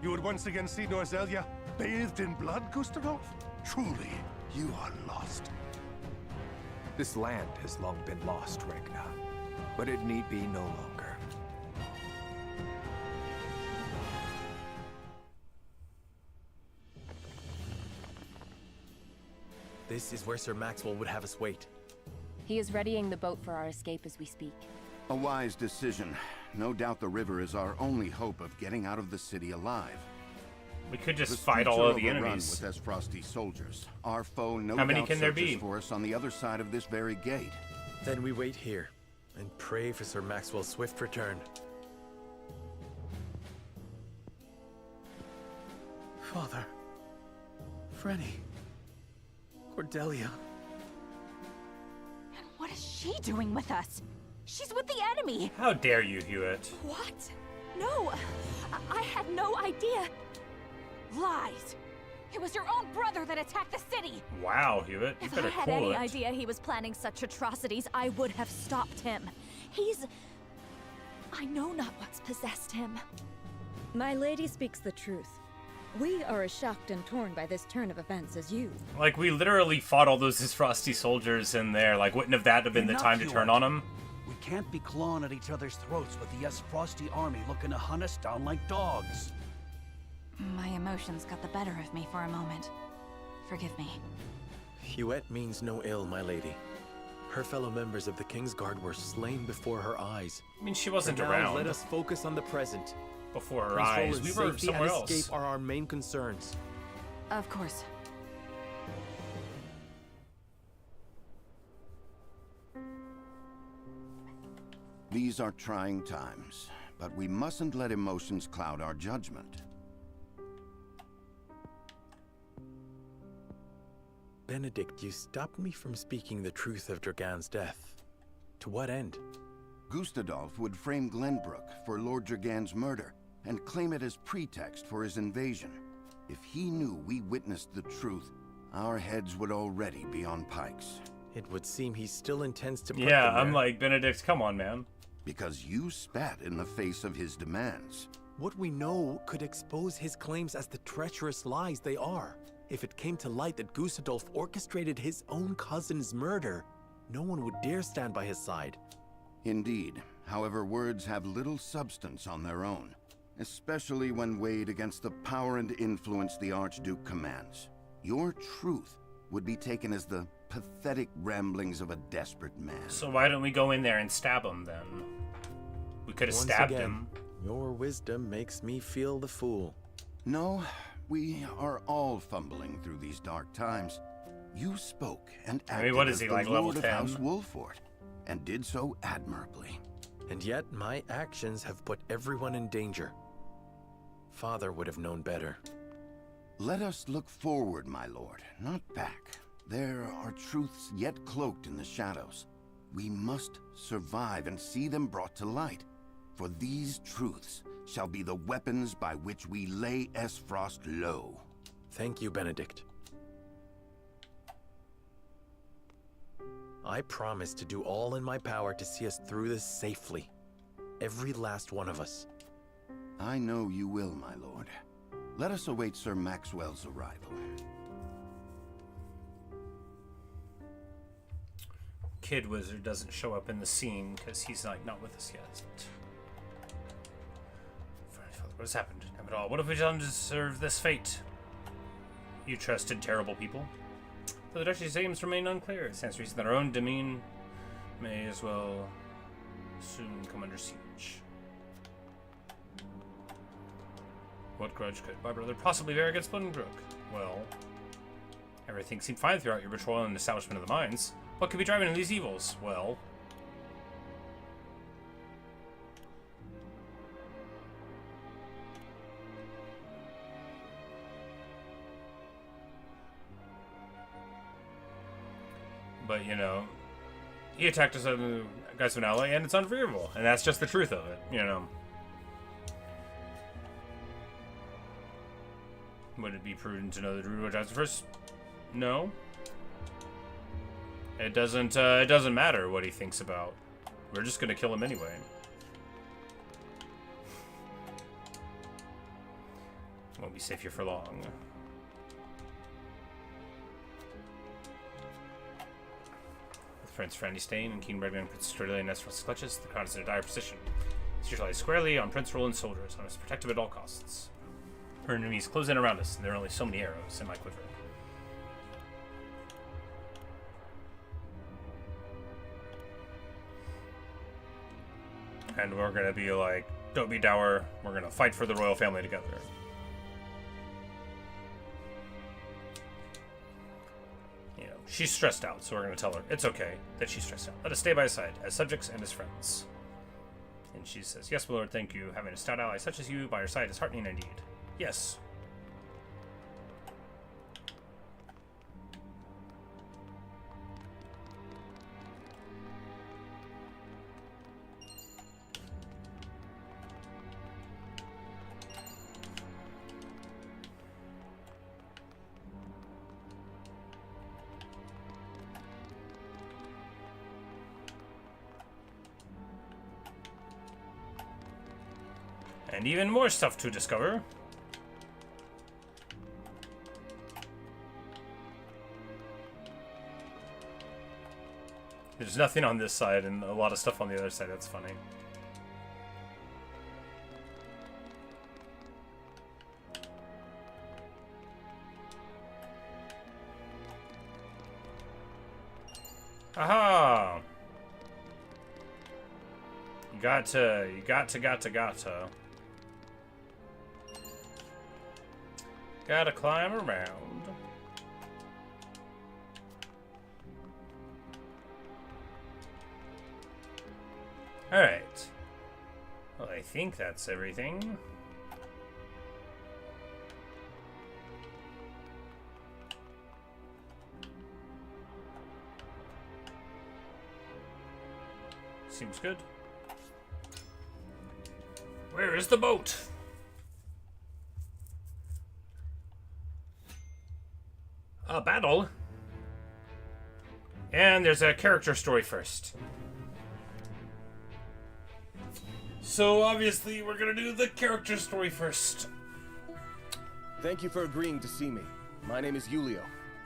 You would once again see Norzelia bathed in blood, Gustadolf? Truly, you are lost. This land has long been lost, Ragnar. But it need be no longer. This is where Sir Maxwell would have us wait. He is readying the boat for our escape as we speak. A wise decision. No doubt the river is our only hope of getting out of the city alive. We could just The fight all of the streets are overrun enemies. with Frosty soldiers. Our foe no How many doubt can there searches be? for us on the other side of this very gate. Then we wait here and pray for Sir Maxwell's swift return. Father. Frenny. Cordelia. And what is she doing with us? She's with the enemy! How dare you, Hewitt? What? No! I had no idea! Lies! It was your own brother that attacked the city! Wow, Hewitt, you If better I had cool any it. idea he was planning such atrocities, I would have stopped him. I know not what's possessed him. My lady speaks the truth. We are as shocked and torn by this turn of events as you. Like, we literally fought all those frosty soldiers in there. Like, wouldn't that have been the time to turn on them? We can't be clawing at each other's throats with the Frosty army looking to hunt us down like dogs. My emotions got the better of me for a moment. Forgive me. Huette means no ill, my lady. Her fellow members of the King's Guard were slain before her eyes. I mean, she wasn't For now, around. Let us focus on the present. Before her Prince eyes. Roland's We were safety somewhere and else. escape are our main concerns. Of course. These are trying times, but we mustn't let emotions cloud our judgment. Benedict, you stopped me from speaking the truth of Dragan's death. To what end? Gustadolf would frame Glenbrook for Lord Dragan's murder and claim it as pretext for his invasion. If he knew we witnessed the truth, our heads would already be on pikes. It would seem he still intends to put Yeah, them there. I'm like, Benedict, come on, man. Because you spat in the face of his demands. What we know could expose his claims as the treacherous lies they are. If it came to light that Gustadolf orchestrated his own cousin's murder, no one would dare stand by his side. Indeed. However, words have little substance on their own, especially when weighed against the power and influence the Archduke commands. Your truth would be taken as the pathetic ramblings of a desperate man. So why don't we go in there and stab him, then? We could have Once stabbed again, him. Your wisdom makes me feel the fool. No, we are all fumbling through these dark times. You spoke and acted I mean, what is as he, the like, level Lord of 10? House Wolfort, and did so admirably. And yet, my actions have put everyone in danger. Father would have known better. Let us look forward, my lord, not back. There are truths yet cloaked in the shadows. We must survive and see them brought to light. For these truths shall be the weapons by which we lay Esfrost low. Thank you, Benedict. I promise to do all in my power to see us through this safely. Every last one of us. I know you will, my lord. Let us await Sir Maxwell's arrival. Kid Wizard doesn't show up in the scene because he's like not with us yet. What has happened? Never at all. What have we done to deserve this fate? You trusted terrible people. But the Duchy's aims remain unclear. It stands to reason that our own demean may as well soon come under siege. What grudge could my brother possibly bear against Glenbrook? Well, everything seemed fine throughout your patrol and establishment of the mines. What could be driving these evils? Well, but you know, he attacked us guys of an ally, and it's unforgivable, and that's just the truth of it, you know. Would it be prudent to know the Druid Watch first? No. It doesn't matter what he thinks about. We're just gonna kill him anyway. Won't be safe here for long. With Prince Franny Stain and King Redman, Prince Stradley and Esfrost's clutches, the crown is in a dire position. It's lies squarely on Prince Roland's shoulders. I must protect him at all costs. Her enemies close in around us, and there are only so many arrows in my quiver. And we're gonna be like, don't be dour, we're gonna fight for the royal family together. You know, she's stressed out, so we're gonna tell her it's okay that she's stressed out. Let us stay by his side, as subjects and as friends. And she says, yes, my lord, thank you. Having a stout ally such as you by your side is heartening indeed. Yes. And even more stuff to discover. There's nothing on this side and a lot of stuff on the other side. That's funny. Aha! You gotta. Gotta climb around. Alright. Well, I think that's everything. Seems good. Where is the boat? A battle? And there's a character story first. So obviously we're gonna do the character story first. Thank you for agreeing to see me. My name is Julio.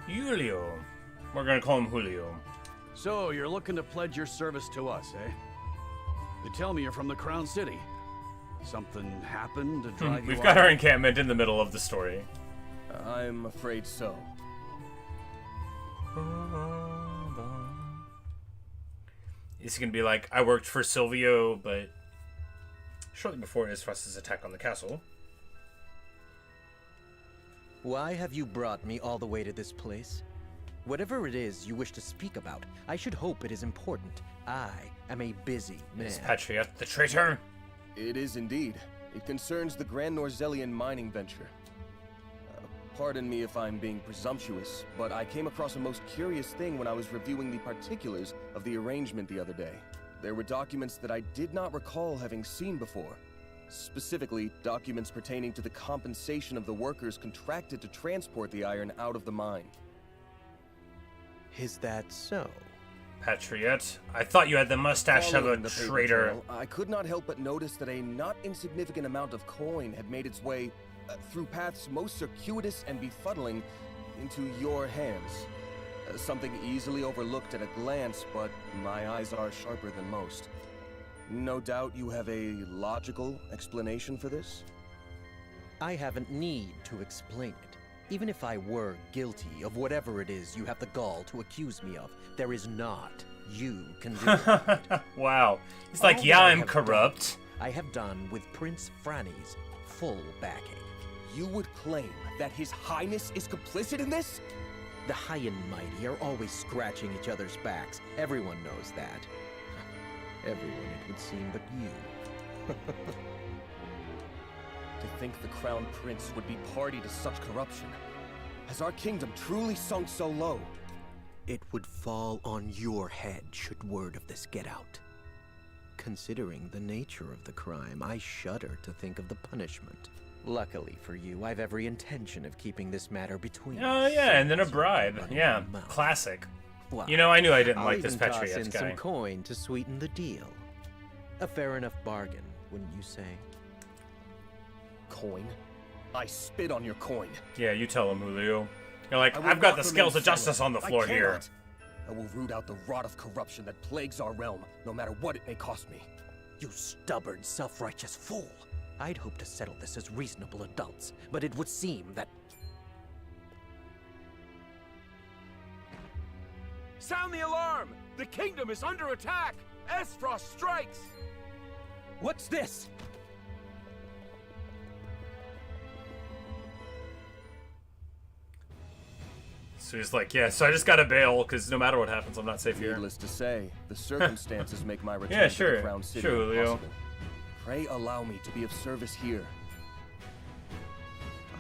Julio. We're gonna call him Julio. So, you're looking to pledge your service to us, eh? They tell me you're from the Crown City. Something happened to drive you We've got out? our encampment in the middle of the story. I'm afraid so. It's gonna be like, I worked for Silvio, but shortly before Isfrost's attack on the castle. Why have you brought me all the way to this place? Whatever it is you wish to speak about, I should hope it is important. I am a busy man. Is Patriot the traitor? It is indeed. It concerns the Grand Norzellian mining venture. Pardon me if I'm being presumptuous, but I came across a most curious thing when I was reviewing the particulars of the arrangement the other day. There were documents that I did not recall having seen before. Specifically, documents pertaining to the compensation of the workers contracted to transport the iron out of the mine. Is that so? Patriot, I thought you had the mustache of a Following the paper traitor. trail, I could not help but notice that a not insignificant amount of coin had made its way through paths most circuitous and befuddling into your hands. Something easily overlooked at a glance, but my eyes are sharper than most. No doubt you have a logical explanation for this? I haven't need to explain it. Even if I were guilty of whatever it is you have the gall to accuse me of, there is not you can do it. Wow. He's like, yeah, I'm corrupt. I have done with Prince Franny's full backing. You would claim that His Highness is complicit in this? The high and mighty are always scratching each other's backs. Everyone knows that. Everyone, it would seem, but you. To think the Crown Prince would be party to such corruption. Has our kingdom truly sunk so low? It would fall on your head should word of this get out. Considering the nature of the crime, I shudder to think of the punishment. Luckily for you, I've every intention of keeping this matter between us. Oh, yeah, and then a bribe. Yeah, classic. Well, You know, I knew I didn't I'll like this even toss Patriot in guy. some coin to sweeten the deal. A fair enough bargain, wouldn't you say? Coin? I spit on your coin. Yeah, you tell him, Julio. You're like, I will I've got not the remain scales of justice silent. on the floor I here. cannot. I will root out the rot of corruption that plagues our realm, no matter what it may cost me. You stubborn, self-righteous fool! I'd hoped to settle this as reasonable adults, but it would seem that... Sound the alarm! The kingdom is under attack! Esfrost strikes! What's this? So he's like, yeah, so I just gotta bail, because no matter what happens, I'm not safe here. Needless to say, the circumstances make my return Yeah, to sure. the Crown City Sure, Julio. impossible. Pray allow me to be of service here.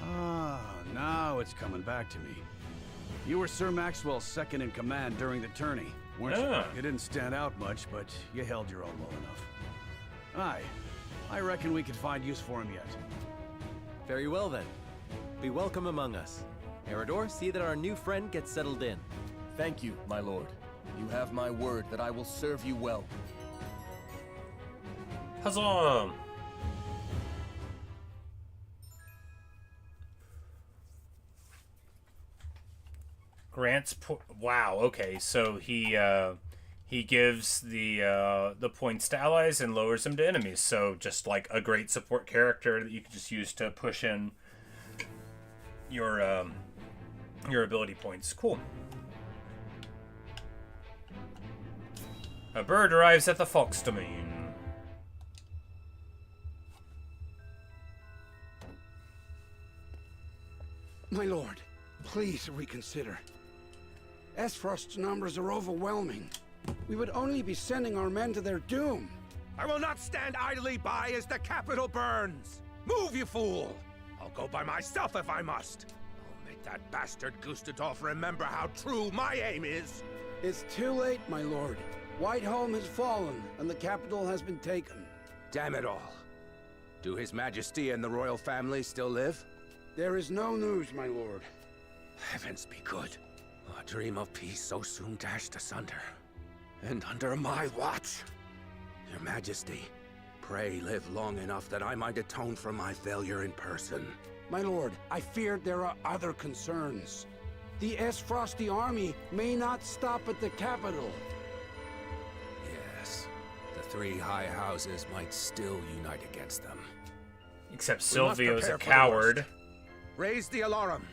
Ah, now it's coming back to me. You were Sir Maxwell's second in command during the tourney, weren't Ah. you? You didn't stand out much, but you held your own well enough. Aye, I reckon we could find use for him yet. Very well then. Be welcome among us. Eridor, see that our new friend gets settled in. Thank you, my lord. You have my word that I will serve you well. Huzzah! Grants wow, okay, so he gives the points to allies and lowers them to enemies. So just like a great support character that you can just use to push in your ability points. Cool. A bird arrives at the Fox Domain. My lord, please reconsider. Esfrost's numbers are overwhelming. We would only be sending our men to their doom. I will not stand idly by as the capital burns! Move, you fool! I'll go by myself if I must. I'll make that bastard Gustadolf remember how true my aim is! It's too late, my lord. Whiteholm has fallen, and the capital has been taken. Damn it all. Do His Majesty and the royal family still live? There is no news, my lord. Heavens be good. A dream of peace so soon dashed asunder. And under my watch. Your Majesty, pray live long enough that I might atone for my failure in person. My lord, I feared there are other concerns. The Esfrosti army may not stop at the capital. Yes, the three high houses might still unite against them. Except Silvio's a coward. Raise the alarm.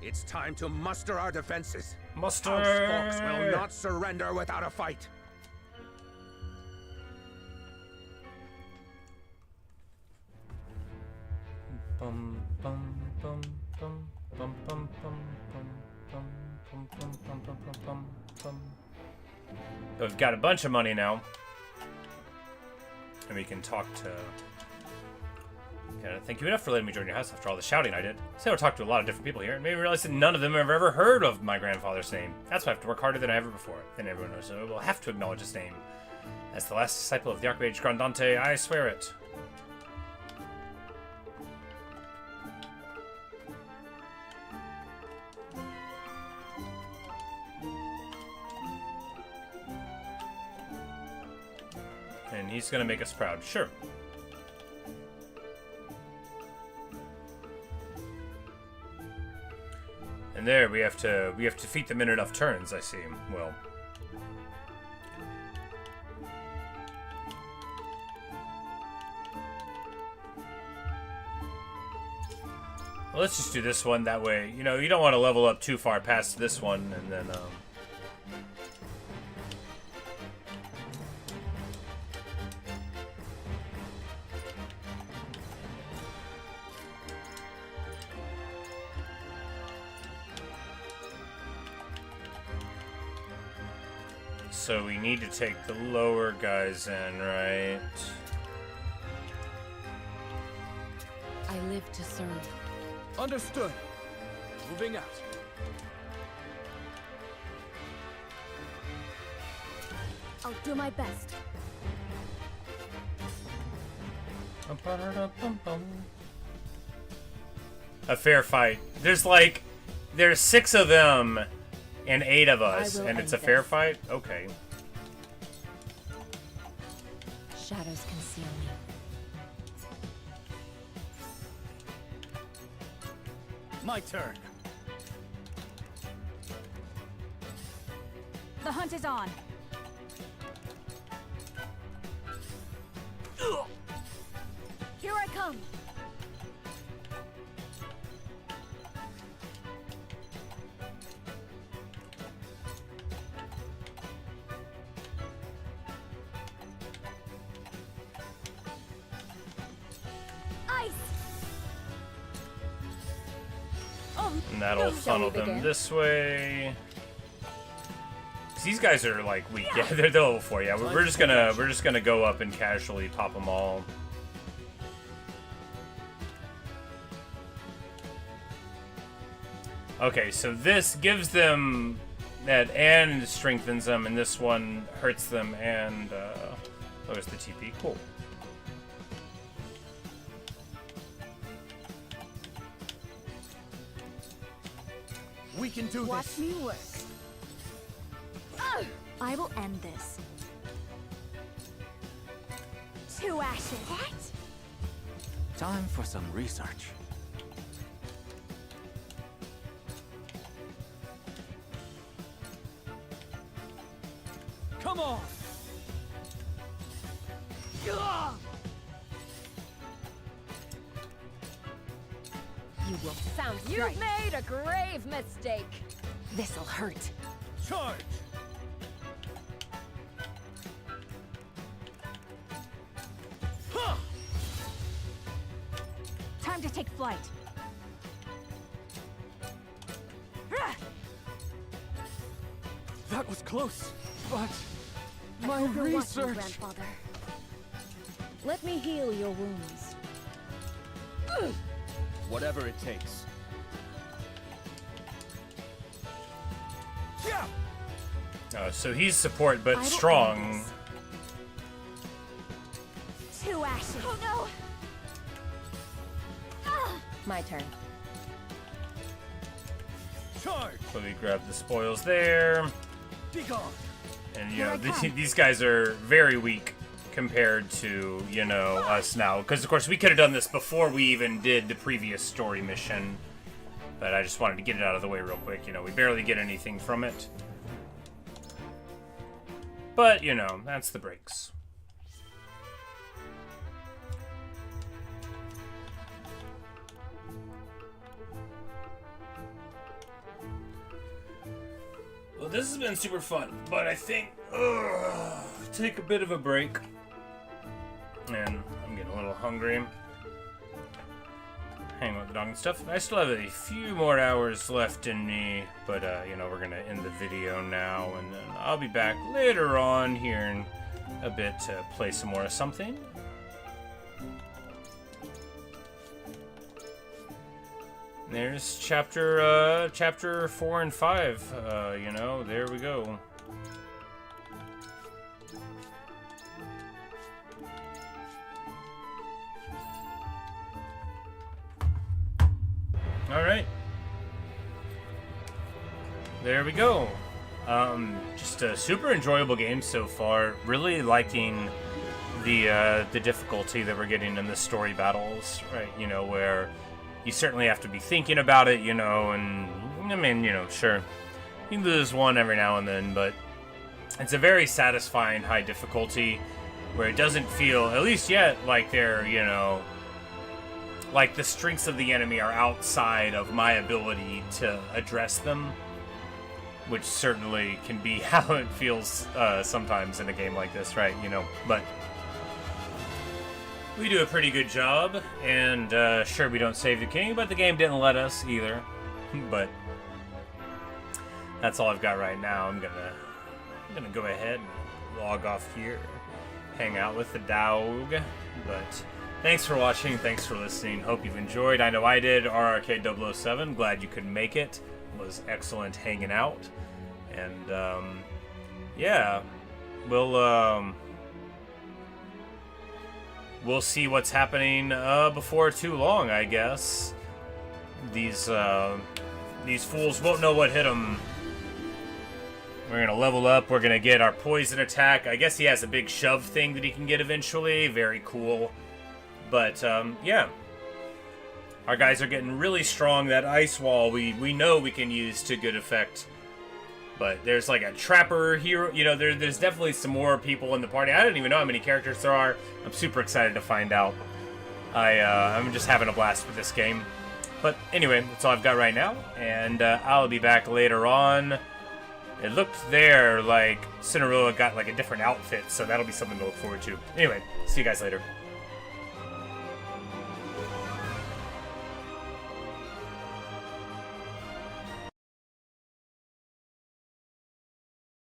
It's time to muster our defenses. Muster! House Fox will not surrender without a fight. Bum, bum, bum, bum, bum, bum, bum, bum, bum, bum, bum, bum, bum, bum, bum. We've got a bunch of money now. And we can talk to... Thank you enough for letting me join your house after all the shouting I did. So I talked to a lot of different people here, and made me realize that none of them have ever heard of my grandfather's name. That's why I have to work harder than ever before. Then everyone knows, so I will have to acknowledge his name. As the last disciple of the Archmage Grandante, I swear it. And he's gonna make us proud, sure. And there we have to defeat them in enough turns, I see. Well, let's just do this one that way. You know, you don't want to level up too far past this one and then so we need to take the lower guys in, right? I live to serve. Understood. Moving out. I'll do my best. A fair fight. There's 6 of them and 8 of us, and it's a fair fight? Okay. Shadows conceal me. My turn. The hunt is on. Here I come. Ice. And that'll funnel them begin? this way. These guys are like weak. Yeah, they're level 4. Yeah, we're just gonna go up and casually pop them all. Okay, so this gives them that and strengthens them, and this one hurts them and lowers the TP. Cool. We can do Watch this. me work. I will end this. 2 ashes. What? Time for some research. Come on! You will sound You've made a grave mistake. This'll hurt. Charge! Time to take flight. That was close, but my You're watching, research. Grandfather. Let me heal your wounds. Whatever it takes. So he's support, but I don't strong. want Two ashes. Oh My turn. Charge! So we grab the spoils there. Be gone! And, you Here know, I come. these guys are very weak compared to, you know, us now. Because, of course, we could have done this before we even did the previous story mission. But I just wanted to get it out of the way real quick. You know, we barely get anything from it. But, you know, that's the breaks. Well, this has been super fun, but I think take a bit of a break. And I'm getting a little hungry. Hang with the dog and stuff. I still have a few more hours left in me, but you know, we're gonna end the video now, and then I'll be back later on here in a bit to play some more of something. There's chapter 4 and 5. You know, there we go. All right. There we go. Just a super enjoyable game so far. Really liking the difficulty that we're getting in the story battles, right? You know, where you certainly have to be thinking about it, you know, and I mean, you know, sure, you lose one every now and then, but it's a very satisfying high difficulty where it doesn't feel, at least yet, like they're, you know, like the strengths of the enemy are outside of my ability to address them, which certainly can be how it feels sometimes in a game like this, right? You know, but we do a pretty good job, and sure, we don't save the king, but the game didn't let us either. But that's all I've got right now. I'm gonna go ahead and log off here, hang out with the dog. But thanks for watching, thanks for listening. Hope you've enjoyed. I know I did. RRK007, glad you could make it. It was excellent hanging out, and yeah, we'll see what's happening before too long, I guess. These fools won't know what hit them. We're gonna level up. We're gonna get our poison attack. I guess he has a big shove thing that he can get eventually. Very cool. But yeah, our guys are getting really strong. That ice wall we know we can use to good effect. But there's like a trapper hero, you know, there's definitely some more people in the party. I don't even know how many characters there are. I'm super excited to find out. I'm just having a blast with this game. But anyway, that's all I've got right now, and I'll be back later on. It looked there like Cinderella got like a different outfit, so that'll be something to look forward to. Anyway, see you guys later.